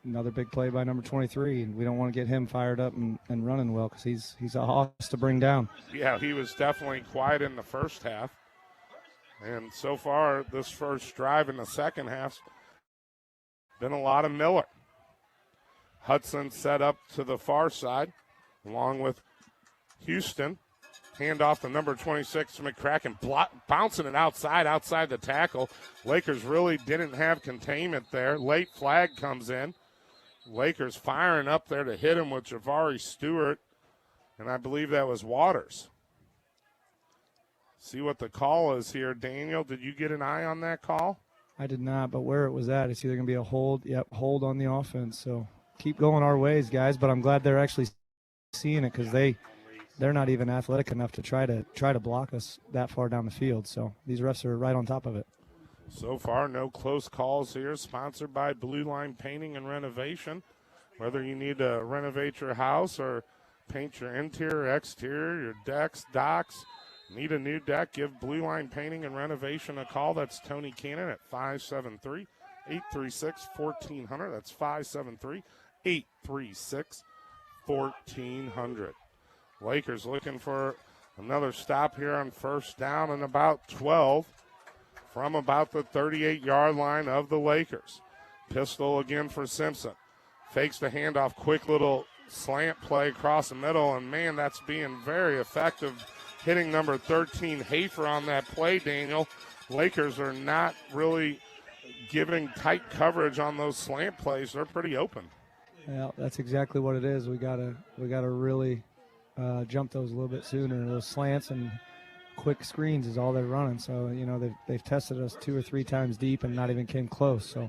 another big play by number 23. And we don't want to get him fired up and running well because he's a hoss to bring down. Yeah, he was definitely quiet in the first half. And so far, this first drive in the second half's been a lot of Miller. Hudson set up to the far side, along with Houston. Hand off to number 26 to McCracken, bouncing it outside the tackle. Lakers really didn't have containment there. Late flag comes in. Lakers firing up there to hit him with Javari Stewart, and I believe that was Waters. See what the call is here, Daniel. Did you get an eye on that call? I did not, but where it was at, it's either going to be a hold. Yep, hold on the offense. So keep going our ways, guys, but I'm glad they're actually seeing it because they're not even athletic enough to try to block us that far down the field. So these refs are right on top of it. So far, no close calls here. Sponsored by Blue Line Painting and Renovation. Whether you need to renovate your house or paint your interior, exterior, your decks, docks, need a new deck, give Blue Line Painting and Renovation a call. That's Tony Cannon at 573-836-1400. That's 573-836-1400. Lakers looking for another stop here on 1st down and about 12 from about the 38-yard line of the Lakers. Pistol again for Simpson. Fakes the handoff, quick little slant play across the middle, and man, that's being very effective. Hitting number 13, Hafer, on that play, Daniel. Lakers are not really giving tight coverage on those slant plays. They're pretty open. Yeah, that's exactly what it is. We gotta really jump those a little bit sooner. Those slants and quick screens is all they're running. So, you know, they've tested us 2 or 3 times deep and not even came close. So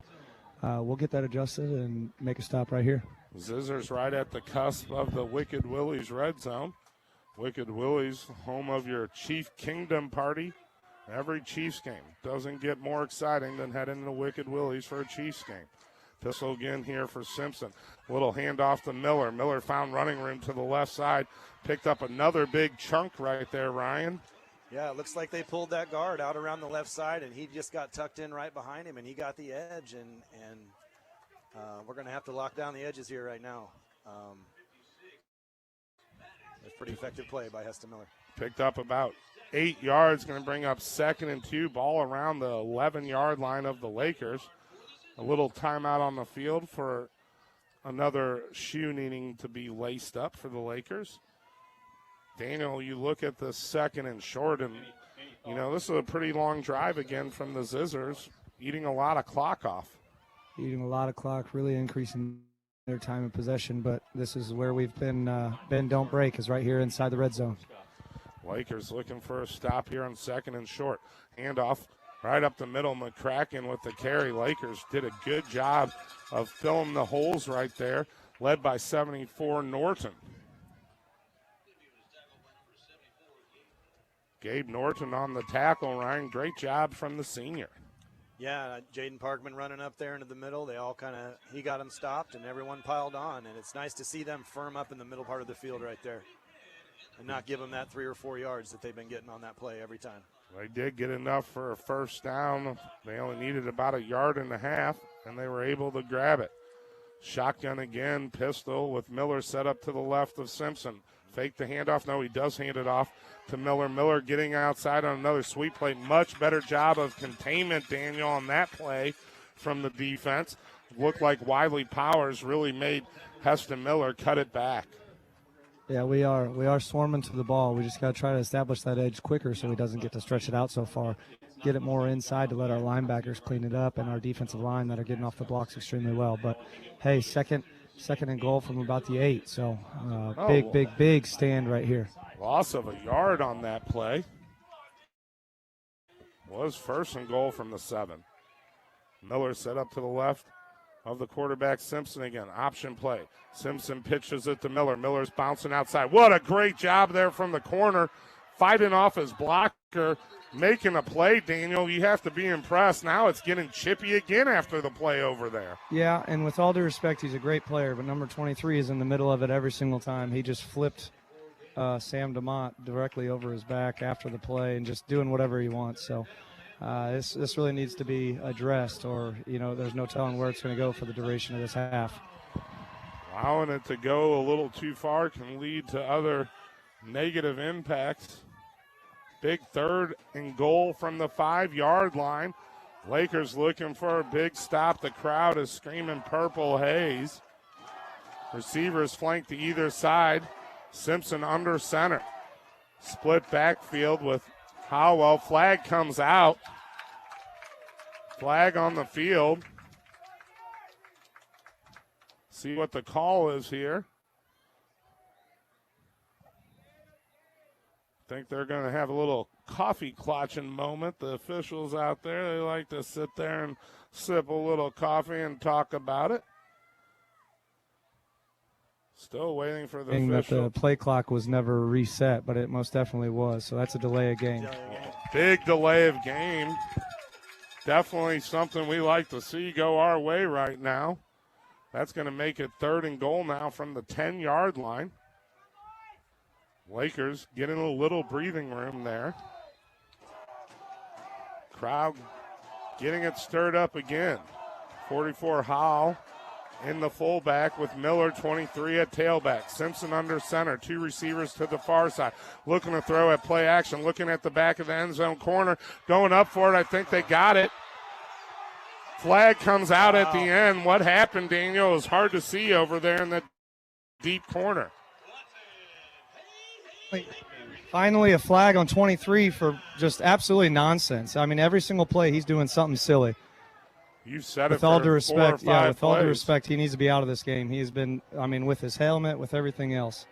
we'll get that adjusted and make a stop right here. Zizzors right at the cusp of the Wicked Willie's red zone. Wicked Willie's, home of your Chief Kingdom party. Every Chiefs game doesn't get more exciting than heading to Wicked Willie's for a Chiefs game. Pistol again here for Simpson. Little handoff to Miller. Miller found running room to the left side. Picked up another big chunk right there, Ryan. Yeah, it looks like they pulled that guard out around the left side, and he just got tucked in right behind him, and he got the edge, and we're going to have to lock down the edges here right now. It's a pretty effective play by Heston Miller. Picked up about 8 yards, going to bring up 2nd and 2, ball around the 11-yard line of the Lakers. A little timeout on the field for another shoe needing to be laced up for the Lakers. Daniel, you look at the 2nd and short, and, you know, this is a pretty long drive again from the Zizzors, eating a lot of clock off. Eating a lot of clock, really increasing their time of possession, but this is where we've been don't break, is right here inside the red zone. Lakers looking for a stop here on second and short. Handoff right up the middle. McCracken with the carry. Lakers did a good job of filling the holes right there, led by 74 Norton. Gabe Norton on the tackle, Ryan. Great job from the senior. Yeah, Jaden Parkman running up there into the middle. They all he got them stopped, and everyone piled on. And it's nice to see them firm up in the middle part of the field right there and not give them that 3 or 4 yards that they've been getting on that play every time. They did get enough for a first down. They only needed about 1.5 yards, and they were able to grab it. Shotgun again, pistol with Miller set up to the left of Simpson. Fake the handoff. No, he does hand it off to Miller. Miller getting outside on another sweep play. Much better job of containment, Daniel, on that play from the defense. Looked like Wiley Powers really made Heston Miller cut it back. Yeah, we are swarming to the ball. We just got to try to establish that edge quicker so he doesn't get to stretch it out so far. Get it more inside to let our linebackers clean it up and our defensive line that are getting off the blocks extremely well. But, hey, second and goal from about the 8. So big stand right here. Loss of 1 yard on that play. Was first and goal from the 7. Miller set up to the left of the quarterback. Simpson again. Option play. Simpson pitches it to Miller. Miller's bouncing outside. What a great job there from the corner. Fighting off his blocker. Making a play, Daniel. You have to be impressed. Now it's getting chippy again after the play over there. Yeah, and with all due respect, he's a great player, but number 23 is in the middle of it every single time. He just flipped Sam DeMont directly over his back after the play and just doing whatever he wants. So this really needs to be addressed, or, there's no telling where it's going to go for the duration of this half. Allowing it to go a little too far can lead to other negative impacts. Big third and goal from the 5-yard line. Lakers looking for a big stop. The crowd is screaming Purple Haze. Receivers flank to either side. Simpson under center. Split backfield with Howell. Flag comes out. Flag on the field. See what the call is here. Think they're going to have a little coffee clutching moment. The officials out there, they like to sit there and sip a little coffee and talk about it. Still waiting for the official. That the play clock was never reset, but it most definitely was. So that's a delay of game. Big delay of game. Definitely something we like to see go our way right now. That's going to make it third and goal now from the 10-yard line. Lakers getting a little breathing room there. Crowd getting it stirred up again. 44 Howell in the fullback with Miller 23 at tailback. Simpson under center. 2 receivers to the far side. Looking to throw at play action. Looking at the back of the end zone corner. Going up for it. I think they got it. Flag comes out at the end. What happened, Daniel? It was hard to see over there in the deep corner. Finally, a flag on 23 for just absolutely nonsense. I mean, every single play he's doing something silly. You said with it. All due respect, with all due respect, he needs to be out of this game. He's been, with his helmet, with everything else.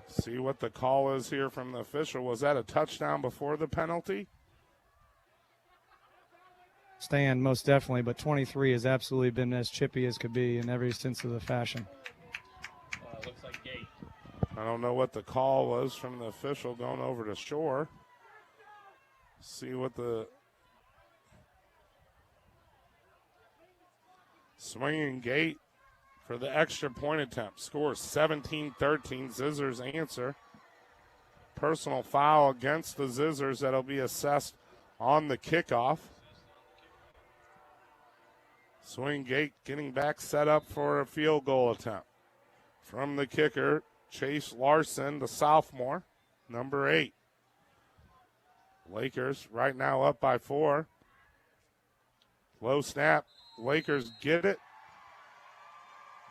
See what the call is here from the official. Was that a touchdown before the penalty? Stand, most definitely, but 23 has absolutely been as chippy as could be in every sense of the fashion. Looks like gate. I don't know what the call was from the official going over to Shore. See what the swinging gate for the extra point attempt. Score 17-13. Zizzors answer. Personal foul against the Zizzors that'll be assessed on the kickoff. Swing gate getting back set up for a field goal attempt. From the kicker, Chase Larson, the sophomore, number 8. Lakers right now up by 4. Low snap. Lakers get it.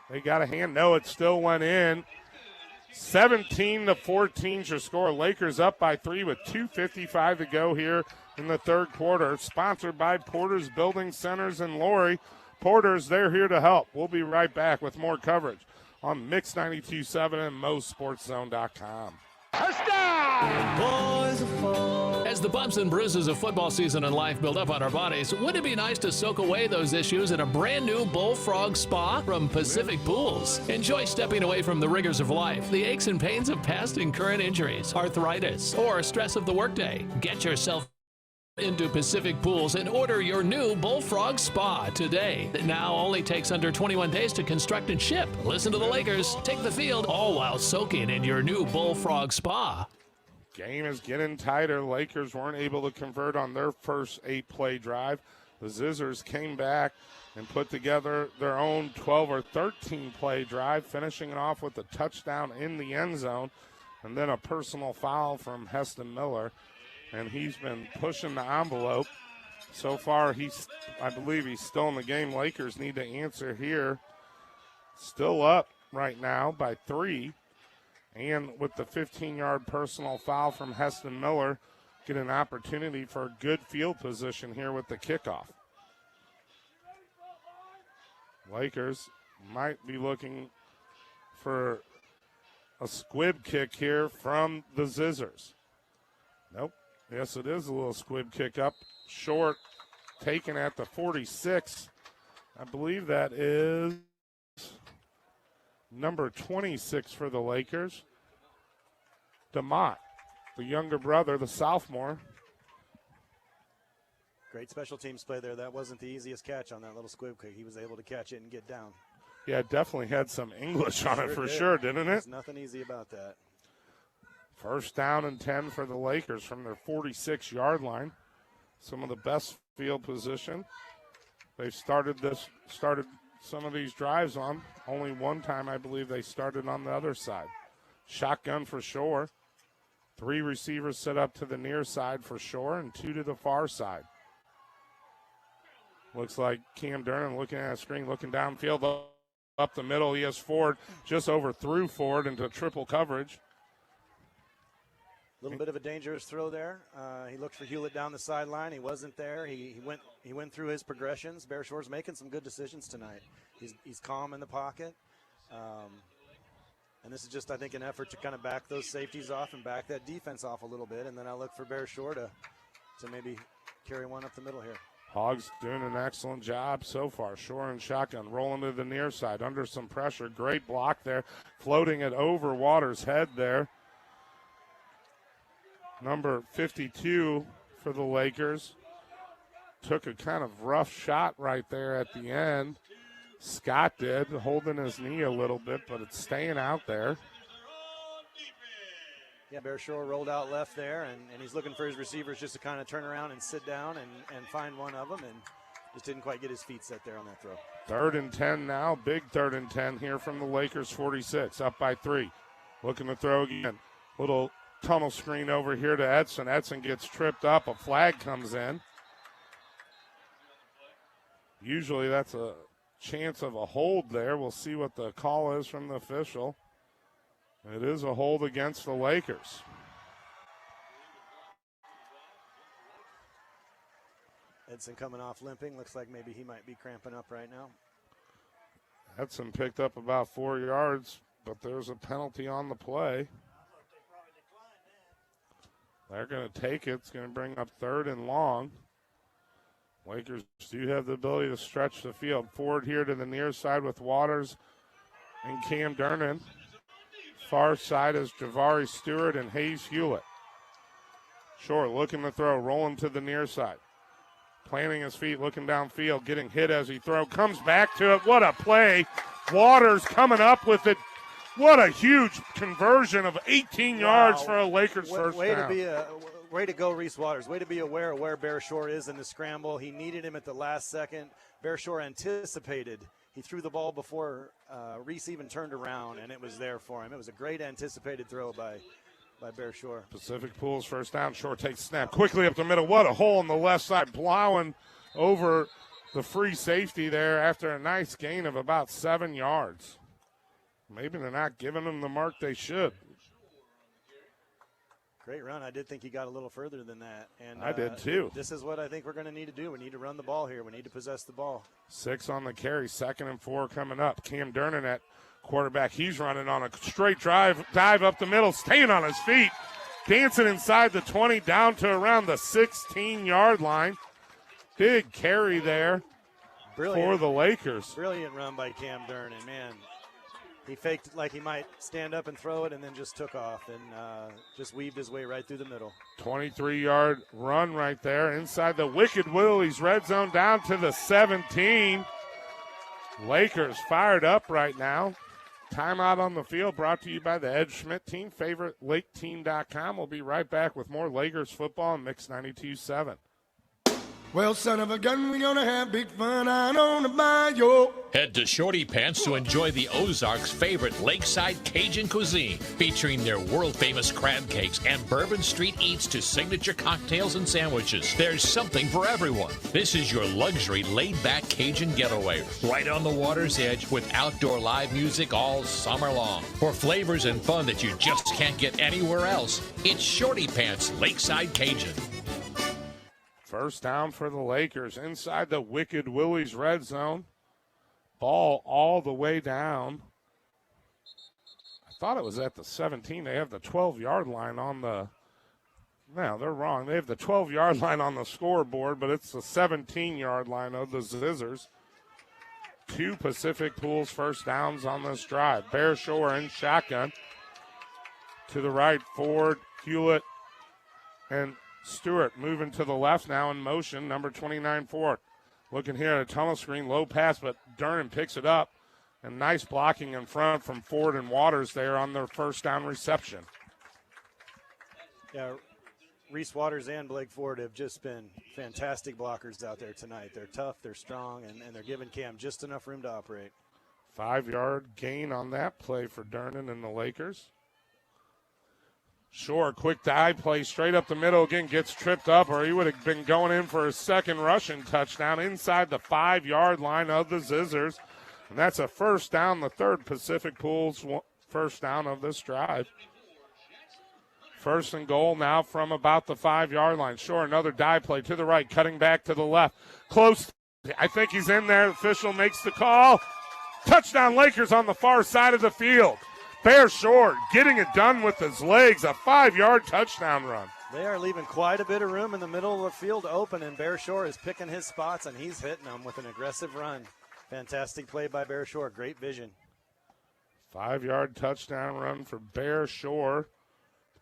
They got a hand. No, it still went in. 17-14 your score. Lakers up by 3 with 2:55 to go here in the third quarter. Sponsored by Porter's Building Centers in Laurie. Porter's, they're here to help. We'll be right back with more coverage on Mix 92.7 and MoSportsZone.com. Boys are full. As the bumps and bruises of football season and life build up on our bodies, wouldn't it be nice to soak away those issues in a brand new Bullfrog Spa from Pacific Pools? Enjoy stepping away from the rigors of life, the aches and pains of past and current injuries, arthritis, or stress of the workday. Get yourself into Pacific Pools and order your new Bullfrog Spa today. That now only takes under 21 days to construct and ship. Listen to the Lakers, take the field, all while soaking in your new Bullfrog Spa. Game is getting tighter. Lakers weren't able to convert on their first 8-play drive. The Zizzors came back and put together their own 12 or 13-play drive, finishing it off with a touchdown in the end zone and then a personal foul from Heston Miller. And he's been pushing the envelope. So far, I believe he's still in the game. Lakers need to answer here. Still up right now by 3. And with the 15-yard personal foul from Heston Miller, get an opportunity for a good field position here with the kickoff. Lakers might be looking for a squib kick here from the Zizzors. Nope. Yes, it is a little squib kick up short, taken at the 46. I believe that is number 26 for the Lakers. DeMott, the younger brother, the sophomore. Great special teams play there. That wasn't the easiest catch on that little squib kick. He was able to catch it and get down. Yeah, it definitely had some English on it for sure, didn't it? There's nothing easy about that. First down and 10 for the Lakers from their 46-yard line. Some of the best field position. They've started some of these drives on. Only one time, I believe, they started on the other side. Shotgun for Shore. 3 receivers set up to the near side for Shore and 2 to the far side. Looks like Cam Durnan looking at a screen, looking downfield up the middle. He has Ford just overthrew Ford into triple coverage. A little bit of a dangerous throw there. He looked for Hewlett down the sideline. He wasn't there. He went through his progressions. Bear Shore's making some good decisions tonight. He's calm in the pocket. And this is just, I think, an effort to kind of back those safeties off and back that defense off a little bit. And then I look for Bear Shore to maybe carry one up the middle here. Hogs doing an excellent job so far. Shore and shotgun rolling to the near side under some pressure. Great block there, floating it over Waters' head there. Number 52 for the Lakers took a kind of rough shot right there at the end. Scott did, holding his knee a little bit, but it's staying out there. Yeah, Bear Shore rolled out left there, and he's looking for his receivers just to kind of turn around and sit down and find one of them, and just didn't quite get his feet set there on that throw. 3rd and 10 now, big 3rd and 10 here from the Lakers 46, up by 3. Looking to throw again. Little tunnel screen over here to Edson. Edson gets tripped up. A flag comes in. Usually that's a chance of a hold there. We'll see what the call is from the official. It is a hold against the Lakers. Edson coming off limping. Looks like maybe he might be cramping up right now. Edson picked up about 4 yards, but there's a penalty on the play. They're going to take it. It's going to bring up 3rd and long. Lakers do have the ability to stretch the field. Forward here to the near side with Waters and Cam Durnan. Far side is Javari Stewart and Hayes Hewlett. Short looking to throw, rolling to the near side. Planting his feet, looking downfield, getting hit as he throws. Comes back to it. What a play. Waters coming up with it. What a huge conversion of 18 yards for a Lakers first down. Way to go, Reese Waters. Way to be aware of where Bear Shore is in the scramble. He needed him at the last second. Bear Shore anticipated. He threw the ball before Reese even turned around, and it was there for him. It was a great anticipated throw by Bear Shore. Pacific Pools first down. Shore takes snap quickly up the middle. What a hole in the left side, plowing over the free safety there after a nice gain of about 7 yards. Maybe they're not giving them the mark they should. Great run. I did think he got a little further than that. And I did too. This is what I think we're going to need to do. We need to run the ball here. We need to possess the ball. 6 on the carry, 2nd and 4 coming up. Cam Durnan at quarterback. He's running on a straight dive up the middle, staying on his feet. dancing inside the 20 down to around the 16-yard line. Big carry there for the Lakers. Brilliant run by Cam Durnan, man. He faked it like he might stand up and throw it and then just took off and just weaved his way right through the middle. 23-yard run right there inside the Wicked Willies red zone down to the 17. Lakers fired up right now. Timeout on the field brought to you by the Ed Schmidt team, favorite LakeTeam.com. We'll be right back with more Lakers football on Mix 92.7. Well, son of a gun, we're gonna have big fun out on the bayou. Head to Shorty Pants to enjoy the Ozarks' favorite lakeside Cajun cuisine, featuring their world-famous crab cakes and Bourbon Street eats to signature cocktails and sandwiches. There's something for everyone. This is your luxury, laid-back Cajun getaway, right on the water's edge with outdoor live music all summer long. For flavors and fun that you just can't get anywhere else, it's Shorty Pants Lakeside Cajun. First down for the Lakers inside the Wicked Willies red zone. Ball all the way down. I thought it was at the 17. They have the 12-yard line on the – no, they're wrong. They have the 12-yard line on the scoreboard, but it's the 17-yard line of the Zizzors. 2 Pacific Pools first downs on this drive. Bear Shore in shotgun. To the right, Ford, Hewlett, and Stewart moving to the left now in motion. Number 29, Ford. Looking here at a tunnel screen, low pass, but Durnan picks it up. And nice blocking in front from Ford and Waters there on their first down reception. Yeah, Reese Waters and Blake Ford have just been fantastic blockers out there tonight. They're tough, they're strong, and they're giving Cam just enough room to operate. 5-yard gain on that play for Durnan and the Lakers. Shore, quick dive play straight up the middle again, gets tripped up, or he would have been going in for his second rushing touchdown inside the 5-yard line of the Zizzors. And that's a first down, the third Pacific Pools first down of this drive. First and goal now from about the 5-yard line. Shore, another dive play to the right, cutting back to the left. Close. I think he's in there. The official makes the call. Touchdown Lakers on the far side of the field. Bear Shore getting it done with his legs, a 5-yard touchdown run. They are leaving quite a bit of room in the middle of the field open, and Bear Shore is picking his spots, and he's hitting them with an aggressive run. Fantastic play by Bear Shore, great vision. 5-yard touchdown run for Bear Shore.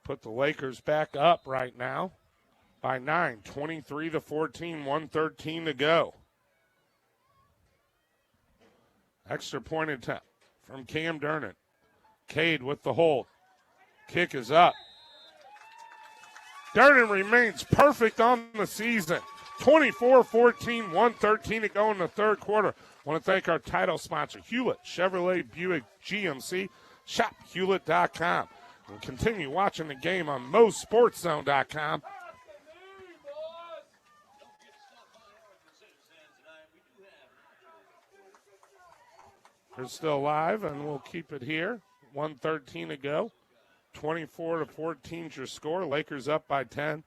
Put the Lakers back up right now by 9, 23-14, 1:13 to go. Extra point attempt from Cam Durnan. Cade with the hold. Kick is up. Durnan remains perfect on the season. 24-14, 1:13 to go in the third quarter. I want to thank our title sponsor, Hewlett Chevrolet Buick GMC. Shop Hewlett.com. And continue watching the game on MoSportsZone.com. They're still live, and we'll keep it here. 1:13 to go. 24-14 your score. Lakers up by 10.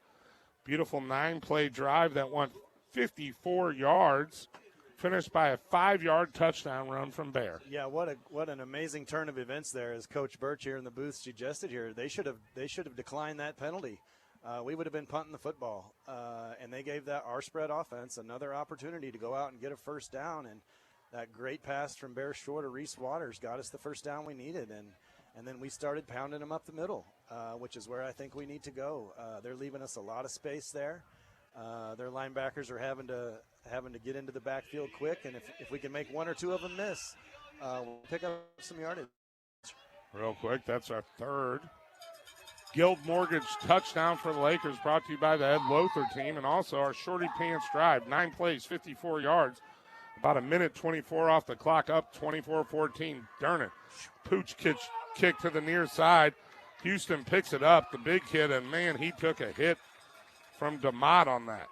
Beautiful 9-play drive that went 54 yards. Finished by a 5-yard touchdown run from Bear. Yeah, what an amazing turn of events there, as Coach Birch here in the booth suggested here. They should have declined that penalty. We would have been punting the football, and they gave our spread offense another opportunity to go out and get a first down. And that great pass from Bear Shore to Reese Waters got us the first down we needed, and then we started pounding them up the middle, which is where I think we need to go. They're leaving us a lot of space there. Their linebackers are having to get into the backfield quick, and if we can make one or two of them miss, we'll pick up some yardage. Real quick, that's our third Guild Mortgage touchdown for the Lakers, brought to you by the Ed Lothar team, and also our Shorty Pants drive. 9 plays, 54 yards. About a minute 24 off the clock, up 24-14. Durnan, pooch kick to the near side. Houston picks it up, the big kid, and man, he took a hit from DeMott on that.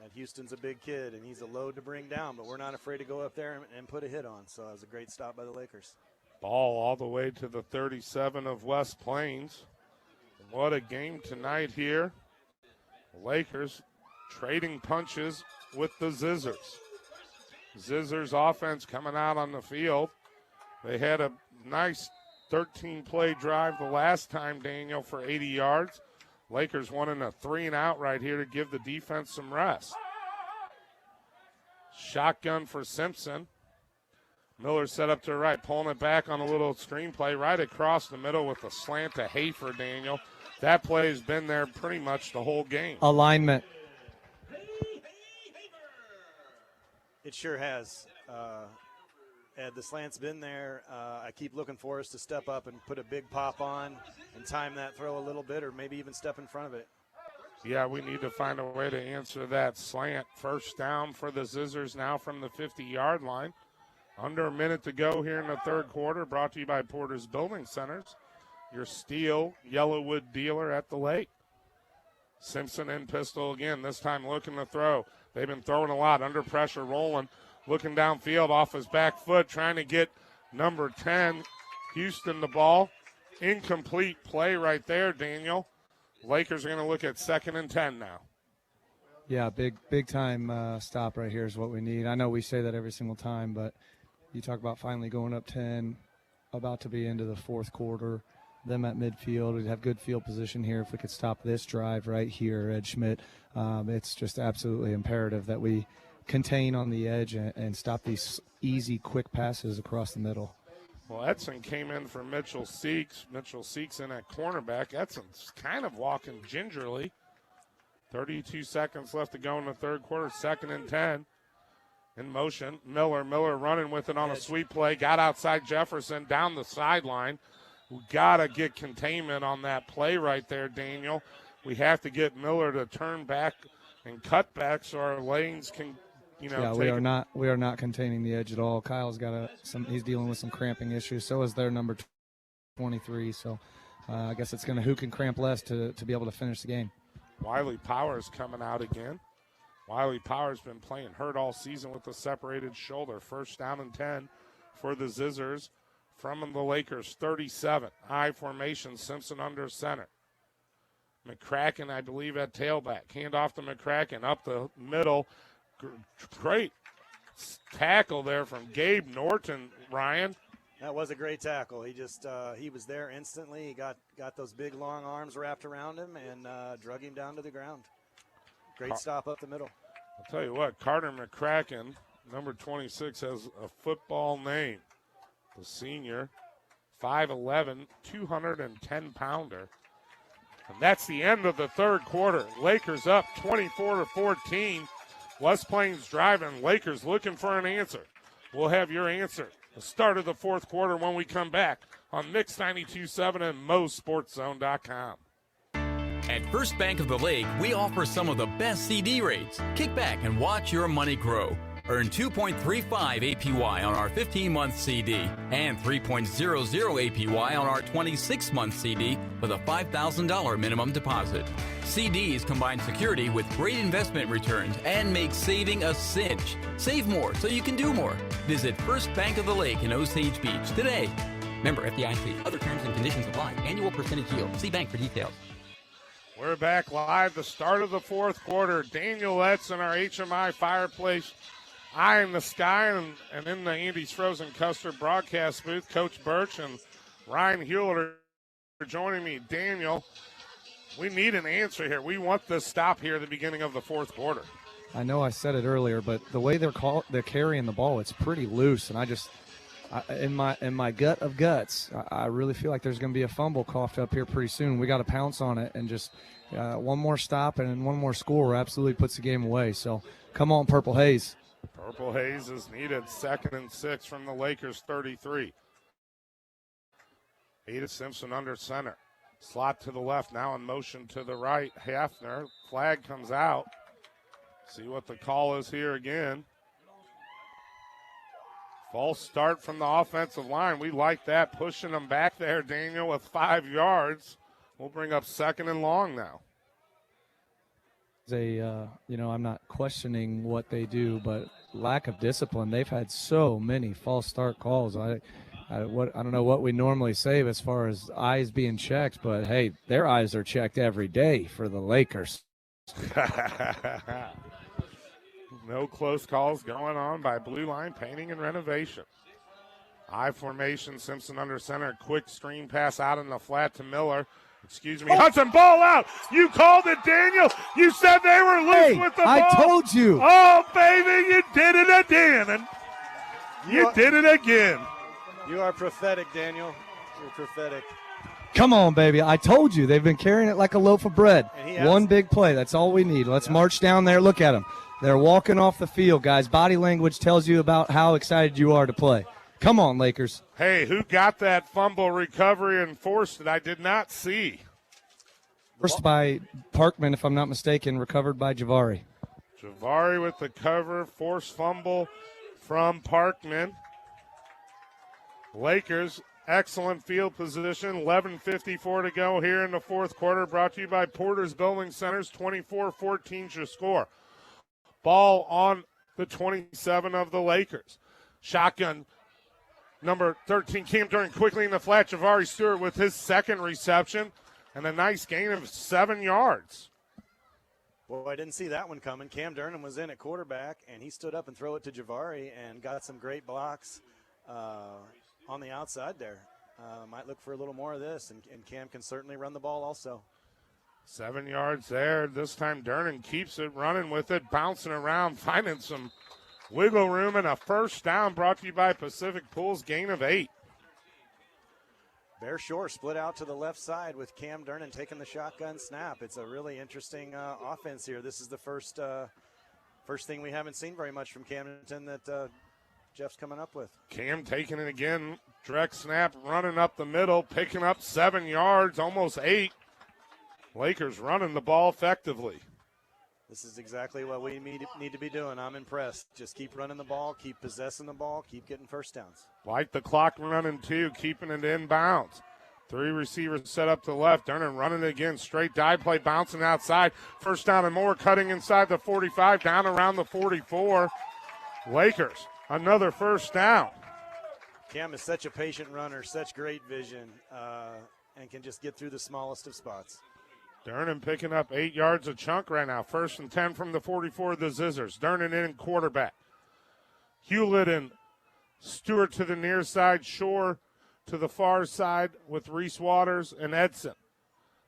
And Houston's a big kid, and he's a load to bring down, but we're not afraid to go up there and put a hit on. So it was a great stop by the Lakers. Ball all the way to the 37 of West Plains. What a game tonight here. The Lakers trading punches with the Zizzors. Zizzors offense coming out on the field. They had a nice 13-play drive the last time, Daniel, for 80 yards. Lakers wanting a 3-and-out right here to give the defense some rest. Shotgun for Simpson. Miller set up to the right, pulling it back on a little screenplay right across the middle with a slant to Hafer, Daniel. That play has been there pretty much the whole game. Alignment. It sure has. Ed, the slant's been there. I keep looking for us to step up and put a big pop on and time that throw a little bit, or maybe even step in front of it. Yeah, we need to find a way to answer that slant. First down for the Zizzors now from the 50-yard line. Under a minute to go here in the third quarter, brought to you by Porter's Building Centers, your steel Yellowwood dealer at the lake. Simpson in pistol again, this time looking to throw. They've been throwing a lot, under pressure, rolling, looking downfield off his back foot, trying to get number 10, Houston, the ball. Incomplete play right there, Daniel. Lakers are going to look at 2nd and 10 now. Yeah, big time stop right here is what we need. I know we say that every single time, but you talk about finally going up 10, about to be into the fourth quarter, them at midfield. We'd have good field position here if we could stop this drive right here, Ed Schmidt. It's just absolutely imperative that we contain on the edge and stop these easy, quick passes across the middle. Well, Edson came in for Mitchell Seeks. Mitchell Seeks in at cornerback. Edson's kind of walking gingerly. 32 seconds left to go in the third quarter, 2nd and 10. In motion, Miller running with it on a sweep play. Got outside Jefferson down the sideline. We got to get containment on that play right there, Daniel. We have to get Miller to turn back and cut back so our lanes can, Yeah, we are not containing the edge at all. Kyle's got he's dealing with some cramping issues. So is their number 23. So I guess it's going to who can cramp less to be able to finish the game. Wiley Powers coming out again. Wiley Powers been playing hurt all season with a separated shoulder. First down and 10 for the Zizzors from the Lakers 37. I formation, Simpson under center. McCracken, I believe, at tailback. Hand off to McCracken up the middle. Great tackle there from Gabe Norton, Ryan. That was a great tackle. He just he was there instantly. He got those big long arms wrapped around him and drug him down to the ground. Great stop up the middle. I'll tell you what, Carter McCracken, number 26, has a football name. The senior, 5'11", 210-pounder. And that's the end of the third quarter. Lakers up 24-14. West Plains driving. Lakers looking for an answer. We'll have your answer. The start of the fourth quarter when we come back on Mix 92.7 and MoSportsZone.com. At First Bank of the Lake, we offer some of the best CD rates. Kick back and watch your money grow. Earn 2.35 APY on our 15-month CD and 3.00 APY on our 26-month CD with a $5,000 minimum deposit. CDs combine security with great investment returns and make saving a cinch. Save more so you can do more. Visit First Bank of the Lake in Osage Beach today. Member FDIC. Other terms and conditions apply. Annual percentage yield. See bank for details. We're back live. The start of the fourth quarter. Daniel Edson, our HMI fireplace, eye in the sky, and in the Andy's Frozen Custard broadcast booth, Coach Birch and Ryan Hewlett are joining me. Daniel, we need an answer here. We want this stop here at the beginning of the fourth quarter. I know I said it earlier, but the way they're carrying the ball, it's pretty loose, and in my gut of guts, I really feel like there's going to be a fumble coughed up here pretty soon. We got to pounce on it, and just one more stop and one more score absolutely puts the game away. So come on, Purple Haze. Purple Haze is needed. 2nd and 6 from the Lakers 33. Ada Simpson under center. Slot to the left, now in motion to the right. Hafner, flag comes out. See what the call is here again. False start from the offensive line. We like that, pushing them back there, Daniel, with 5 yards. We'll bring up 2nd and long now. I'm not questioning what they do, but lack of discipline. They've had so many false start calls. I don't know what we normally say as far as eyes being checked, but hey, their eyes are checked every day for the Lakers. No close calls going on by Blue Line Painting and Renovation. I formation, Simpson under center. Quick screen pass out in the flat to Miller. Excuse me. Hudson, ball out. You called it, Daniel. You said they were loose with the ball. I told you. Oh, baby, you did it again. You did it again. You are prophetic, Daniel. You're prophetic. Come on, baby. I told you. They've been carrying it like a loaf of bread. One big play. That's all we need. Let's march down there. Look at them. They're walking off the field, guys. Body language tells you about how excited you are to play. Come on, Lakers. Hey, who got that fumble recovery and forced it? I did not see. Forced by Parkman, if I'm not mistaken, recovered by Javari. Javari with the cover, forced fumble from Parkman. Lakers, excellent field position, 11:54 to go here in the fourth quarter, brought to you by Porter's Building Centers, 24-14 your score. Ball on the 27 of the Lakers. Shotgun, number 13, Cam Durden quickly in the flat. Javari Stewart with his second reception and a nice gain of 7 yards. Well, I didn't see that one coming. Cam Durden was in at quarterback, and he stood up and threw it to Javari and got some great blocks on the outside there. Might look for a little more of this, and Cam can certainly run the ball also. 7 yards there. This time Durden keeps it, running with it, bouncing around, finding some wiggle room, and a first down brought to you by Pacific Pools, gain of 8. Bear Shore split out to the left side with Cam Durden taking the shotgun snap. It's a really interesting offense here. This is the first thing we haven't seen very much from Camdenton that Jeff's coming up with. Cam taking it again, direct snap, running up the middle, picking up 7 yards, almost 8. Lakers running the ball effectively. This is exactly what we need to be doing. I'm impressed. Just keep running the ball, keep possessing the ball, keep getting first downs. Like the clock running too, keeping it in bounds. 3 receivers set up to the left. Durden running again, straight dive play, bouncing outside. First down and more, cutting inside the 45, down around the 44. Lakers, another first down. Cam is such a patient runner, such great vision, and can just get through the smallest of spots. Durden picking up 8 yards a chunk right now. 1st and 10 from the 44 of the Zizzors. Durden in quarterback. Hewlett and Stewart to the near side. Shore to the far side with Reese Waters and Edson.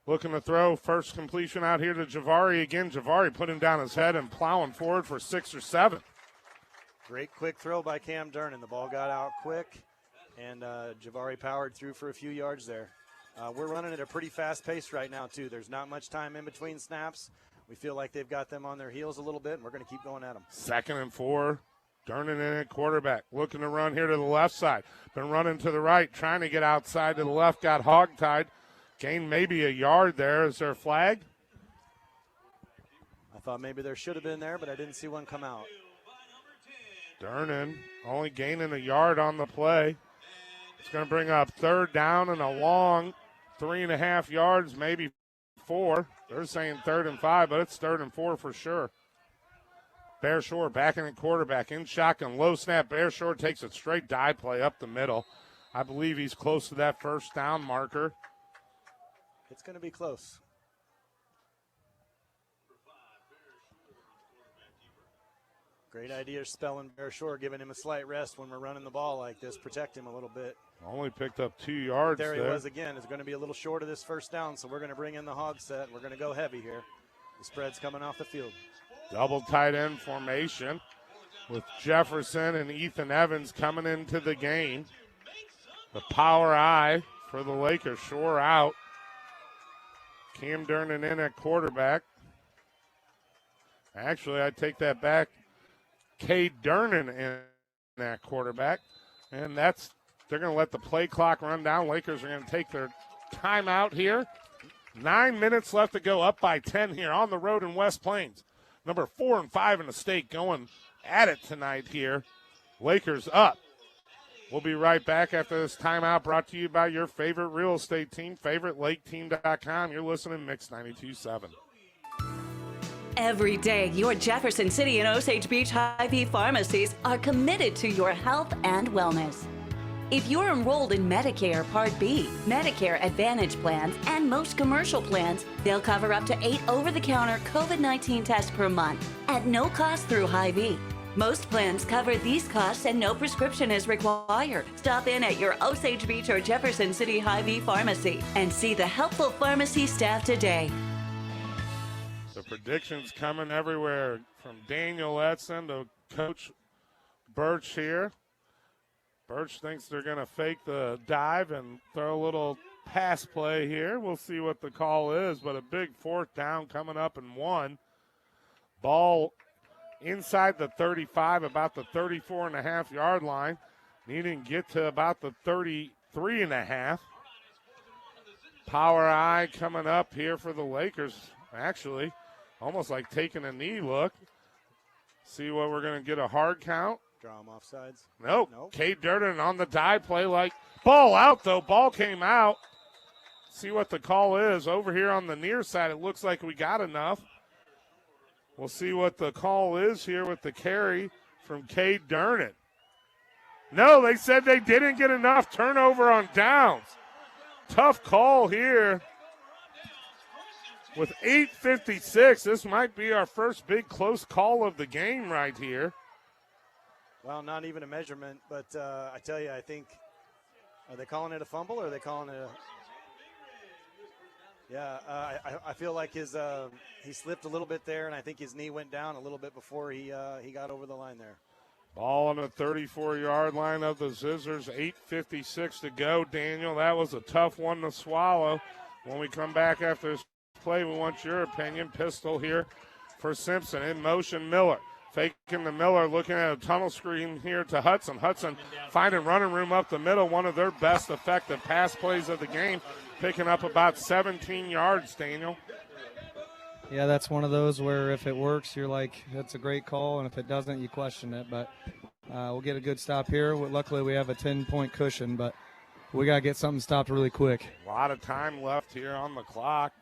Looking to throw. First completion out here to Javari again. Javari putting down his head and plowing forward for 6 or 7. Great quick throw by Cam Durden. The ball got out quick, and Javari powered through for a few yards there. We're running at a pretty fast pace right now, too. There's not much time in between snaps. We feel like they've got them on their heels a little bit, and we're going to keep going at them. 2nd and 4. Durden in at quarterback. Looking to run here to the left side. Been running to the right, trying to get outside to the left. Got hogtied. Gained maybe a yard there. Is there a flag? I thought maybe there should have been there, but I didn't see one come out. Durden only gaining a yard on the play. It's going to bring up 3rd down and a long 3.5 yards, maybe 4. They're saying 3rd and 5, but it's 3rd and 4 for sure. Bear Shore backing in quarterback in shotgun, low snap. Bear Shore takes a straight dive play up the middle. I believe he's close to that first down marker. It's going to be close. Great idea spelling Bear Shore, giving him a slight rest when we're running the ball like this. Protect him a little bit. Only picked up 2 yards there. There he was again. It's going to be a little short of this first down, so we're going to bring in the hog set. We're going to go heavy here. The spread's coming off the field. Double tight end formation with Jefferson and Ethan Evans coming into the game. The power eye for the Lakers. Shore out. Cam Durden in at quarterback. Actually, I take that back. Cade Durden in that quarterback. And they're going to let the play clock run down. Lakers are going to take their timeout here. 9 minutes left to go, up by 10 here on the road in West Plains. Number 4 and 5 in the state going at it tonight here. Lakers up. We'll be right back after this timeout, brought to you by your favorite real estate team, favoritelaketeam.com. You're listening to Mix 92.7. Every day, your Jefferson City and Osage Beach Hy-Vee pharmacies are committed to your health and wellness. If you're enrolled in Medicare Part B, Medicare Advantage plans, and most commercial plans, they'll cover up to 8 over-the-counter COVID-19 tests per month at no cost through Hy-Vee. Most plans cover these costs and no prescription is required. Stop in at your Osage Beach or Jefferson City Hy-Vee pharmacy and see the helpful pharmacy staff today. The predictions coming everywhere from Daniel Edson to Coach Birch here. Birch thinks they're going to fake the dive and throw a little pass play here. We'll see what the call is, but a big fourth down coming up and 1. Ball inside the 35, about the 34.5-yard line. Needing to get to about the 33.5. Power I coming up here for the Lakers. Actually, almost like taking a knee look. See what we're going to get a hard count. Draw them offsides. Nope. Cade Durden on the dive play, like ball out though. Ball came out. See what the call is. Over here on the near side, it looks like we got enough. We'll see what the call is here with the carry from Cade Durden. No, they said they didn't get enough. Turnover on downs. Tough call here. With 8:56, this might be our first big close call of the game right here. Well, not even a measurement, but I tell you, I think, are they calling it a fumble or are they calling it a... Yeah, I feel like he slipped a little bit there, and I think his knee went down a little bit before he got over the line there. Ball on the 34-yard line of the Zizzors, 8:56 to go. Daniel, that was a tough one to swallow. When we come back after this play, we want your opinion. Pistol here for Simpson. In motion, Miller. Faking the Miller, looking at a tunnel screen here to Hudson. Hudson finding running room up the middle, one of their best effective pass plays of the game, picking up about 17 yards, Daniel. Yeah, that's one of those where if it works, you're like, that's a great call, and if it doesn't, you question it. But we'll get a good stop here. Luckily, we have a 10-point cushion, but we got to get something stopped really quick. A lot of time left here on the clock.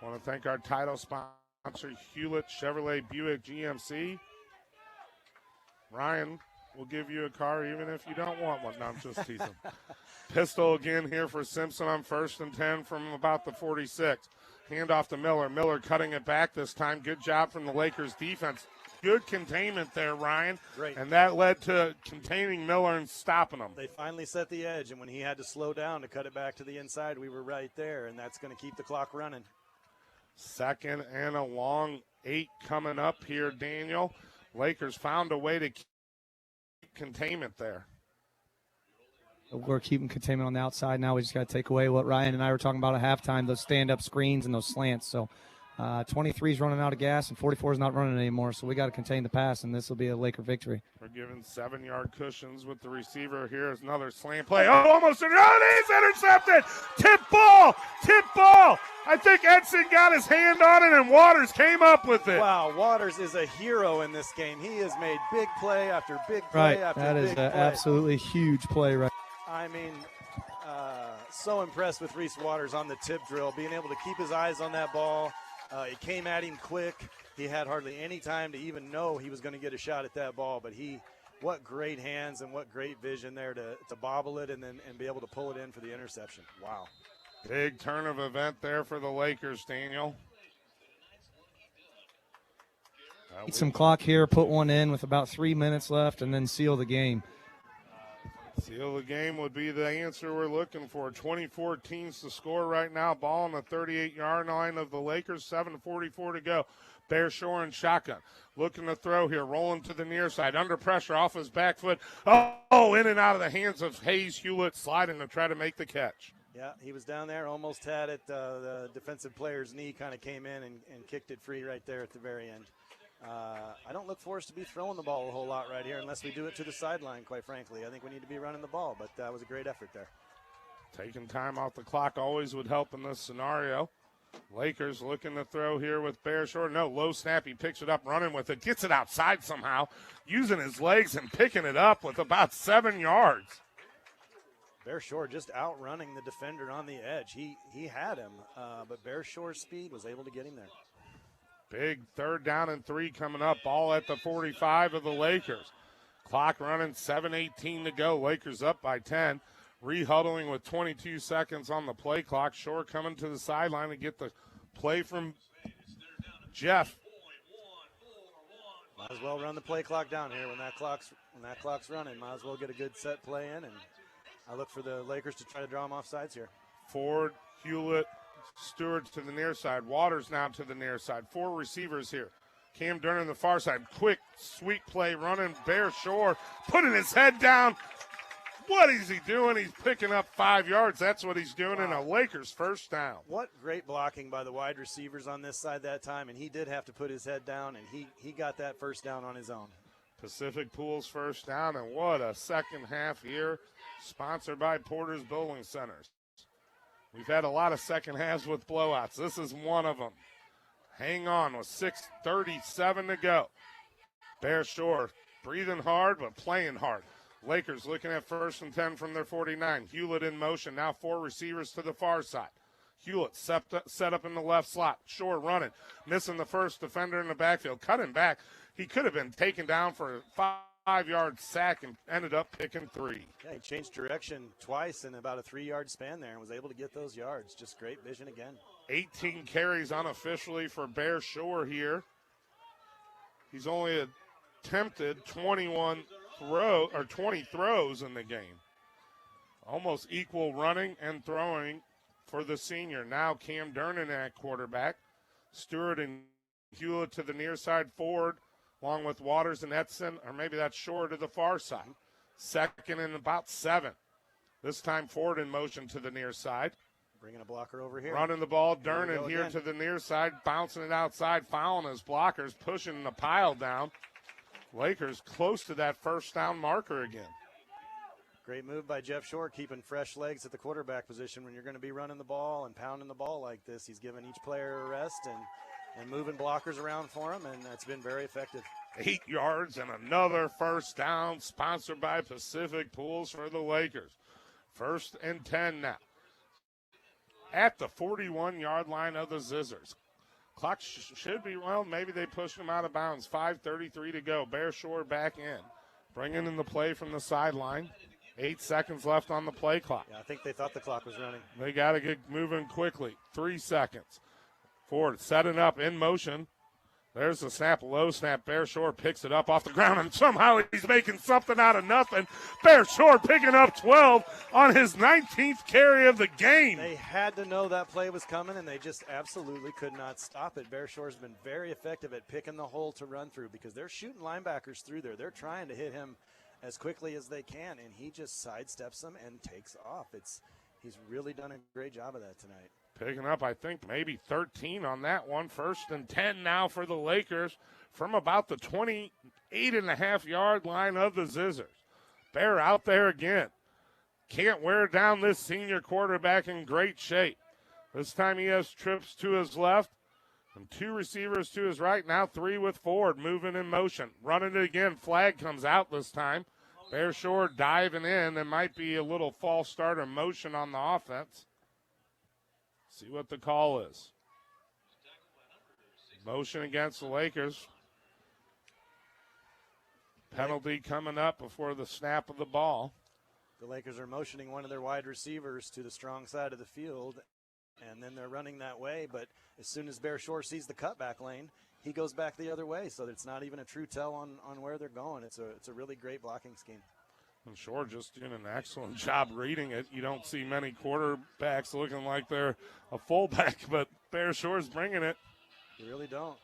I want to thank our title sponsor, Hewlett Chevrolet Buick GMC. Ryan will give you a car even if you don't want one. No, I'm just teasing. Pistol again here for Simpson on 1st and 10 from about the 46. Hand off to Miller. Miller cutting it back this time. Good job from the Lakers defense. Good containment there, Ryan. Great. And that led to containing Miller and stopping him. They finally set the edge, and when he had to slow down to cut it back to the inside, we were right there, and that's going to keep the clock running. 2nd and a long 8 coming up here, Daniel. Lakers found a way to keep containment there. We're keeping containment on the outside now. We just got to take away what Ryan and I were talking about at halftime, those stand-up screens and those slants. So 23 is running out of gas, and 44 is not running anymore, so we got to contain the pass, and this will be a Laker victory. We're giving 7-yard cushions with the receiver. Here's another slant play. Oh, almost. Oh, he's intercepted. Tip ball. I think Edson got his hand on it, and Waters came up with it. Wow, Waters is a hero in this game. He has made big play after big play after that big is play. An absolutely huge play right. I mean, so impressed with Reese Waters on the tip drill, being able to keep his eyes on that ball. It came at him quick. He had hardly any time to even know he was going to get a shot at that ball, but what great hands and what great vision there to bobble it and be able to pull it in for the interception. Wow. Big turn of event there for the Lakers, Daniel. Need some clock here, put one in with about 3 minutes left, and then seal the game. Seal the game would be the answer we're looking for. 24 teams to score right now. Ball on the 38-yard line of the Lakers. 7:44 to go. Bear Shore and shotgun. Looking to throw here. Rolling to the near side. Under pressure off his back foot. Oh, in and out of the hands of Hayes Hewlett, sliding to try to make the catch. Yeah, he was down there, almost had it. The defensive player's knee kind of came in and kicked it free right there at the very end. I don't look for us to be throwing the ball a whole lot right here unless we do it to the sideline, quite frankly. I think we need to be running the ball, but that was a great effort there. Taking time off the clock always would help in this scenario. Lakers looking to throw here with Bear Shore. No, low snap. He picks it up, running with it, gets it outside somehow, using his legs and picking it up with about 7 yards. Bear Shore just outrunning the defender on the edge. He had him, but Bear Shore's speed was able to get him there. Big 3rd down and 3 coming up. Ball at the 45 of the Lakers. Clock running, 7:18 to go. Lakers up by 10. Rehuddling with 22 seconds on the play clock. Shore coming to the sideline to get the play from Jeff. Might as well run the play clock down here when that clock's running. Might as well get a good set play in, and I look for the Lakers to try to draw them off sides here. Ford, Hewlett, Stewart to the near side. Waters now to the near side. 4 receivers here. Cam Durnan the far side. Quick, sweet play, running Bear Shore, putting his head down. What is he doing? He's picking up 5 yards. That's what he's doing in a Lakers first down. What great blocking by the wide receivers on this side that time, and he did have to put his head down, and he got that first down on his own. Pacific Pools first down, and what a second half here, sponsored by Porter's Bowling Centers. We've had a lot of second halves with blowouts. This is one of them. Hang on with 6:37 to go. Bear Shore breathing hard but playing hard. Lakers looking at 1st and 10 from their 49. Hewlett in motion. Now 4 receivers to the far side. Hewlett set up in the left slot. Shore running. Missing the first defender in the backfield. Cutting back. He could have been taken down for a 5-yard sack and ended up picking 3. Yeah, he changed direction twice in about a 3-yard span there and was able to get those yards. Just great vision again. 18 carries unofficially for Bear Shore here. He's only attempted 20 throws in the game. Almost equal running and throwing for the senior. Now Cam Durnan at quarterback. Stewart and Hewlett to the near side. Ford along with Waters and Edson, or maybe that's Shore to the far side. 2nd and about 7. This time Ford in motion to the near side. Bringing a blocker over here. Running the ball. Durnan here to the near side, bouncing it outside, fouling his blockers, pushing the pile down. Lakers close to that first down marker again. Great move by Jeff Shore, keeping fresh legs at the quarterback position when you're going to be running the ball and pounding the ball like this. He's giving each player a rest and moving blockers around for him, and that's been very effective. 8 yards and another first down, sponsored by Pacific Pools for the Lakers. 1st and 10 now. At the 41-yard line of the Zizzors. Clock should be, maybe they pushed him out of bounds. 5:33 to go. Bear Shore back in. Bringing in the play from the sideline. 8 seconds left on the play clock. Yeah, I think they thought the clock was running. They got to get moving quickly. 3 seconds. Ford setting up in motion. There's the snap, low snap. Bear Shore picks it up off the ground, and somehow he's making something out of nothing. Bear Shore picking up 12 on his 19th carry of the game. They had to know that play was coming, and they just absolutely could not stop it. Bear Shore's been very effective at picking the hole to run through because they're shooting linebackers through there. They're trying to hit him as quickly as they can, and he just sidesteps them and takes off. He's really done a great job of that tonight. Picking up, I think, maybe 13 on that one. 1st and 10 now for the Lakers from about the 28.5-yard line of the Zizzors. Bear out there again. Can't wear down this senior quarterback in great shape. This time he has trips to his left and 2 receivers to his right. Now 3 with Ford moving in motion. Running it again. Flag comes out this time. Bear Shore diving in. There might be a little false start or motion on the offense. See what the call is. Motion against the Lakers. Penalty coming up before the snap of the ball. The Lakers are motioning one of their wide receivers to the strong side of the field, and then they're running that way. But as soon as Bear Shore sees the cutback lane, he goes back the other way. So it's not even a true tell on where they're going. It's a really great blocking scheme. And Shore just doing an excellent job reading it. You don't see many quarterbacks looking like they're a fullback, but Bear Shore's bringing it. You really don't.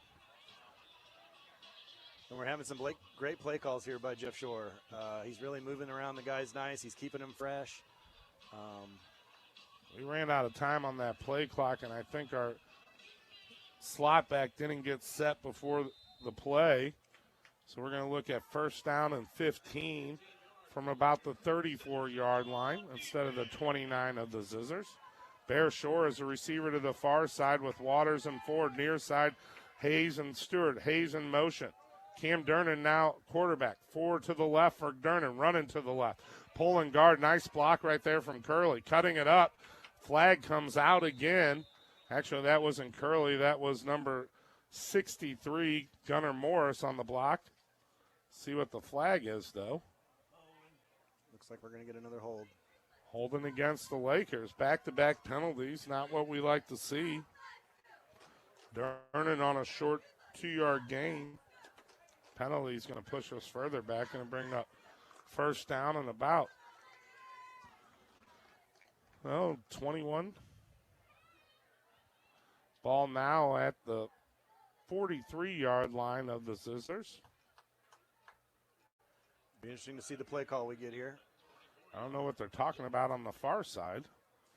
And we're having some great play calls here by Jeff Shore. He's really moving around the guys nice. He's keeping them fresh. We ran out of time on that play clock, and I think our slot back didn't get set before the play. So we're going to look at 1st down and 15 from about the 34-yard line instead of the 29 of the Zizzors. Bear Shore is a receiver to the far side with Waters and Ford. Near side, Hayes and Stewart. Hayes in motion. Cam Durnan now quarterback. Ford to the left for Durnan, running to the left. Pulling guard, nice block right there from Curley. Cutting it up. Flag comes out again. Actually, that wasn't Curley. That was number 63, Gunnar Morris on the block. See what the flag is, though. Looks like we're going to get another hold. Holding against the Lakers. Back-to-back penalties, not what we like to see. Durnan on a short 2-yard gain. penalty is going to push us further back and bring up first down and about. 21. Ball now at the 43-yard line of the Zizzors. Be interesting to see the play call we get here. I don't know what they're talking about on the far side.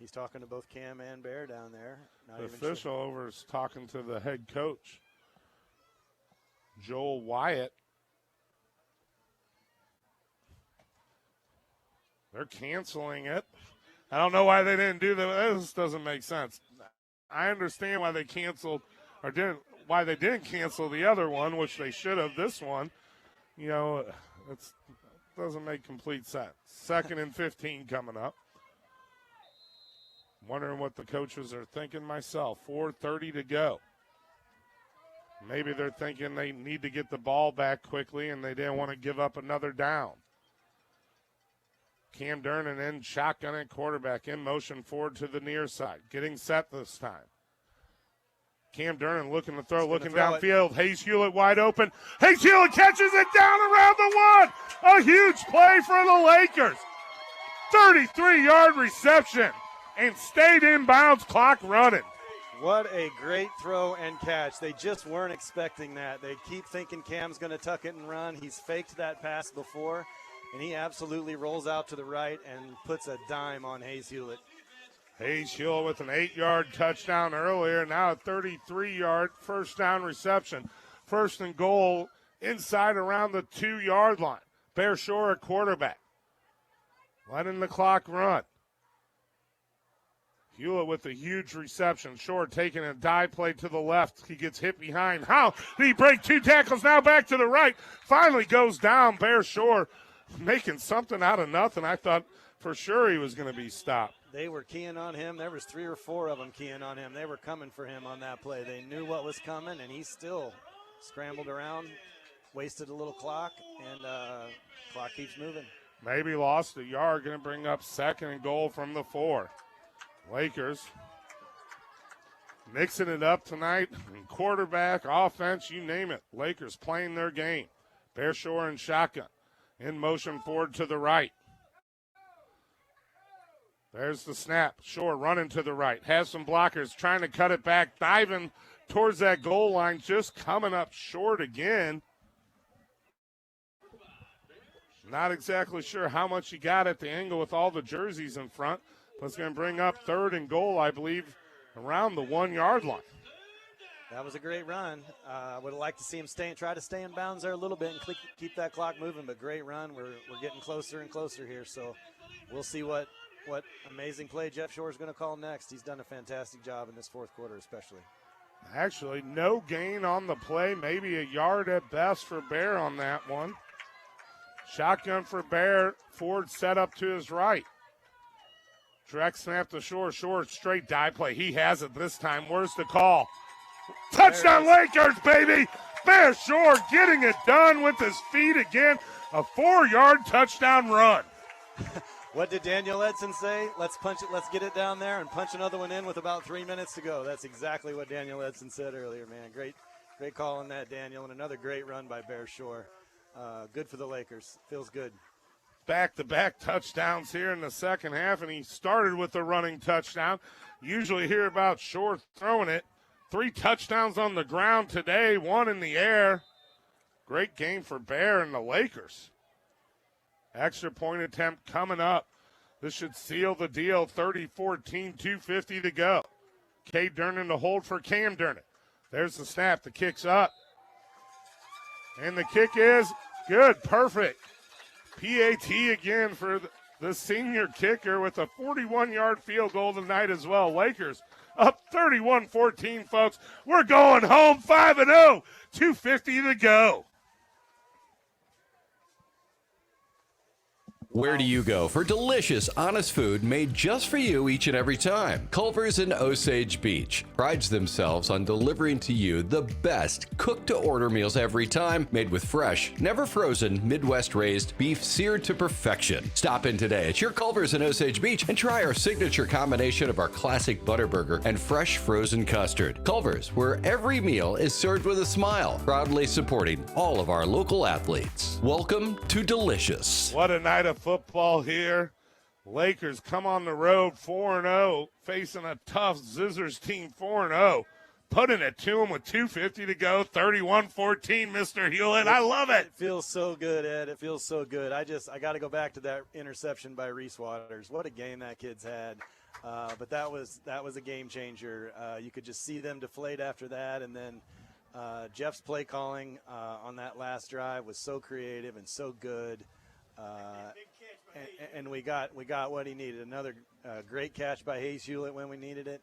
He's talking to both Cam and Bear down there. The official over is talking to the head coach, Joel Wyatt. They're canceling it. I don't know why they didn't do that. This doesn't make sense. I understand why they canceled or why they didn't cancel the other one, which they should have. This one, it doesn't make complete sense. 2nd and 15 coming up. Wondering what the coaches are thinking myself. 4:30 to go. Maybe they're thinking they need to get the ball back quickly and they didn't want to give up another down. Cam Durnan in shotgun at quarterback, in motion forward to the near side. Getting set this time. Cam Durnan looking to throw, looking downfield. Hayes Hewlett wide open. Hayes Hewlett catches it down around the 1. A huge play for the Lakers. 33-yard reception and stayed in bounds, clock running. What a great throw and catch. They just weren't expecting that. They keep thinking Cam's going to tuck it and run. He's faked that pass before, and he absolutely rolls out to the right and puts a dime on Hayes Hewlett. Hayes Hewlett with an 8-yard touchdown earlier. Now a 33-yard first down reception. 1st and goal inside around the 2-yard line. Bear Shore at quarterback. Letting the clock run. Hewlett with a huge reception. Shore taking a dive play to the left. He gets hit behind. How did he break 2 tackles? Now back to the right. Finally goes down. Bear Shore making something out of nothing. I thought for sure he was going to be stopped. They were keying on him. There was 3 or 4 of them keying on him. They were coming for him on that play. They knew what was coming, and he still scrambled around, wasted a little clock, and clock keeps moving. Maybe lost a yard. Going to bring up 2nd and goal from the 4. Lakers mixing it up tonight. Quarterback, offense, you name it. Lakers playing their game. Bear Shore in shotgun. In motion forward to the right. There's the snap. Shore running to the right. Has some blockers trying to cut it back. Diving towards that goal line. Just coming up short again. Not exactly sure how much he got at the angle with all the jerseys in front. But it's going to bring up 3rd and goal, I believe, around the 1-yard line. That was a great run. I would have liked to see him try to stay in bounds there a little bit and keep that clock moving, but great run. We're getting closer and closer here, so we'll see what amazing play Jeff Shore is going to call next. He's done a fantastic job in this 4th quarter especially. Actually, no gain on the play, maybe a yard at best for Bear on that one. Shotgun for Bear, Ford set up to his right. Direct snap to Shore. Shore straight dive play. He has it this time. Where's the call? Touchdown Lakers, baby! Bear Shore getting it done with his feet again. A 4-yard touchdown run. What did Daniel Edson say? Let's punch it. Let's get it down there and punch another one in with about 3 minutes to go. That's exactly what Daniel Edson said earlier, man. Great call on that, Daniel, and another great run by Bear Shore. Good for the Lakers. Feels good. Back-to-back touchdowns here in the second half, and he started with a running touchdown. Usually hear about Shore throwing it. 3 touchdowns on the ground today, 1 in the air. Great game for Bear and the Lakers. Extra point attempt coming up. This should seal the deal. 30-14, 2:50 to go. Cade Durnan to hold for Cam Durnan. There's the snap. The kick's up. And the kick is good, perfect. PAT again for the senior kicker with a 41-yard field goal tonight as well. Lakers up 31-14, folks. We're going home 5-0, 2:50 to go. Where do you go for delicious, honest food made just for you each and every time? Culver's in Osage Beach prides themselves on delivering to you the best cooked-to-order meals every time, made with fresh, never frozen, Midwest-raised beef seared to perfection. Stop in today at your Culver's in Osage Beach and try our signature combination of our classic butter burger and fresh frozen custard. Culver's, where every meal is served with a smile, proudly supporting all of our local athletes. Welcome to Delicious. What a night of football here. Lakers come on the road 4-0, facing a tough Zizzors team 4-0. Putting it to them with 2:50 to go, 31-14, Mr. Hewlett. I love it. It feels so good, Ed. It feels so good. I got to go back to that interception by Reese Waters. What a game that kid's had. But that was a game changer. You could just see them deflate after that, and then Jeff's play calling on that last drive was so creative and so good. And we got what he needed. Another great catch by Hayes Hewlett when we needed it,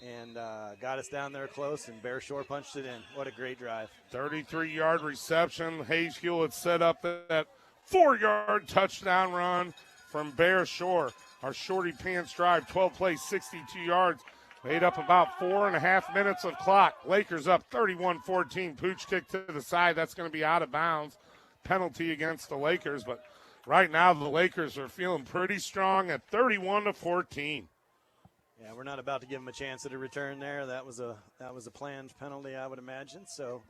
and got us down there close, and Bear Shore punched it in. What a great drive. 33-yard reception. Hayes Hewlett set up that 4-yard touchdown run from Bear Shore. Our shorty pants drive, 12 plays, 62 yards. Made up about 4.5 minutes of clock. Lakers up 31-14. Pooch kick to the side. That's going to be out of bounds. Penalty against the Lakers, but right now the Lakers are feeling pretty strong at 31-14. Yeah, we're not about to give them a chance at a return there. That was a planned penalty, I would imagine. So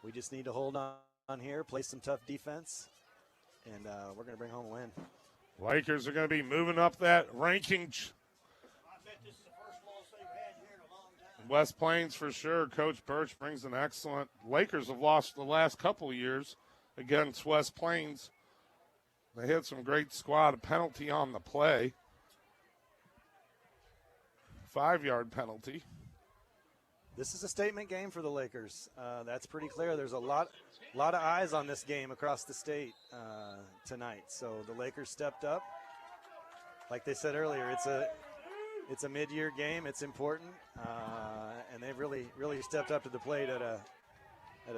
we just need to hold on here, play some tough defense, and we're going to bring home a win. Lakers are going to be moving up that ranking. West Plains for sure. Coach Birch brings an excellent. Lakers have lost the last couple of years against West Plains. They had some great squad. A penalty on the play. 5-yard penalty. This is a statement game for the Lakers. That's pretty clear. There's a lot of eyes on this game across the state tonight. So the Lakers stepped up. Like they said earlier, it's a mid-year game. It's important, and they've really stepped up to the plate at a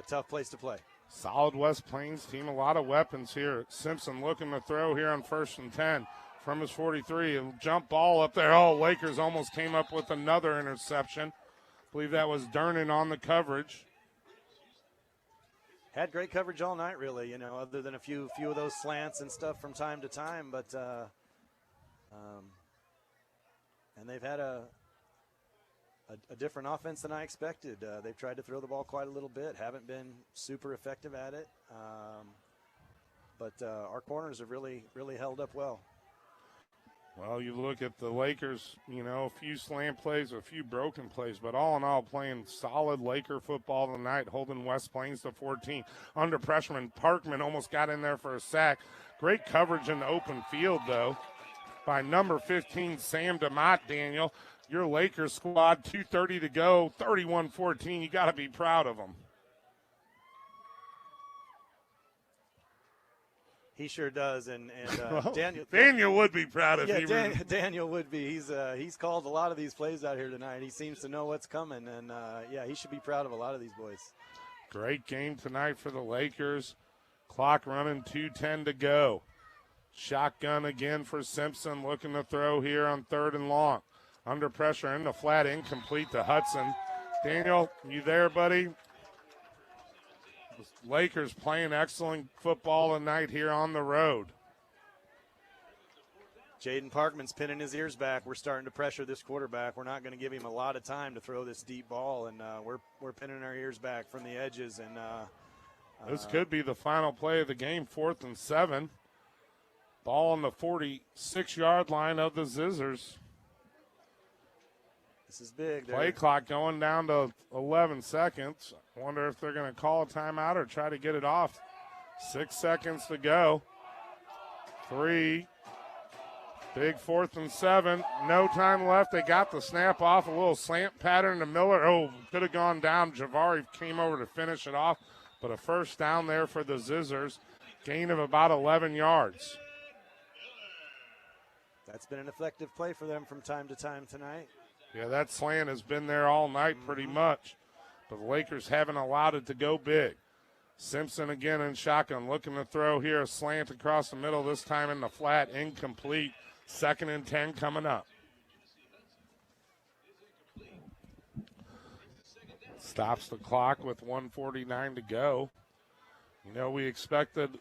tough place to play. Solid West Plains team, a lot of weapons here. Simpson looking to throw here on 1st and 10 from his 43. A jump ball up there. Oh, Lakers almost came up with another interception. I believe that was Durnan on the coverage. Had great coverage all night, really, other than a few of those slants and stuff from time to time, but and they've had a different offense than I expected. They've tried to throw the ball quite a little bit, haven't been super effective at it. But our corners have really held up well. Well, you look at the Lakers, a few slam plays, a few broken plays, but all in all, playing solid Laker football tonight, holding West Plains to 14. Under pressure, Parkman almost got in there for a sack. Great coverage in the open field, though, by number 15, Sam DeMott, Daniel. Your Lakers squad, 2:30 to go, 31-14. You got to be proud of them. He sure does, and well, Daniel would be proud of you. Daniel would be. He's called a lot of these plays out here tonight. He seems to know what's coming, and he should be proud of a lot of these boys. Great game tonight for the Lakers. Clock running, 2:10 to go. Shotgun again for Simpson, looking to throw here on 3rd and long. Under pressure in the flat, incomplete to Hudson. Daniel, you there, buddy? The Lakers playing excellent football tonight here on the road. Jaden Parkman's pinning his ears back. We're starting to pressure this quarterback. We're not going to give him a lot of time to throw this deep ball, and we're pinning our ears back from the edges. And this could be the final play of the game, 4th and 7. Ball on the 46-yard line of the Zizzors. This is big. Play clock going down to 11 seconds. Wonder if they're going to call a timeout or try to get it off. 6 seconds to go. 3. Big 4th and 7. No time left. They got the snap off. A little slant pattern to Miller. Oh, could have gone down. Javari came over to finish it off. But a first down there for the Zizzors. Gain of about 11 yards. That's been an effective play for them from time to time tonight. Yeah, that slant has been there all night pretty much. But the Lakers haven't allowed it to go big. Simpson again in shotgun, looking to throw here, a slant across the middle, this time in the flat, incomplete. 2nd and 10 coming up. Stops the clock with 1:49 to go. You know, we expected,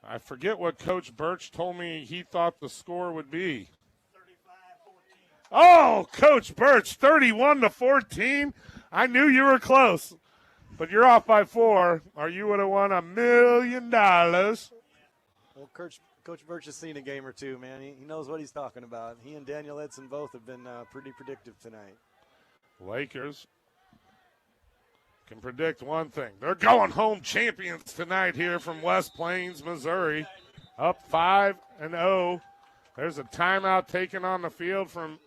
I forget what Coach Birch told me he thought the score would be. 35-14. Oh, Coach Birch, 31-14. I knew you were close, but you're off by 4, or you would have won $1 million. Well, Coach Birch has seen a game or two, man. He knows what he's talking about. He and Daniel Edson both have been pretty predictive tonight. Lakers can predict one thing. They're going home champions tonight here from West Plains, Missouri. Up 5-0. There's a timeout taken on the field from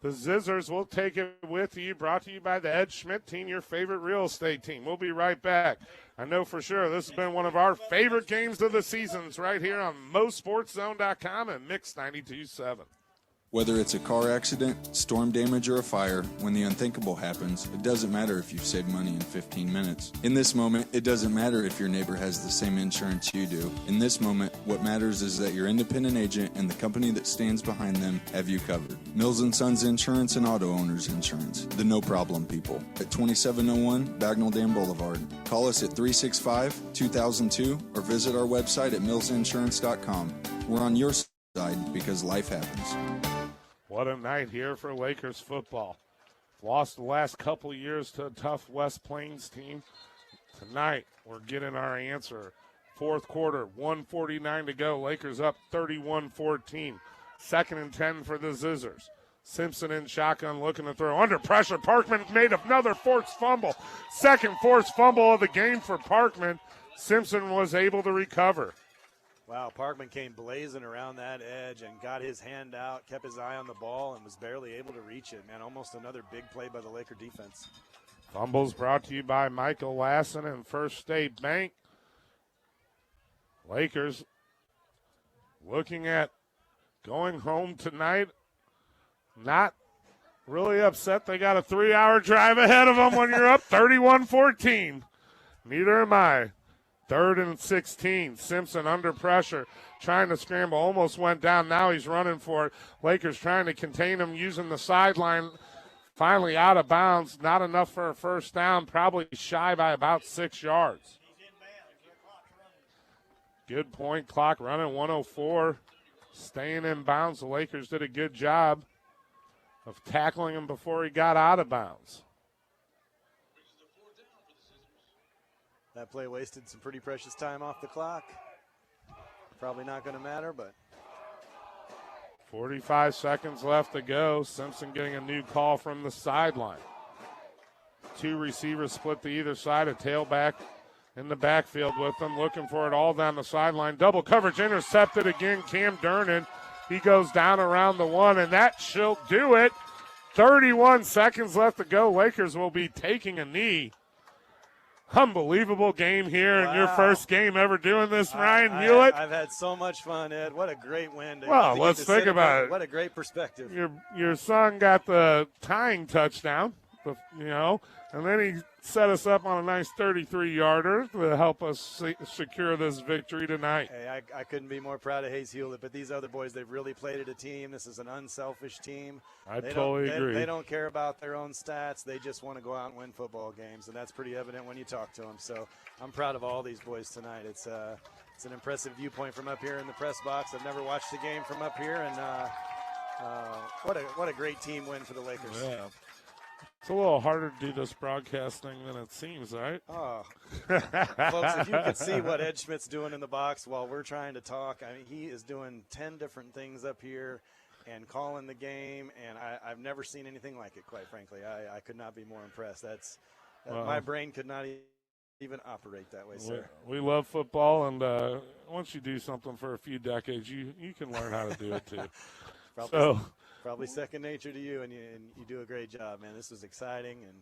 the Zizzors. We'll take it with you. Brought to you by the Ed Schmidt team, your favorite real estate team. We'll be right back. I know for sure this has been one of our favorite games of the seasons right here on MoSportsZone.com and Mix 92.7. Whether it's a car accident, storm damage, or a fire, when the unthinkable happens, it doesn't matter if you've saved money in 15 minutes. In this moment, it doesn't matter if your neighbor has the same insurance you do. In this moment, what matters is that your independent agent and the company that stands behind them have you covered. Mills & Sons Insurance and Auto Owners Insurance, the no-problem people, at 2701 Bagnell Dam Boulevard. Call us at 365-2002 or visit our website at millsinsurance.com. We're on your side because life happens. What a night here for Lakers football. Lost the last couple of years to a tough West Plains team. Tonight, we're getting our answer. 4th quarter, 1:49 to go. Lakers up 31-14. 2nd and 10 for the Zizzors. Simpson in shotgun looking to throw. Under pressure, Parkman made another forced fumble. 2nd forced fumble of the game for Parkman. Simpson was able to recover. Wow, Parkman came blazing around that edge and got his hand out, kept his eye on the ball, and was barely able to reach it. Man, almost another big play by the Laker defense. Fumbles brought to you by Michael Lassen and First State Bank. Lakers looking at going home tonight. Not really upset. They got a 3-hour drive ahead of them when you're up 31-14. Neither am I. 3rd and 16. Simpson under pressure, trying to scramble, almost went down. Now he's running for it. Lakers trying to contain him using the sideline. Finally out of bounds. Not enough for a first down. Probably shy by about 6 yards. Good point. Clock running. 1:04. Staying in bounds. The Lakers did a good job of tackling him before he got out of bounds. That play wasted some pretty precious time off the clock. Probably not going to matter, but 45 seconds left to go. Simpson getting a new call from the sideline. 2 receivers split to either side. A tailback in the backfield with them, looking for it all down the sideline. Double coverage intercepted again. Cam Durnan, he goes down around the 1, and that should do it. 31 seconds left to go. Lakers will be taking a knee. Unbelievable game here in your first game ever doing this, Ryan Hewlett. I've had so much fun, Ed. What a great win. Well, let's think about it. What a great perspective. Your son got the tying touchdown, and then he set us up on a nice 33-yarder to help us secure this victory tonight. Hey, I couldn't be more proud of Hayes Hewlett, but these other boys, they've really played at a team. This is an unselfish team. I totally agree. They don't care about their own stats. They just want to go out and win football games, and that's pretty evident when you talk to them. So I'm proud of all these boys tonight. It's an impressive viewpoint from up here in the press box. I've never watched a game from up here, and what a great team win for the Lakers. Yeah. It's a little harder to do this broadcasting than it seems, right? Oh. Folks, if you could see what Ed Schmidt's doing in the box while we're trying to talk, I mean, he is doing 10 different things up here and calling the game, and I've never seen anything like it, quite frankly. I could not be more impressed. My brain could not even operate that way, sir. We love football, and once you do something for a few decades, you can learn how to do it too. Probably second nature to you, and you do a great job, man. This was exciting, and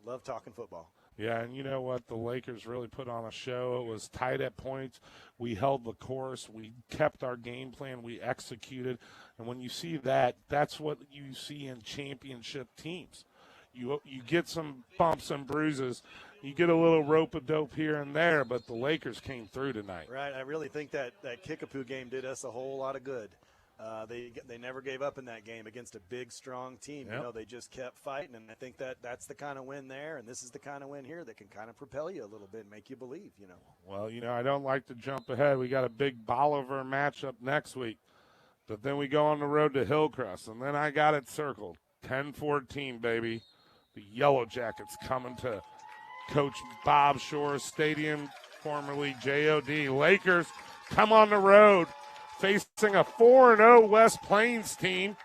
love talking football. Yeah, and you know what? The Lakers really put on a show. It was tight at points. We held the course. We kept our game plan. We executed. And when you see that, that's what you see in championship teams. You get some bumps and bruises, you get a little rope-a-dope here and there, but the Lakers came through tonight. Right. I really think that Kickapoo game did us a whole lot of good. They never gave up in that game against a big, strong team. Yep. You know, they just kept fighting, and I think that's the kind of win there, and this is the kind of win here that can kind of propel you a little bit and make you believe, you know. Well, I don't like to jump ahead. We got a big Bolivar matchup next week, but then we go on the road to Hillcrest, and then I got it circled. 10-14, baby. The Yellow Jackets coming to Coach Bob Shore's Stadium, formerly JOD. Lakers come on the road, facing a 4-0 West Plains team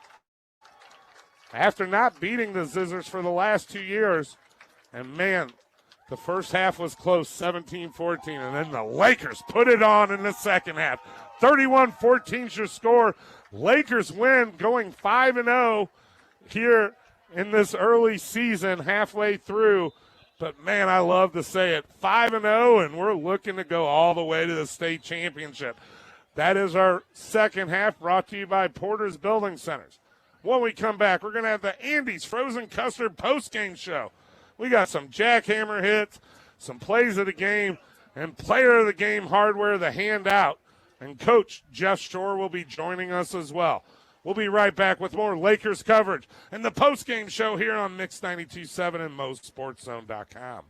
after not beating the Zizzors for the last 2 years. And, man, the first half was close, 17-14, and then the Lakers put it on in the second half. 31-14 your score. Lakers win, going 5-0 here in this early season, halfway through. But, man, I love to say it, 5-0, and we're looking to go all the way to the state championship. That is our second half, brought to you by Porter's Building Centers. When we come back, we're going to have the Andy's Frozen Custard postgame show. We got some jackhammer hits, some plays of the game, and player of the game hardware, the handout. And Coach Jeff Shore will be joining us as well. We'll be right back with more Lakers coverage and the postgame show here on Mix 92.7 and MoSportsZone.com.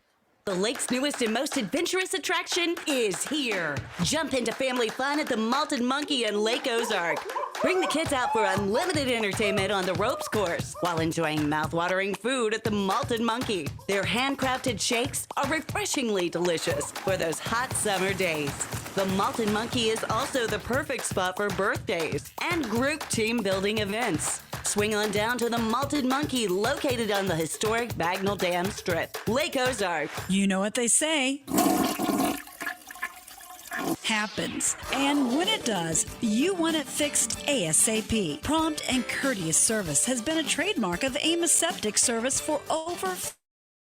The lake's newest and most adventurous attraction is here. Jump into family fun at the Malted Monkey in Lake Ozark. Bring the kids out for unlimited entertainment on the ropes course while enjoying mouth-watering food at the Malted Monkey. Their handcrafted shakes are refreshingly delicious for those hot summer days. The Malted Monkey is also the perfect spot for birthdays and group team building events. Swing on down to the Malted Monkey, located on the historic Bagnell Dam Strip, Lake Ozark. You know what they say happens. And when it does, you want it fixed ASAP. Prompt and courteous service has been a trademark of Amos Septic Service for over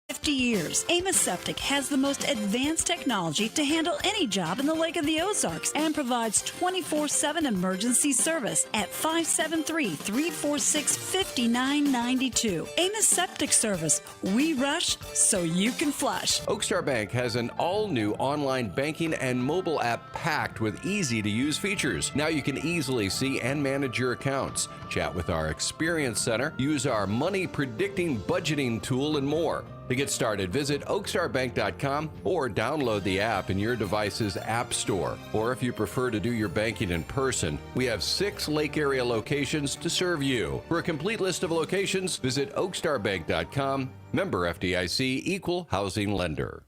50 years. Amos Septic has the most advanced technology to handle any job in the Lake of the Ozarks and provides 24/7 emergency service at 573-346-5992. Amos Septic Service. We rush so you can flush. Oakstar Bank has an all-new online banking and mobile app packed with easy-to-use features. Now you can easily see and manage your accounts, chat with our Experience Center, use our money predicting budgeting tool, and more. To get started, visit oakstarbank.com or download the app in your device's app store. Or if you prefer to do your banking in person, we have 6 Lake area locations to serve you. For a complete list of locations, visit oakstarbank.com. Member FDIC, equal housing lender.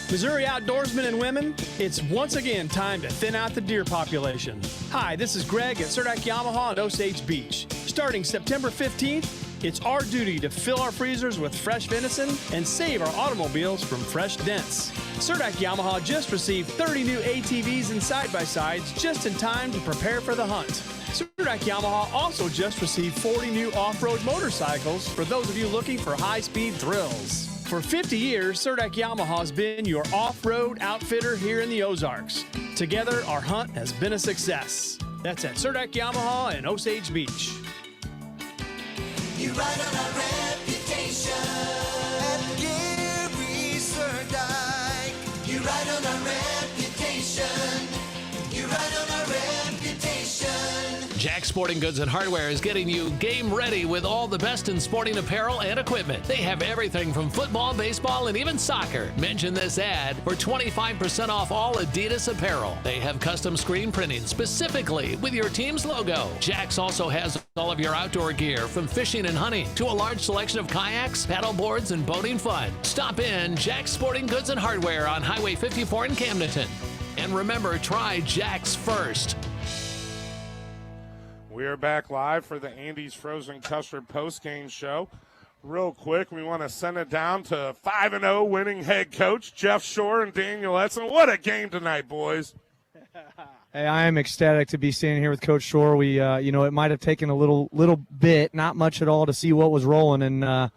Missouri outdoorsmen and women, it's once again time to thin out the deer population. Hi, this is Greg at Surdak Yamaha at Osage Beach. Starting September 15th, it's our duty to fill our freezers with fresh venison and save our automobiles from fresh dents. Surdak Yamaha just received 30 new ATVs and side-by-sides just in time to prepare for the hunt. Surdak Yamaha also just received 40 new off-road motorcycles for those of you looking for high-speed thrills. For 50 years, Surdak Yamaha has been your off-road outfitter here in the Ozarks. Together, our hunt has been a success. That's at Surdak Yamaha in Osage Beach. You ride on our reputation at Gary Surdak. You ride on our reputation. You ride on our reputation. Jack Sporting Goods and Hardware is getting you game ready with all the best in sporting apparel and equipment. They have everything from football, baseball, and even soccer. Mention this ad for 25% off all Adidas apparel. They have custom screen printing specifically with your team's logo. Jack's also has all of your outdoor gear, from fishing and hunting to a large selection of kayaks, paddle boards, and boating fun. Stop in Jack's Sporting Goods and Hardware on Highway 54 in Camdenton. And remember, try Jack's first. We are back live for the Andy's Frozen Custard postgame show. Real quick, we want to send it down to 5-0 winning head coach Jeff Shore and Daniel Edson. What a game tonight, boys. Hey, I am ecstatic to be standing here with Coach Shore. We, it might have taken a little bit, not much at all, to see what was rolling, and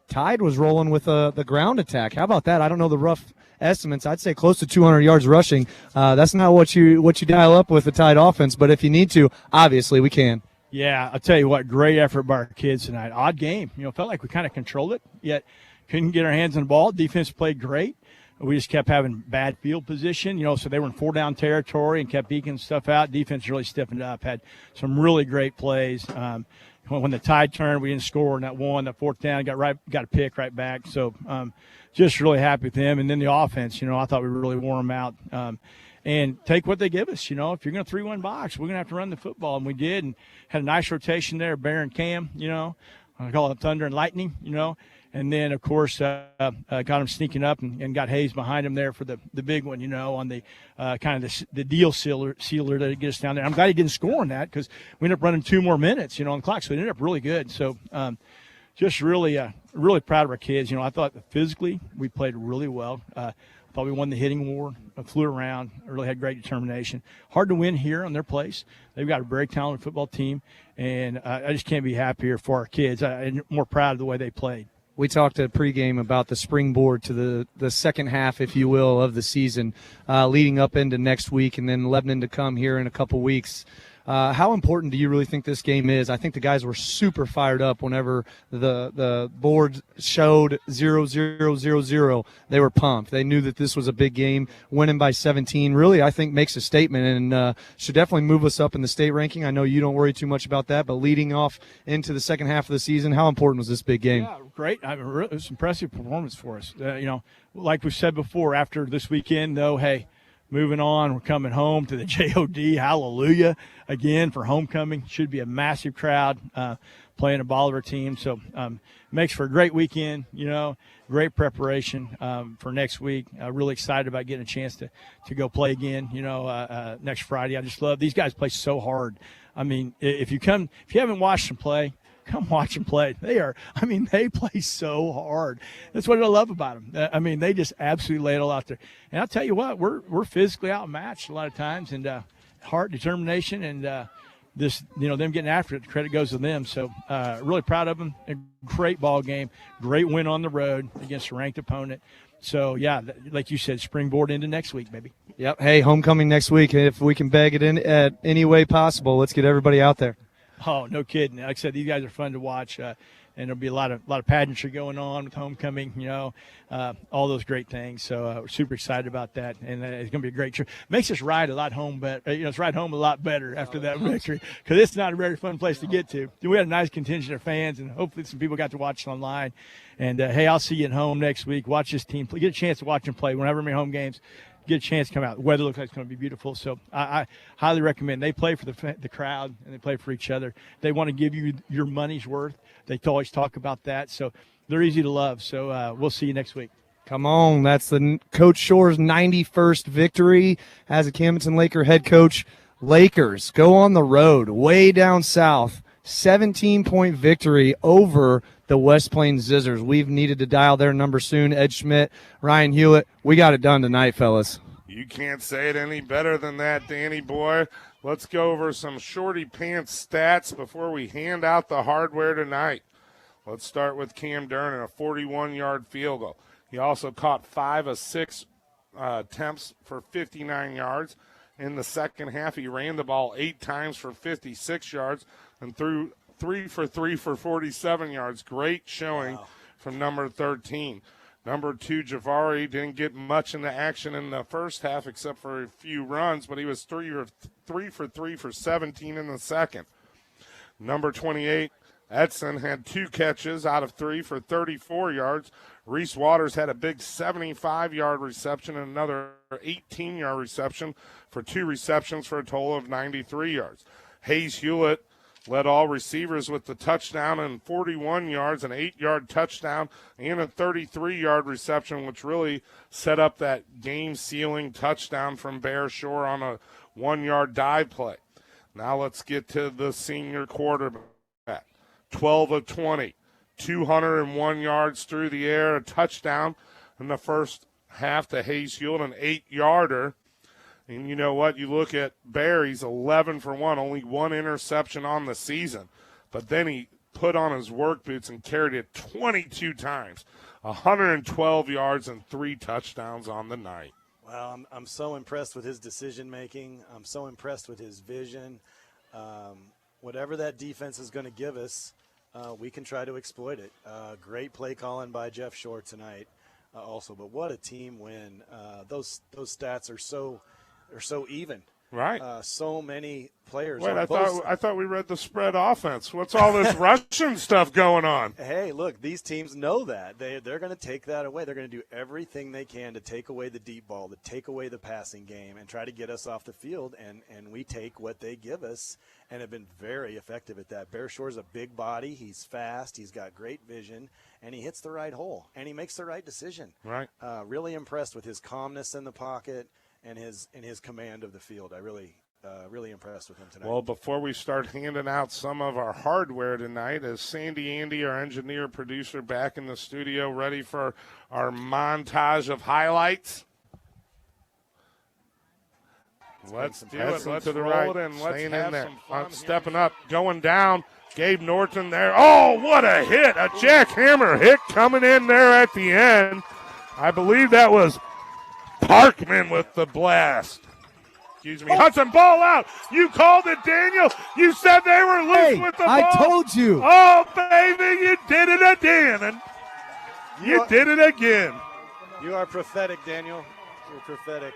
Tide was rolling with the ground attack. How about that? I don't know the rough estimates. I'd say close to 200 yards rushing. That's not what you dial up with the Tide offense, but if you need to, obviously we can. Yeah, I'll tell you what, great effort by our kids tonight. Odd game. Felt like we kind of controlled it, yet couldn't get our hands on the ball. Defense played great. We just kept having bad field position, so they were in 4-down territory and kept eking stuff out. Defense really stiffened up, had some really great plays. When the tide turned, we didn't score in that 4th down, got a pick right back. So just really happy with them. And then the offense, I thought we really wore them out. And take what they give us. If you're going to 3-1 box, we're going to have to run the football. And we did, and had a nice rotation there, Bear and Cam, I call it Thunder and Lightning, And then, of course, got him sneaking up and got Hayes behind him there for the big one, on the kind of the deal sealer that gets us down there. I'm glad he didn't score on that because we ended up running 2 more minutes, on the clock. So it ended up really good. So just really proud of our kids. I thought physically we played really well. Thought we won the hitting war, flew around, really had great determination. Hard to win here on their place. They've got a very talented football team, and I just can't be happier for our kids. I'm more proud of the way they played. We talked at pregame about the springboard to the second half, if you will, of the season, leading up into next week and then Lebanon to come here in a couple weeks. How important do you really think this game is? I think the guys were super fired up whenever the board showed 0-0-0-0. They were pumped. They knew that this was a big game. Winning by 17 really, I think, makes a statement and should definitely move us up in the state ranking. I know you don't worry too much about that, but leading off into the second half of the season, how important was this big game? Yeah, great. It was an impressive performance for us. Like we've said before, after this weekend, though, hey, moving on, we're coming home to the JOD. Hallelujah again for homecoming. Should be a massive crowd playing a ball of our team. So makes for a great weekend, great preparation for next week. Really excited about getting a chance to go play again, next Friday. I just love these guys play so hard. I mean, if you haven't watched them play, come watch them play. They play so hard. That's what I love about them. They just absolutely lay it all out there. And I'll tell you what, we're physically outmatched a lot of times, and heart, determination, and them getting after it. The credit goes to them. So really proud of them. A great ball game, great win on the road against a ranked opponent. So, yeah, like you said, springboard into next week, baby. Yep. Hey, homecoming next week. If we can beg it in at any way possible, let's get everybody out there. Oh, no kidding. Like I said, these guys are fun to watch, and there'll be a lot of pageantry going on with homecoming, all those great things. So we're super excited about that, and it's going to be a great trip. Makes us ride a lot home, but it's ride home a lot better after that victory because it's not a very fun place to get to. We had a nice contingent of fans, and hopefully some people got to watch it online. And hey, I'll see you at home next week. Watch this team play. Get a chance to watch them play. Whenever my home games. Get a chance to come out. The weather looks like it's going to be beautiful. So I highly recommend. They play for the crowd, and they play for each other. They want to give you your money's worth. They always talk about that. So they're easy to love. So we'll see you next week. Come on. That's the Coach Shore's 91st victory as a Camdenton Laker head coach. Lakers go on the road way down south. 17-point victory over the West Plains Zizzors. We've needed to dial their number soon. Ed Schmidt, Ryan Hewlett, we got it done tonight, fellas. You can't say it any better than that, Danny boy. Let's go over some shorty pants stats before we hand out the hardware tonight. Let's start with Cam Durnan, a 41-yard field goal. He also caught 5 of 6 attempts for 59 yards. In the second half, he ran the ball 8 times for 56 yards and threw 3 for 3 for 47 yards. Great showing from number 13. Number 2, Javari, didn't get much in the action in the first half except for a few runs, but he was 3 for 3 for 17 in the second. Number 28, Edson had 2 catches out of 3 for 34 yards. Reese Waters had a big 75-yard reception and another 18-yard reception for 2 receptions for a total of 93 yards. Hayes Hewlett led all receivers with the touchdown and 41 yards, an 8-yard touchdown, and a 33-yard reception, which really set up that game-sealing touchdown from Bear Shore on a 1-yard dive play. Now let's get to the senior quarterback. 12 of 20, 201 yards through the air, a touchdown in the first half to Hayes Hewlett, an 8-yarder. And you know what? You look at Bear, he's 11 for 1, only 1 interception on the season. But then he put on his work boots and carried it 22 times, 112 yards and 3 touchdowns on the night. Well, I'm so impressed with his decision-making. I'm so impressed with his vision. whatever that defense is going to give us, we can try to exploit it. Great play calling by Jeff Shore tonight, also. But what a team win! Those stats are so even. Right. So many players. Wait, I thought we read the spread offense. What's all this Russian stuff going on? Hey, look, these teams know that. They're going to take that away. They're going to do everything they can to take away the deep ball, to take away the passing game, and try to get us off the field. And we take what they give us and have been very effective at that. Bear Shore's a big body. He's fast. He's got great vision, and he hits the right hole, and he makes the right decision. Right. Really impressed with his calmness in the pocket and his command of the field. I really impressed with him tonight. Well, before we start handing out some of our hardware tonight, is Sandy Andy, our engineer producer, back in the studio, ready for our montage of highlights? Let's do it. Let's roll it in. Let's have some fun. Stepping up, going down. Gabe Norton there. Oh, what a hit! A jackhammer hit coming in there at the end. I believe that was Parkman with the blast. Excuse me. Hudson, ball out. You called it, Daniel. You said they were loose with the ball. I told you. Oh, baby, you did it again. You did it again. You are prophetic, Daniel. You're prophetic.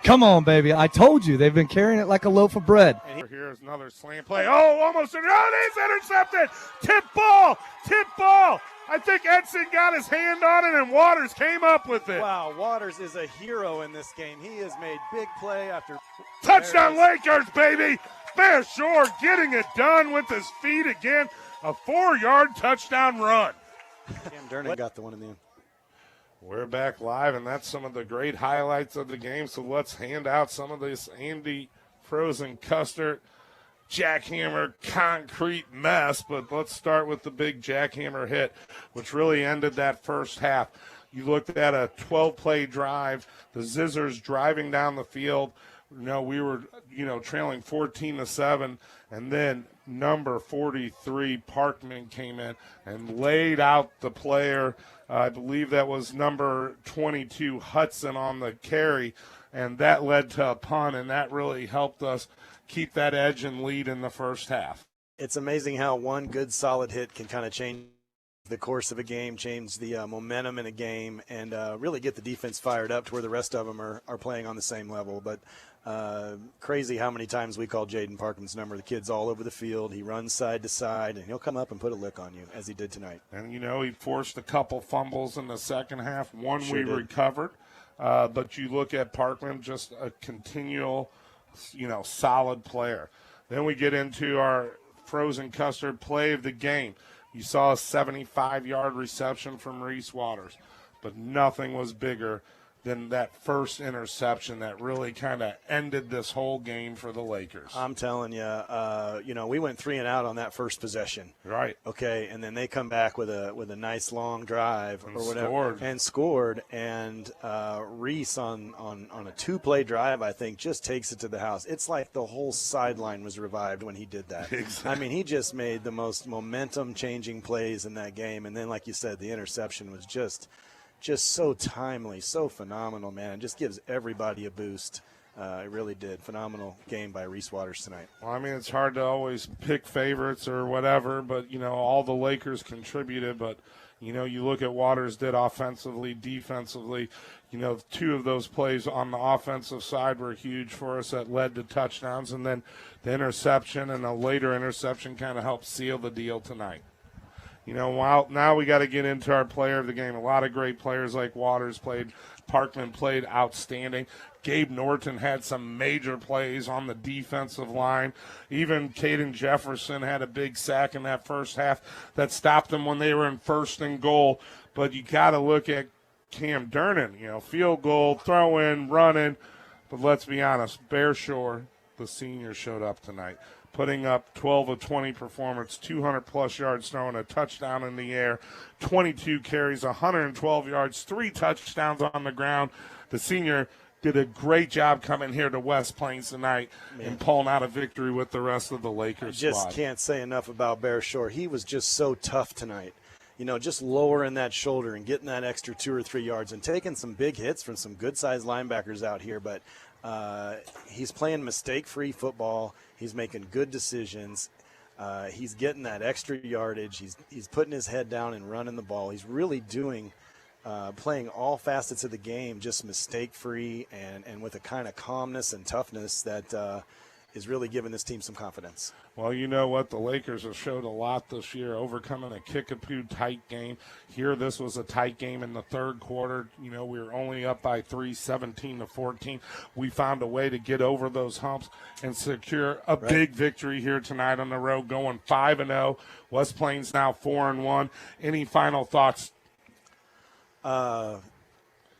Come on, baby. I told you. They've been carrying it like a loaf of bread. Here's another slam play. Oh, almost. Oh, he's intercepted. Tip ball. Tip ball. I think Edson got his hand on it, and Waters came up with it. Wow, Waters is a hero in this game. He has made big play after touchdown Lakers, baby. Bear Shore getting it done with his feet again. A 4-yard touchdown run. Camdenton got the one in the end. We're back live, and that's some of the great highlights of the game. So let's hand out some of this Andy Frozen Custard jackhammer concrete mess, but let's start with the big jackhammer hit, which really ended that first half. You looked at a 12-play drive, the Zizzors driving down the field. We were, trailing 14-7, and then number 43, Parkman, came in and laid out the player. I believe that was number 22, Hudson, on the carry, and that led to a punt, and that really helped us keep that edge and lead in the first half. It's amazing how one good solid hit can kind of change the course of a game, change the momentum in a game, and really get the defense fired up to where the rest of them are playing on the same level. But crazy how many times we call Jaden Parkman's number. The kid's all over the field. He runs side to side, and he'll come up and put a lick on you, as he did tonight. And, he forced a couple fumbles in the second half. One sure we did. recovered. But you look at Parkman, just a continual solid player. Then we get into our Frozen Custard play of the game. You saw a 75-yard reception from Reese Waters, but nothing was bigger than that first interception that really kind of ended this whole game for the Lakers. I'm telling you, we went 3 and out on that first possession. Right. Okay, and then they come back with a nice long drive and or whatever scored. and Reese on a 2-play drive, I think, just takes it to the house. It's like the whole sideline was revived when he did that. Exactly. I mean, he just made the most momentum-changing plays in that game, and then, like you said, the interception was just so timely, so phenomenal, man. It just gives everybody a boost. It really did. Phenomenal game by Reese Waters tonight. Well, I mean, it's hard to always pick favorites or whatever, but, all the Lakers contributed. But, you look at Waters did offensively, defensively. 2 of those plays on the offensive side were huge for us that led to touchdowns. And then the interception and a later interception kind of helped seal the deal tonight. Now we got to get into our player of the game. A lot of great players like Waters played. Parkman played outstanding. Gabe Norton had some major plays on the defensive line. Even Caden Jefferson had a big sack in that first half that stopped them when they were in 1st and goal. But you got to look at Camdenton, field goal, throw in, running. But let's be honest, Bear Shore, the senior, showed up tonight, putting up 12 of 20 performance, 200-plus yards, throwing a touchdown in the air, 22 carries, 112 yards, 3 touchdowns on the ground. The senior did a great job coming here to West Plains tonight and pulling out a victory with the rest of the Lakers squad. I just squad. Can't say enough about Bear Shore. He was just so tough tonight. Just lowering that shoulder and getting that extra 2 or 3 yards and taking some big hits from some good-sized linebackers out here. But he's playing mistake-free football. He's making good decisions. He's getting that extra yardage. He's putting his head down and running the ball. He's really playing all facets of the game, just mistake-free and with a kind of calmness and toughness that is really giving this team some confidence. Well, you know what? The Lakers have showed a lot this year, overcoming a kickapoo tight game. Here, this was a tight game in the third quarter. You know, we were only up by 3, 17-14. We found a way to get over those humps and secure a big victory here tonight on the road, going 5-0. West Plains now 4-1. Any final thoughts?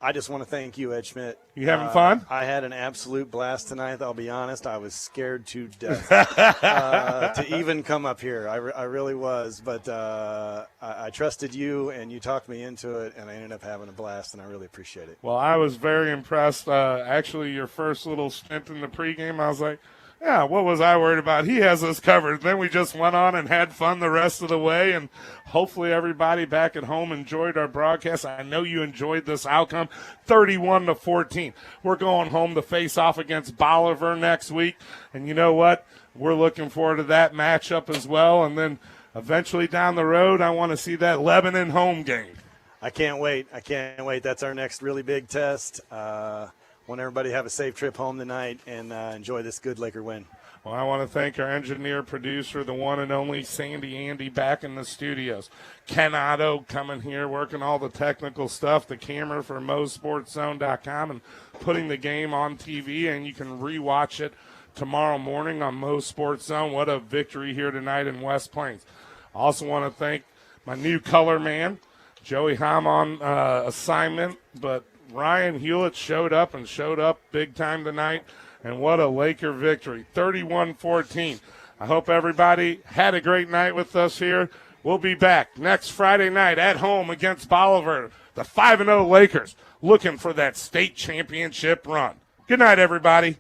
I just want to thank you, Ed Schmidt. You having fun? I had an absolute blast tonight. I'll be honest. I was scared to death to even come up here. I really was. But I trusted you, and you talked me into it, and I ended up having a blast, and I really appreciate it. Well, I was very impressed. Actually, your first little stint in the pregame, I was like, yeah, what was I worried about? He has us covered. Then we just went on and had fun the rest of the way, and hopefully everybody back at home enjoyed our broadcast. I know you enjoyed this outcome, 31-14. We're going home to face off against Bolivar next week, and you know what? We're looking forward to that matchup as well, and then eventually down the road, I want to see that Lebanon home game. I can't wait. That's our next really big test. Want everybody to have a safe trip home tonight and enjoy this good Laker win. Well, I want to thank our engineer, producer, the one and only Sandy Andy back in the studios. Ken Otto coming here, working all the technical stuff, the camera for MoSportsZone.com, and putting the game on TV, and you can rewatch it tomorrow morning on Mo Sports Zone. What a victory here tonight in West Plains. I also want to thank my new color man, Joey Ham on assignment, but Ryan Hewlett showed up big time tonight, and what a Laker victory, 31-14. I hope everybody had a great night with us here. We'll be back next Friday night at home against Bolivar, the 5-0 Lakers, looking for that state championship run. Good night, everybody.